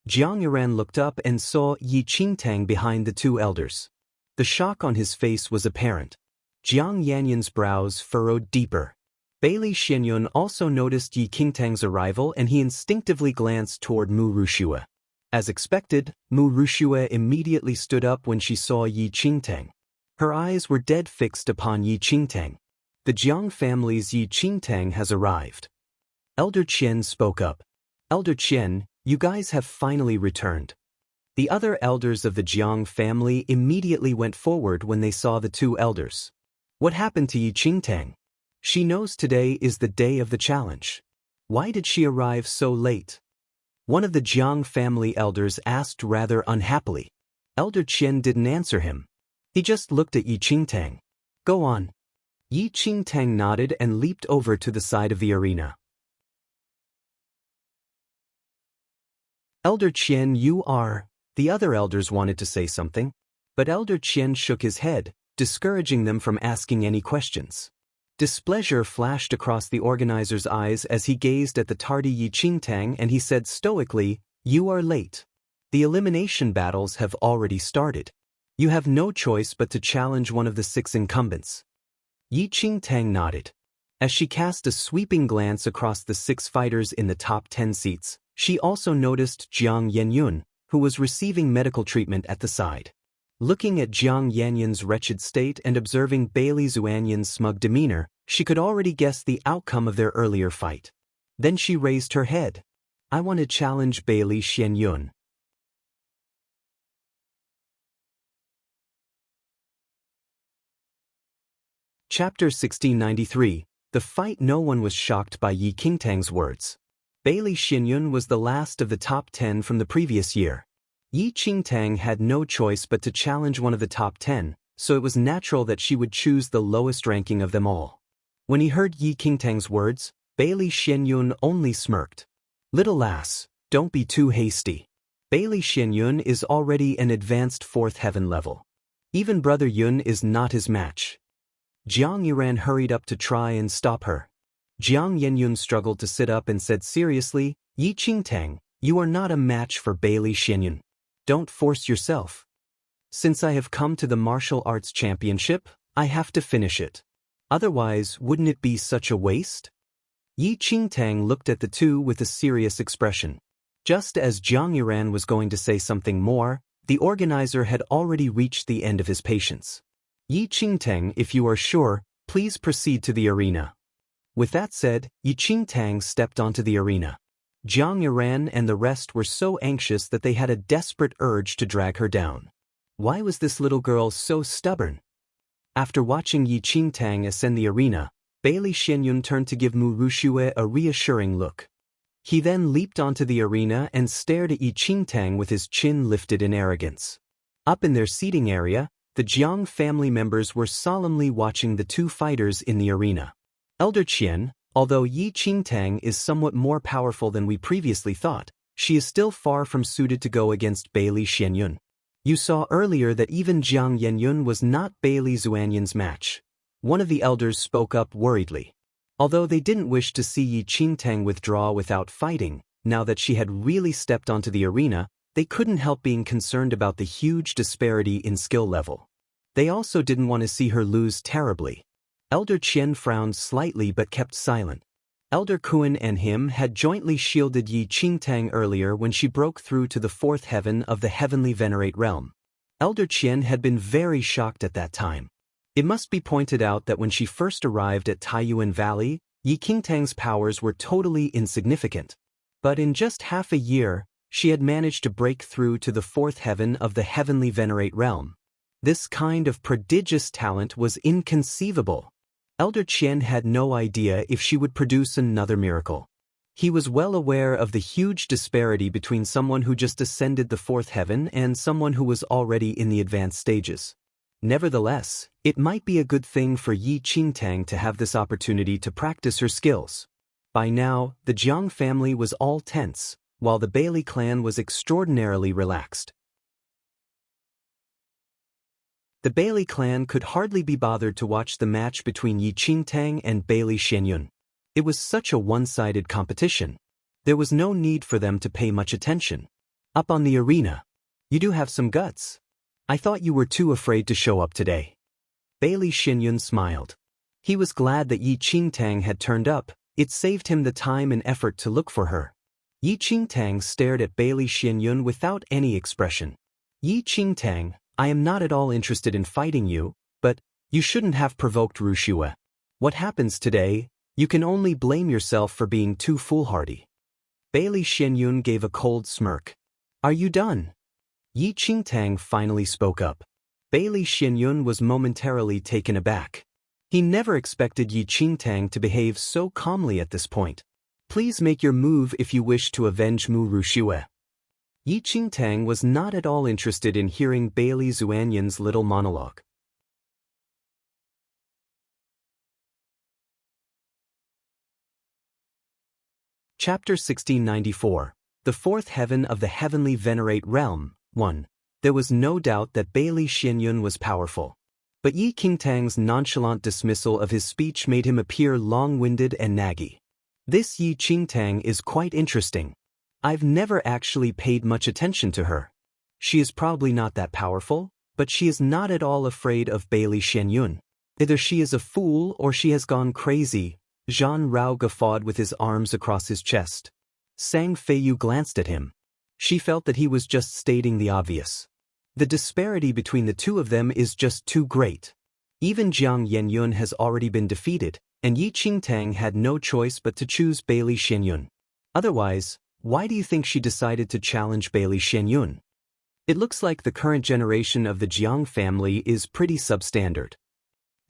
Jiang Yiran looked up and saw Yi Qingtang behind the two elders. The shock on his face was apparent. Jiang Yanyun's brows furrowed deeper. Bailey Xianyun also noticed Yi Qingtang's arrival and he instinctively glanced toward Mu Rushua. As expected, Mu Rushue immediately stood up when she saw Yi Qingtang. Her eyes were dead fixed upon Yi Qingtang. The Jiang family's Yi Qingtang has arrived. Elder Qian spoke up. Elder Qian, you guys have finally returned. The other elders of the Jiang family immediately went forward when they saw the two elders. What happened to Yi Qingtang? She knows today is the day of the challenge. Why did she arrive so late? One of the Jiang family elders asked rather unhappily. Elder Qian didn't answer him. He just looked at Yi Qingtang. Go on. Yi Qingtang nodded and leaped over to the side of the arena. Elder Qian, you are... The other elders wanted to say something, but Elder Qian shook his head, discouraging them from asking any questions. Displeasure flashed across the organizer's eyes as he gazed at the tardy Yi Qingtang, and he said stoically, "You are late. The elimination battles have already started. You have no choice but to challenge one of the 6 incumbents." Yi Qingtang nodded. As she cast a sweeping glance across the 6 fighters in the top 10 seats, she also noticed Jiang Yenyun, who was receiving medical treatment at the side. Looking at Jiang Yenyun's wretched state and observing Bailey Zuanyan's smug demeanor, she could already guess the outcome of their earlier fight. Then she raised her head. "I want to challenge Bailey Xianyun." Chapter 1693. The fight. No one was shocked by Yi Qingtang's words. Bailey Xianyun was the last of the top 10 from the previous year. Yi Qingtang had no choice but to challenge one of the top 10, so it was natural that she would choose the lowest ranking of them all. When he heard Yi Qingtang's words, Bailey Xianyun only smirked. "Little lass, don't be too hasty. Bailey Xianyun is already an advanced 4th heaven level. Even Brother Yun is not his match." Jiang Yiran hurried up to try and stop her. Jiang Yenyun struggled to sit up and said seriously, "Yi Qingtang, you are not a match for Bailey Xianyun. Don't force yourself. Since I have come to the martial arts championship, I have to finish it. Otherwise, wouldn't it be such a waste?" Yi Qingtang looked at the two with a serious expression. Just as Jiang Yiran was going to say something more, the organizer had already reached the end of his patience. "Yi Qingtang, if you are sure, please proceed to the arena." With that said, Yi Qingtang stepped onto the arena. Jiang Yiran and the rest were so anxious that they had a desperate urge to drag her down. Why was this little girl so stubborn? After watching Yi Qingtang ascend the arena, Bailey Xianyun turned to give Mu Rushue a reassuring look. He then leaped onto the arena and stared at Yi Qingtang with his chin lifted in arrogance. Up in their seating area, the Jiang family members were solemnly watching the two fighters in the arena. Elder Qian, although Yi Qingtang is somewhat more powerful than we previously thought, she is still far from suited to go against Bailey Xianyun. You saw earlier that even Jiang Yenyun was not Bailey Zuanyan's match. One of the elders spoke up worriedly. Although they didn't wish to see Yi Qingtang withdraw without fighting, now that she had really stepped onto the arena, they couldn't help being concerned about the huge disparity in skill level. They also didn't want to see her lose terribly. Elder Qian frowned slightly but kept silent. Elder Kuan and him had jointly shielded Yi Qingtang earlier when she broke through to the 4th heaven of the heavenly venerate realm. Elder Qian had been very shocked at that time. It must be pointed out that when she first arrived at Taiyuan Valley, Yi Qingtang's powers were totally insignificant. But in just half a year, she had managed to break through to the 4th heaven of the heavenly venerate realm. This kind of prodigious talent was inconceivable. Elder Qian had no idea if she would produce another miracle. He was well aware of the huge disparity between someone who just ascended the 4th heaven and someone who was already in the advanced stages. Nevertheless, it might be a good thing for Yi Qingtang to have this opportunity to practice her skills. By now, the Jiang family was all tense, while the Bailey clan was extraordinarily relaxed. The Bailey clan could hardly be bothered to watch the match between Yi Qingtang and Bailey Xianyun. It was such a one-sided competition. There was no need for them to pay much attention. Up on the arena. You do have some guts. I thought you were too afraid to show up today. Bailey Xianyun smiled. He was glad that Yi Qingtang had turned up. It saved him the time and effort to look for her. Yi Qingtang stared at Bailey Xianyun without any expression. Yi Qingtang, I am not at all interested in fighting you, but you shouldn't have provoked Rushue. What happens today, you can only blame yourself for being too foolhardy. Bailey Xianyun gave a cold smirk. Are you done? Yi Qingtang finally spoke up. Bailey Xianyun was momentarily taken aback. He never expected Yi Qingtang to behave so calmly at this point. Please make your move if you wish to avenge Mu Rushue. Yi Qingtang was not at all interested in hearing Bailey Xuanyun's little monologue. Chapter 1694. The Fourth Heaven of the Heavenly Venerate Realm. 1. There was no doubt that Bailey Xianyun was powerful. But Yi Qingtang's nonchalant dismissal of his speech made him appear long-winded and naggy. This Yi Qingtang is quite interesting. I've never actually paid much attention to her. She is probably not that powerful, but she is not at all afraid of Bailey Xianyun. Either she is a fool or she has gone crazy. Zhang Rao guffawed with his arms across his chest. Sang Feiyu glanced at him. She felt that he was just stating the obvious. The disparity between the two of them is just too great. Even Jiang Yenyun has already been defeated, and Yi Qingtang had no choice but to choose Bailey Xianyun. Otherwise, why do you think she decided to challenge Bailey Xianyun? It looks like the current generation of the Jiang family is pretty substandard.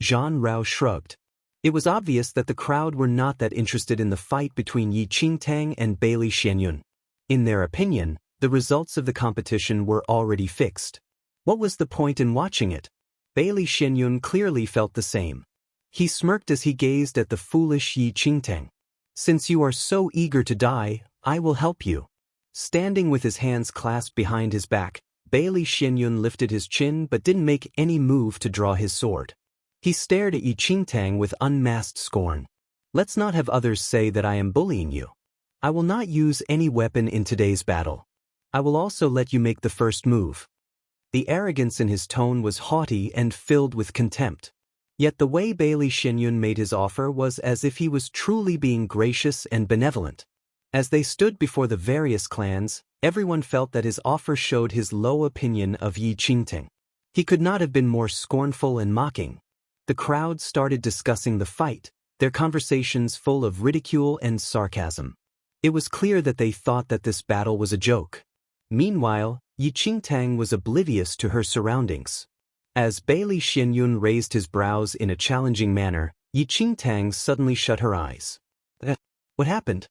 Zhang Rao shrugged. It was obvious that the crowd were not that interested in the fight between Yi Qingtang and Bailey Xianyun. In their opinion, the results of the competition were already fixed. What was the point in watching it? Bailey Xianyun clearly felt the same. He smirked as he gazed at the foolish Yi Qingtang. Since you are so eager to die, I will help you. Standing with his hands clasped behind his back, Bailey Xianyun lifted his chin but didn't make any move to draw his sword. He stared at Yi Qingtang with unmasked scorn. Let's not have others say that I am bullying you. I will not use any weapon in today's battle. I will also let you make the first move. The arrogance in his tone was haughty and filled with contempt. Yet the way Bailey Xianyun made his offer was as if he was truly being gracious and benevolent. As they stood before the various clans, everyone felt that his offer showed his low opinion of Yi Qingtang. He could not have been more scornful and mocking. The crowd started discussing the fight, their conversations full of ridicule and sarcasm. It was clear that they thought that this battle was a joke. Meanwhile, Yi Qingtang was oblivious to her surroundings. As Bailey Xianyun raised his brows in a challenging manner, Yi Qingtang suddenly shut her eyes. What happened?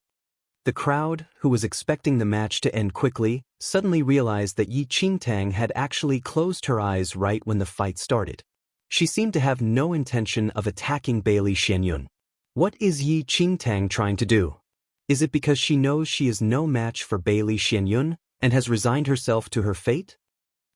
The crowd, who was expecting the match to end quickly, suddenly realized that Yi Qingtang had actually closed her eyes right when the fight started. She seemed to have no intention of attacking Bailey Xianyun. What is Yi Qingtang trying to do? Is it because she knows she is no match for Bailey Xianyun and has resigned herself to her fate?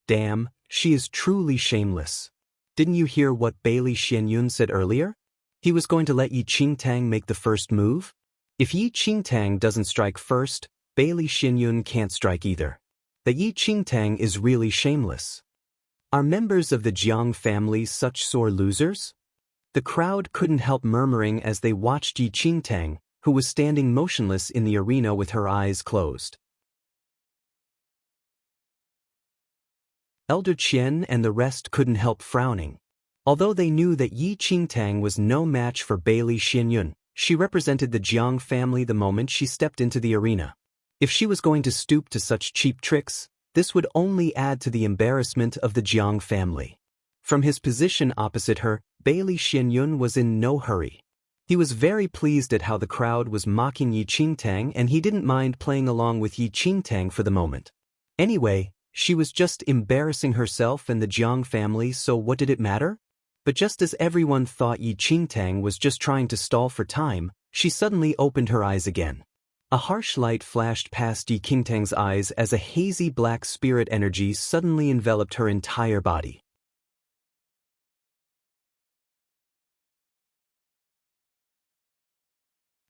Damn, she is truly shameless. Didn't you hear what Bailey Xianyun said earlier? He was going to let Yi Qingtang make the first move? If Yi Qingtang doesn't strike first, Bailey Xianyun can't strike either. That Yi Qingtang is really shameless. Are members of the Jiang family such sore losers? The crowd couldn't help murmuring as they watched Yi Qingtang, who was standing motionless in the arena with her eyes closed. Elder Qian and the rest couldn't help frowning. Although they knew that Yi Qingtang was no match for Bailey Xianyun, she represented the Jiang family the moment she stepped into the arena. If she was going to stoop to such cheap tricks, this would only add to the embarrassment of the Jiang family. From his position opposite her, Bailey Xianyun was in no hurry. He was very pleased at how the crowd was mocking Yi Qingtang, and he didn't mind playing along with Yi Qingtang for the moment. Anyway, she was just embarrassing herself and the Jiang family, so what did it matter? But just as everyone thought Yi Qingtang was just trying to stall for time, she suddenly opened her eyes again. A harsh light flashed past Yi Qingtang's eyes as a hazy black spirit energy suddenly enveloped her entire body.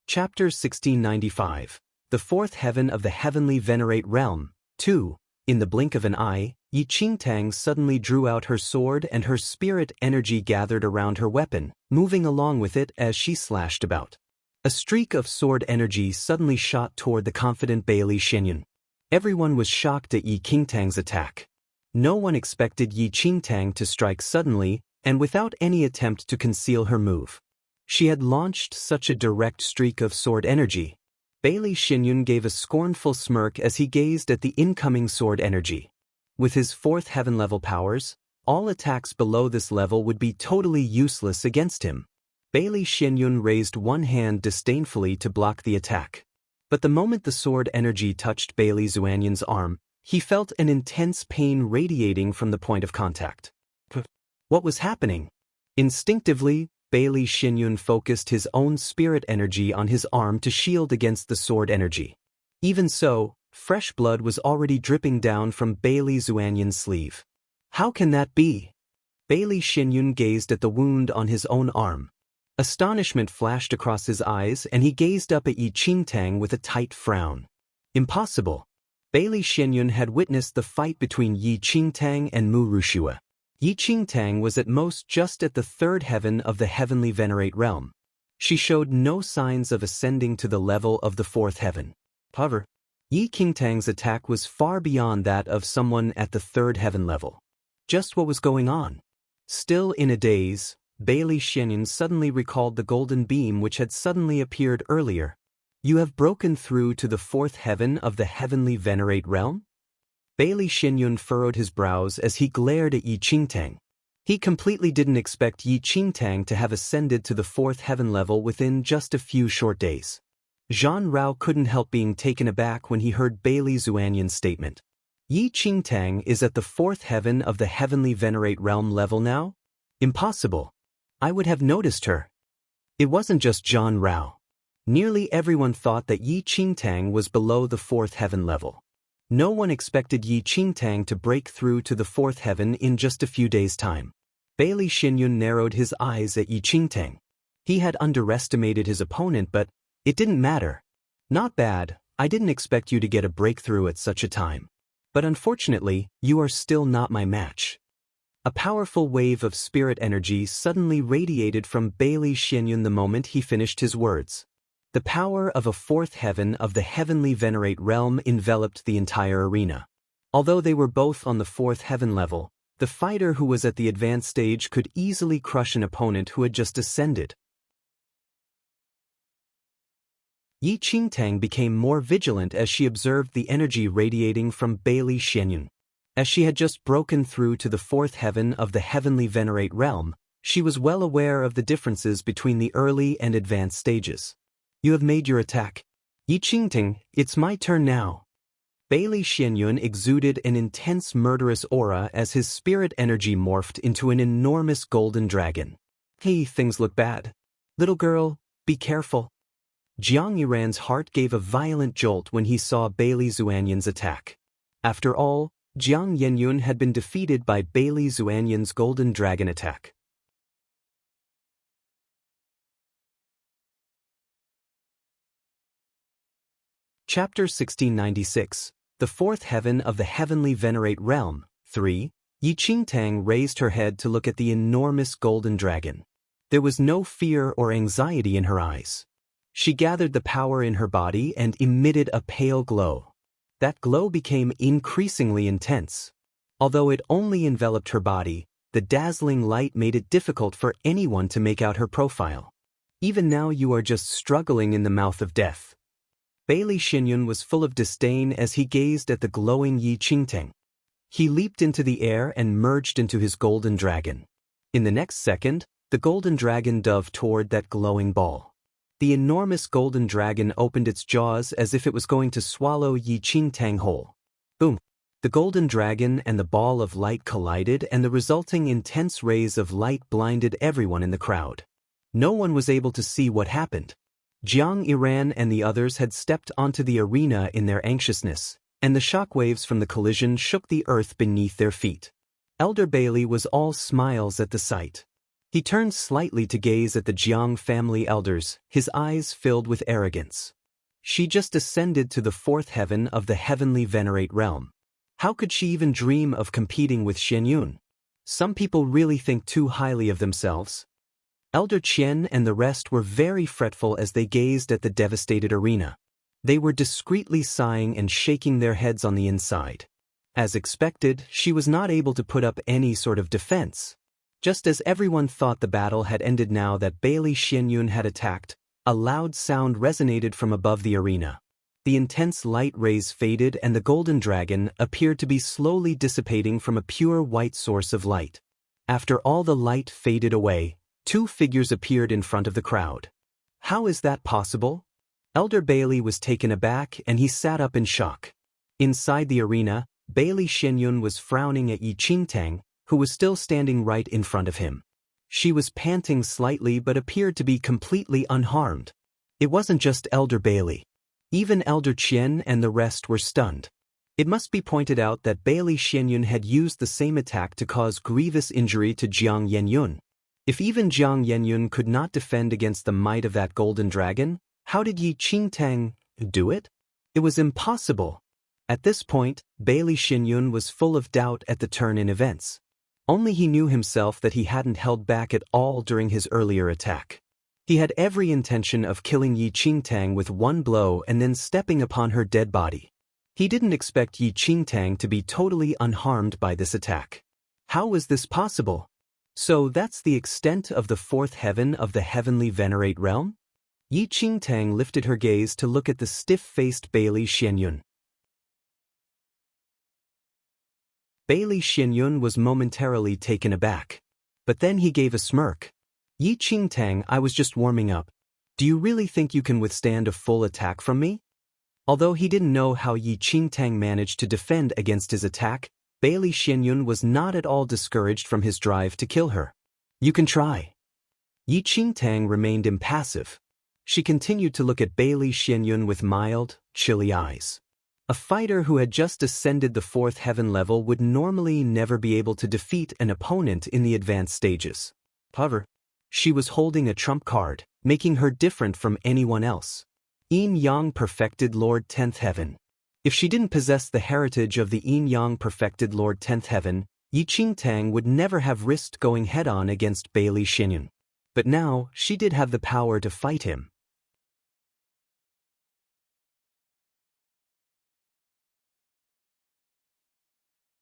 Chapter 1695. The Fourth Heaven of the Heavenly Venerate Realm. 2. In the blink of an eye, Yi Qingtang suddenly drew out her sword and her spirit energy gathered around her weapon, moving along with it as she slashed about. A streak of sword energy suddenly shot toward the confident Bailey Xinyun. Everyone was shocked at Yi Qingtang's attack. No one expected Yi Qingtang to strike suddenly and without any attempt to conceal her move. She had launched such a direct streak of sword energy. Bailey Xinyun gave a scornful smirk as he gazed at the incoming sword energy. With his 4th heaven level powers, all attacks below this level would be totally useless against him. Bailey Xinyun raised one hand disdainfully to block the attack. But the moment the sword energy touched Bailey Xuanyun's arm, he felt an intense pain radiating from the point of contact. What was happening? Instinctively, Bailey Xinyun focused his own spirit energy on his arm to shield against the sword energy. Even so, fresh blood was already dripping down from Bailey Xuanyun's sleeve. How can that be? Bailey Xinyun gazed at the wound on his own arm. Astonishment flashed across his eyes and he gazed up at Yi Qingtang with a tight frown. Impossible. Bailey Xinyun had witnessed the fight between Yi Qingtang and Mu Rushua. Yi Qingtang was at most just at the 3rd heaven of the heavenly venerate realm. She showed no signs of ascending to the level of the 4th heaven. However, Yi Qingtang's attack was far beyond that of someone at the 3rd heaven level. Just what was going on? Still in a daze, Bailey Xinyun suddenly recalled the golden beam which had suddenly appeared earlier. You have broken through to the 4th heaven of the heavenly venerate realm? Bailey Xinyun furrowed his brows as he glared at Yi Qingtang. He completely didn't expect Yi Qingtang to have ascended to the 4th heaven level within just a few short days. Zhan Rao couldn't help being taken aback when he heard Bailey Xuanyun's statement. Yi Qingtang is at the 4th heaven of the heavenly venerate realm level now? Impossible. I would have noticed her. It wasn't just Zhan Rao. Nearly everyone thought that Yi Qingtang was below the 4th heaven level. No one expected Yi Qingtang to break through to the 4th heaven in just a few days' time. Bailey Xinyun narrowed his eyes at Yi Qingtang. He had underestimated his opponent, but it didn't matter. Not bad, I didn't expect you to get a breakthrough at such a time. But unfortunately, you are still not my match. A powerful wave of spirit energy suddenly radiated from Bailey Xinyun the moment he finished his words. The power of a 4th heaven of the heavenly venerate realm enveloped the entire arena. Although they were both on the 4th heaven level, the fighter who was at the advanced stage could easily crush an opponent who had just ascended. Yi Qingtang became more vigilant as she observed the energy radiating from Bailey Xinyun. As she had just broken through to the 4th heaven of the heavenly venerate realm, she was well aware of the differences between the early and advanced stages. You have made your attack. Yi Qingtang, it's my turn now. Bailey Xinyun exuded an intense murderous aura as his spirit energy morphed into an enormous golden dragon. Hey, things look bad. Little girl, be careful. Jiang Yiran's heart gave a violent jolt when he saw Bailey Xuanyun's attack. After all, Jiang Yenyun had been defeated by Bailey Xuanyun's golden dragon attack. Chapter 1696, The 4th Heaven of the Heavenly Venerate Realm, 3. Yi Qingtang raised her head to look at the enormous golden dragon. There was no fear or anxiety in her eyes. She gathered the power in her body and emitted a pale glow. That glow became increasingly intense. Although it only enveloped her body, the dazzling light made it difficult for anyone to make out her profile. Even now you are just struggling in the mouth of death. Bailey Xinyun was full of disdain as he gazed at the glowing Yi Qingtang. He leaped into the air and merged into his golden dragon. In the next second, the golden dragon dove toward that glowing ball. The enormous golden dragon opened its jaws as if it was going to swallow Yi Qingtang whole. Boom! The golden dragon and the ball of light collided, and the resulting intense rays of light blinded everyone in the crowd. No one was able to see what happened. Jiang Yiran and the others had stepped onto the arena in their anxiousness, and the shockwaves from the collision shook the earth beneath their feet. Elder Bailey was all smiles at the sight. He turned slightly to gaze at the Jiang family elders, his eyes filled with arrogance. She just ascended to the 4th heaven of the heavenly venerate realm. How could she even dream of competing with Xinyun? Some people really think too highly of themselves. Elder Qian and the rest were very fretful as they gazed at the devastated arena. They were discreetly sighing and shaking their heads on the inside. As expected, she was not able to put up any sort of defense. Just as everyone thought the battle had ended now that Bailey Xianyun had attacked, a loud sound resonated from above the arena. The intense light rays faded and the golden dragon appeared to be slowly dissipating from a pure white source of light. After all the light faded away, two figures appeared in front of the crowd. How is that possible? Elder Bailey was taken aback and he sat up in shock. Inside the arena, Bailey Xianyun was frowning at Yi Qingtang, who was still standing right in front of him. She was panting slightly but appeared to be completely unharmed. It wasn't just Elder Bailey. Even Elder Qian and the rest were stunned. It must be pointed out that Bailey Xianyun had used the same attack to cause grievous injury to Jiang Yenyun. If even Jiang Yenyun could not defend against the might of that golden dragon, how did Yi Qingtang do it? It was impossible. At this point, Bailey Xianyun was full of doubt at the turn in events. Only he knew himself that he hadn't held back at all during his earlier attack. He had every intention of killing Yi Qingtang with one blow and then stepping upon her dead body. He didn't expect Yi Qingtang to be totally unharmed by this attack. How was this possible? So that's the extent of the fourth heaven of the heavenly venerate realm? Yi Qingtang lifted her gaze to look at the stiff-faced Bailey Xianyun. Bailey Xianyun was momentarily taken aback. But then he gave a smirk. Yi Qingtang, I was just warming up. Do you really think you can withstand a full attack from me? Although he didn't know how Yi Qingtang managed to defend against his attack, Bailey Xianyun was not at all discouraged from his drive to kill her. You can try. Yi Qingtang remained impassive. She continued to look at Bailey Xianyun with mild, chilly eyes. A fighter who had just ascended the fourth heaven level would normally never be able to defeat an opponent in the advanced stages. However, she was holding a trump card, making her different from anyone else. Yin-Yang perfected Lord 10th Heaven. If she didn't possess the heritage of the Yin-Yang perfected Lord 10th Heaven, Yi Qingtang would never have risked going head-on against Bailey Xianyun. But now, she did have the power to fight him.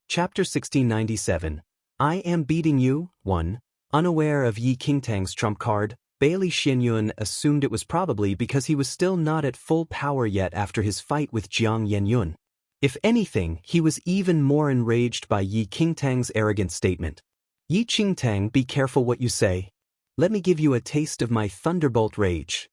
Chapter 1697. I am beating you. 1. Unaware of Yi Qingtang's trump card, Bailey Xianyun assumed it was probably because he was still not at full power yet after his fight with Jiang Yenyun. If anything, he was even more enraged by Yi Qingtang's arrogant statement. Yi Qingtang, be careful what you say. Let me give you a taste of my thunderbolt rage.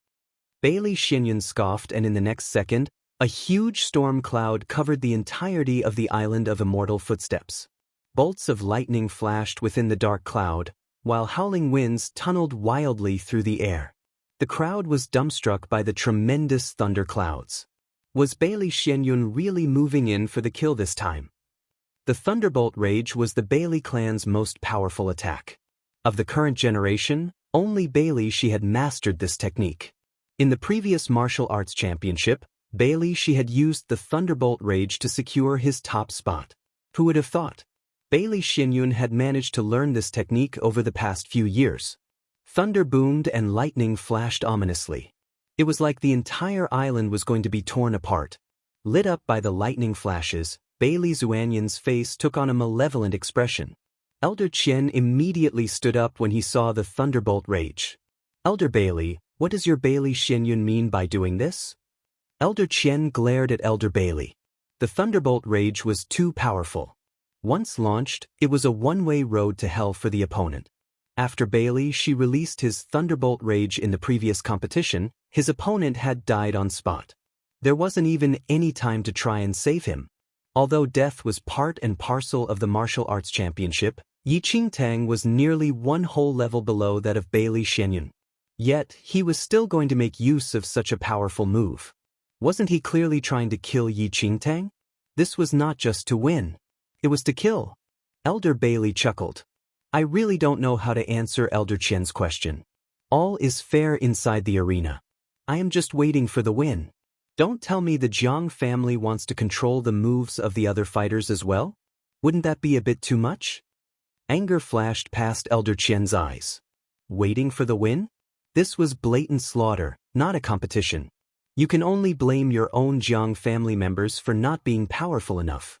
Bailey Xianyun scoffed, and in the next second, a huge storm cloud covered the entirety of the island of immortal footsteps. Bolts of lightning flashed within the dark cloud, while howling winds tunneled wildly through the air. The crowd was dumbstruck by the tremendous thunder clouds. Was Bailey Xianyun really moving in for the kill this time? The Thunderbolt Rage was the Bailey clan's most powerful attack. Of the current generation, only Bailey she had mastered this technique. In the previous martial arts championship, Bailey she had used the Thunderbolt Rage to secure his top spot. Who would have thought? Bailey Xianyun had managed to learn this technique over the past few years. Thunder boomed and lightning flashed ominously. It was like the entire island was going to be torn apart. Lit up by the lightning flashes, Bailey Xuanyun's face took on a malevolent expression. Elder Qian immediately stood up when he saw the Thunderbolt Rage. Elder Bailey, what does your Bailey Xianyun mean by doing this? Elder Qian glared at Elder Bailey. The Thunderbolt Rage was too powerful. Once launched, it was a one-way road to hell for the opponent. After Bailey she released his Thunderbolt Rage in the previous competition, his opponent had died on spot. There wasn't even any time to try and save him. Although death was part and parcel of the martial arts championship, Yi Qingtang was nearly one whole level below that of Bailey Xianyun. Yet, he was still going to make use of such a powerful move. Wasn't he clearly trying to kill Yi Qingtang? This was not just to win. It was to kill. Elder Bailey chuckled. I really don't know how to answer Elder Qian's question. All is fair inside the arena. I am just waiting for the win. Don't tell me the Jiang family wants to control the moves of the other fighters as well? Wouldn't that be a bit too much? Anger flashed past Elder Qian's eyes. Waiting for the win? This was blatant slaughter, not a competition. You can only blame your own Jiang family members for not being powerful enough.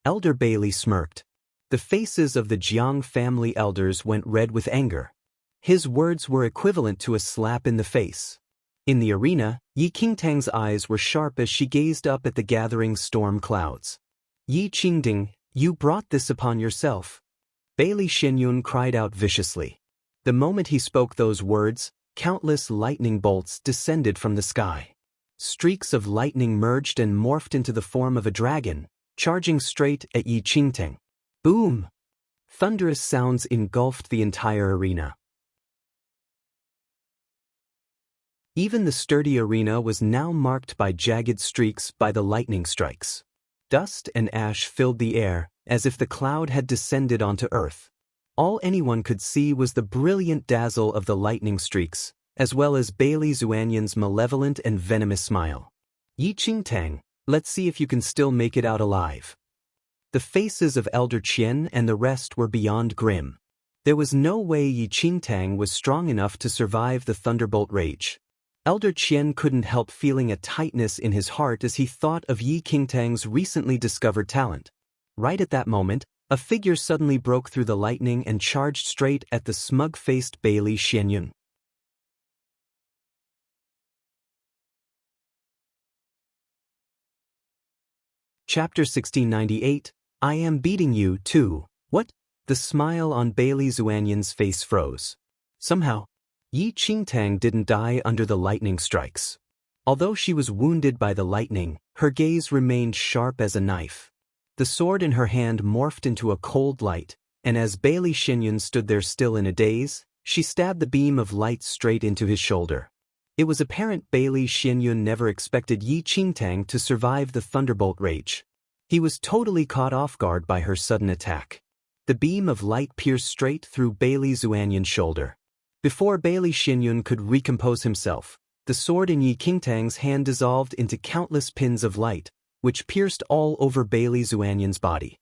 Elder Bailey smirked. The faces of the Jiang family elders went red with anger. His words were equivalent to a slap in the face. In the arena, Yi Qingtang's eyes were sharp as she gazed up at the gathering storm clouds. Yi Qingding, you brought this upon yourself. Bailey Xianyun cried out viciously. The moment he spoke those words, countless lightning bolts descended from the sky. Streaks of lightning merged and morphed into the form of a dragon, charging straight at Yi Qingtang. Boom! Thunderous sounds engulfed the entire arena. Even the sturdy arena was now marked by jagged streaks by the lightning strikes. Dust and ash filled the air, as if the cloud had descended onto earth. All anyone could see was the brilliant dazzle of the lightning streaks, as well as Bailey Zuanyan's malevolent and venomous smile. Yi Qingtang, let's see if you can still make it out alive. The faces of Elder Qian and the rest were beyond grim. There was no way Yi Qingtang was strong enough to survive the thunderbolt rage. Elder Qian couldn't help feeling a tightness in his heart as he thought of Yi Qingtang's recently discovered talent. Right at that moment, a figure suddenly broke through the lightning and charged straight at the smug-faced Bailey Xianyun. Chapter 1698, I am beating you, too. What? The smile on Bailey Zuanyan's face froze. Somehow, Yi Qingtang didn't die under the lightning strikes. Although she was wounded by the lightning, her gaze remained sharp as a knife. The sword in her hand morphed into a cold light, and as Bailey Xianyun stood there still in a daze, she stabbed the beam of light straight into his shoulder. It was apparent Bailey Xianyun never expected Yi Qingtang to survive the thunderbolt rage. He was totally caught off guard by her sudden attack. The beam of light pierced straight through Bailey Zuanyan's shoulder. Before Bailey Xianyun could recompose himself, the sword in Yi Qingtang's hand dissolved into countless pins of light, which pierced all over Bailey Zuanyan's body.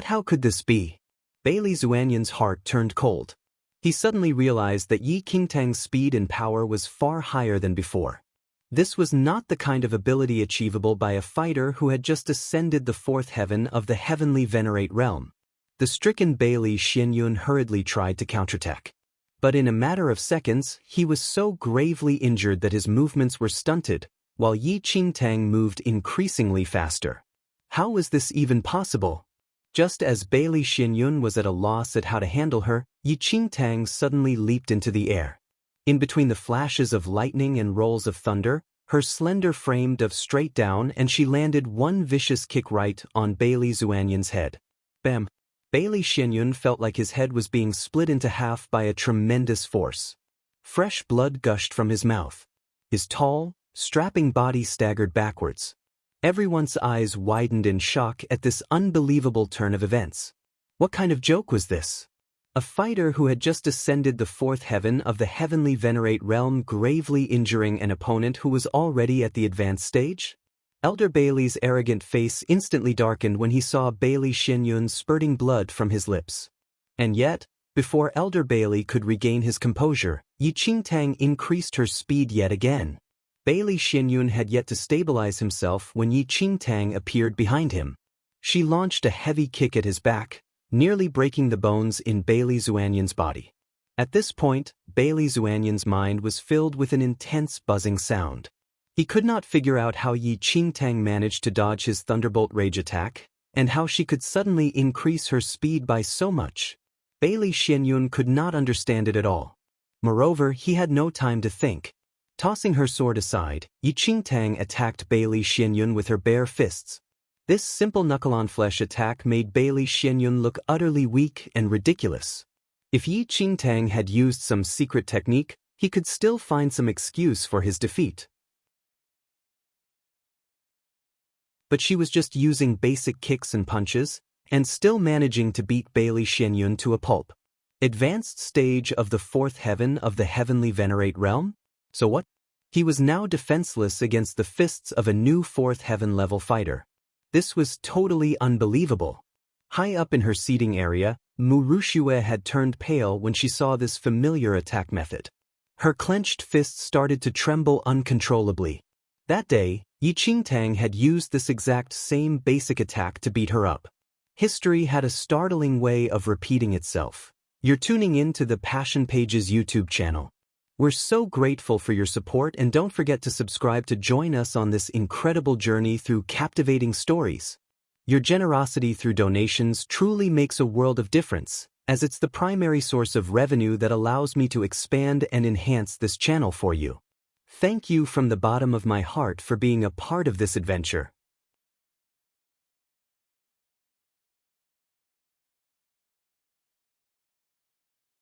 How could this be? Bailey Zuanyan's heart turned cold. He suddenly realized that Yi Qingtang's speed and power was far higher than before. This was not the kind of ability achievable by a fighter who had just ascended the fourth heaven of the heavenly venerate realm. The stricken Bailey Xianyun hurriedly tried to counterattack. But in a matter of seconds, he was so gravely injured that his movements were stunted, while Yi Qingtang moved increasingly faster. How was this even possible? Just as Bailey Xianyun was at a loss at how to handle her, Yi Qingtang suddenly leaped into the air. In between the flashes of lightning and rolls of thunder, her slender frame dove straight down and she landed one vicious kick right on Bailey Zuanyan's head. Bam! Bailey Xianyun felt like his head was being split into half by a tremendous force. Fresh blood gushed from his mouth. His tall, strapping body staggered backwards. Everyone's eyes widened in shock at this unbelievable turn of events. What kind of joke was this? A fighter who had just ascended the fourth heaven of the heavenly venerate realm gravely injuring an opponent who was already at the advanced stage? Elder Bailey's arrogant face instantly darkened when he saw Bailey Xianyun spurting blood from his lips. And yet, before Elder Bailey could regain his composure, Yi Qingtang increased her speed yet again. Bailey Xianyun had yet to stabilize himself when Yi Qingtang appeared behind him. She launched a heavy kick at his back, nearly breaking the bones in Bailey Zuanyan's body. At this point, Bailey Zuanyan's mind was filled with an intense buzzing sound. He could not figure out how Yi Qingtang managed to dodge his thunderbolt rage attack, and how she could suddenly increase her speed by so much. Bailey Xianyun could not understand it at all. Moreover, he had no time to think. Tossing her sword aside, Yi Qingtang attacked Bailey Xianyun with her bare fists. This simple knuckle-on-flesh attack made Bailey Xianyun look utterly weak and ridiculous. If Yi Qingtang had used some secret technique, he could still find some excuse for his defeat. But she was just using basic kicks and punches, and still managing to beat Bailey Xianyun to a pulp. Advanced stage of the fourth heaven of the heavenly venerate realm? So what? He was now defenseless against the fists of a new fourth heaven level fighter. This was totally unbelievable. High up in her seating area, Murushue had turned pale when she saw this familiar attack method. Her clenched fists started to tremble uncontrollably. That day, Yi Qingtang had used this exact same basic attack to beat her up. History had a startling way of repeating itself. You're tuning in to the Passion Pages YouTube channel. We're so grateful for your support, and don't forget to subscribe to join us on this incredible journey through captivating stories. Your generosity through donations truly makes a world of difference, as it's the primary source of revenue that allows me to expand and enhance this channel for you. Thank you from the bottom of my heart for being a part of this adventure.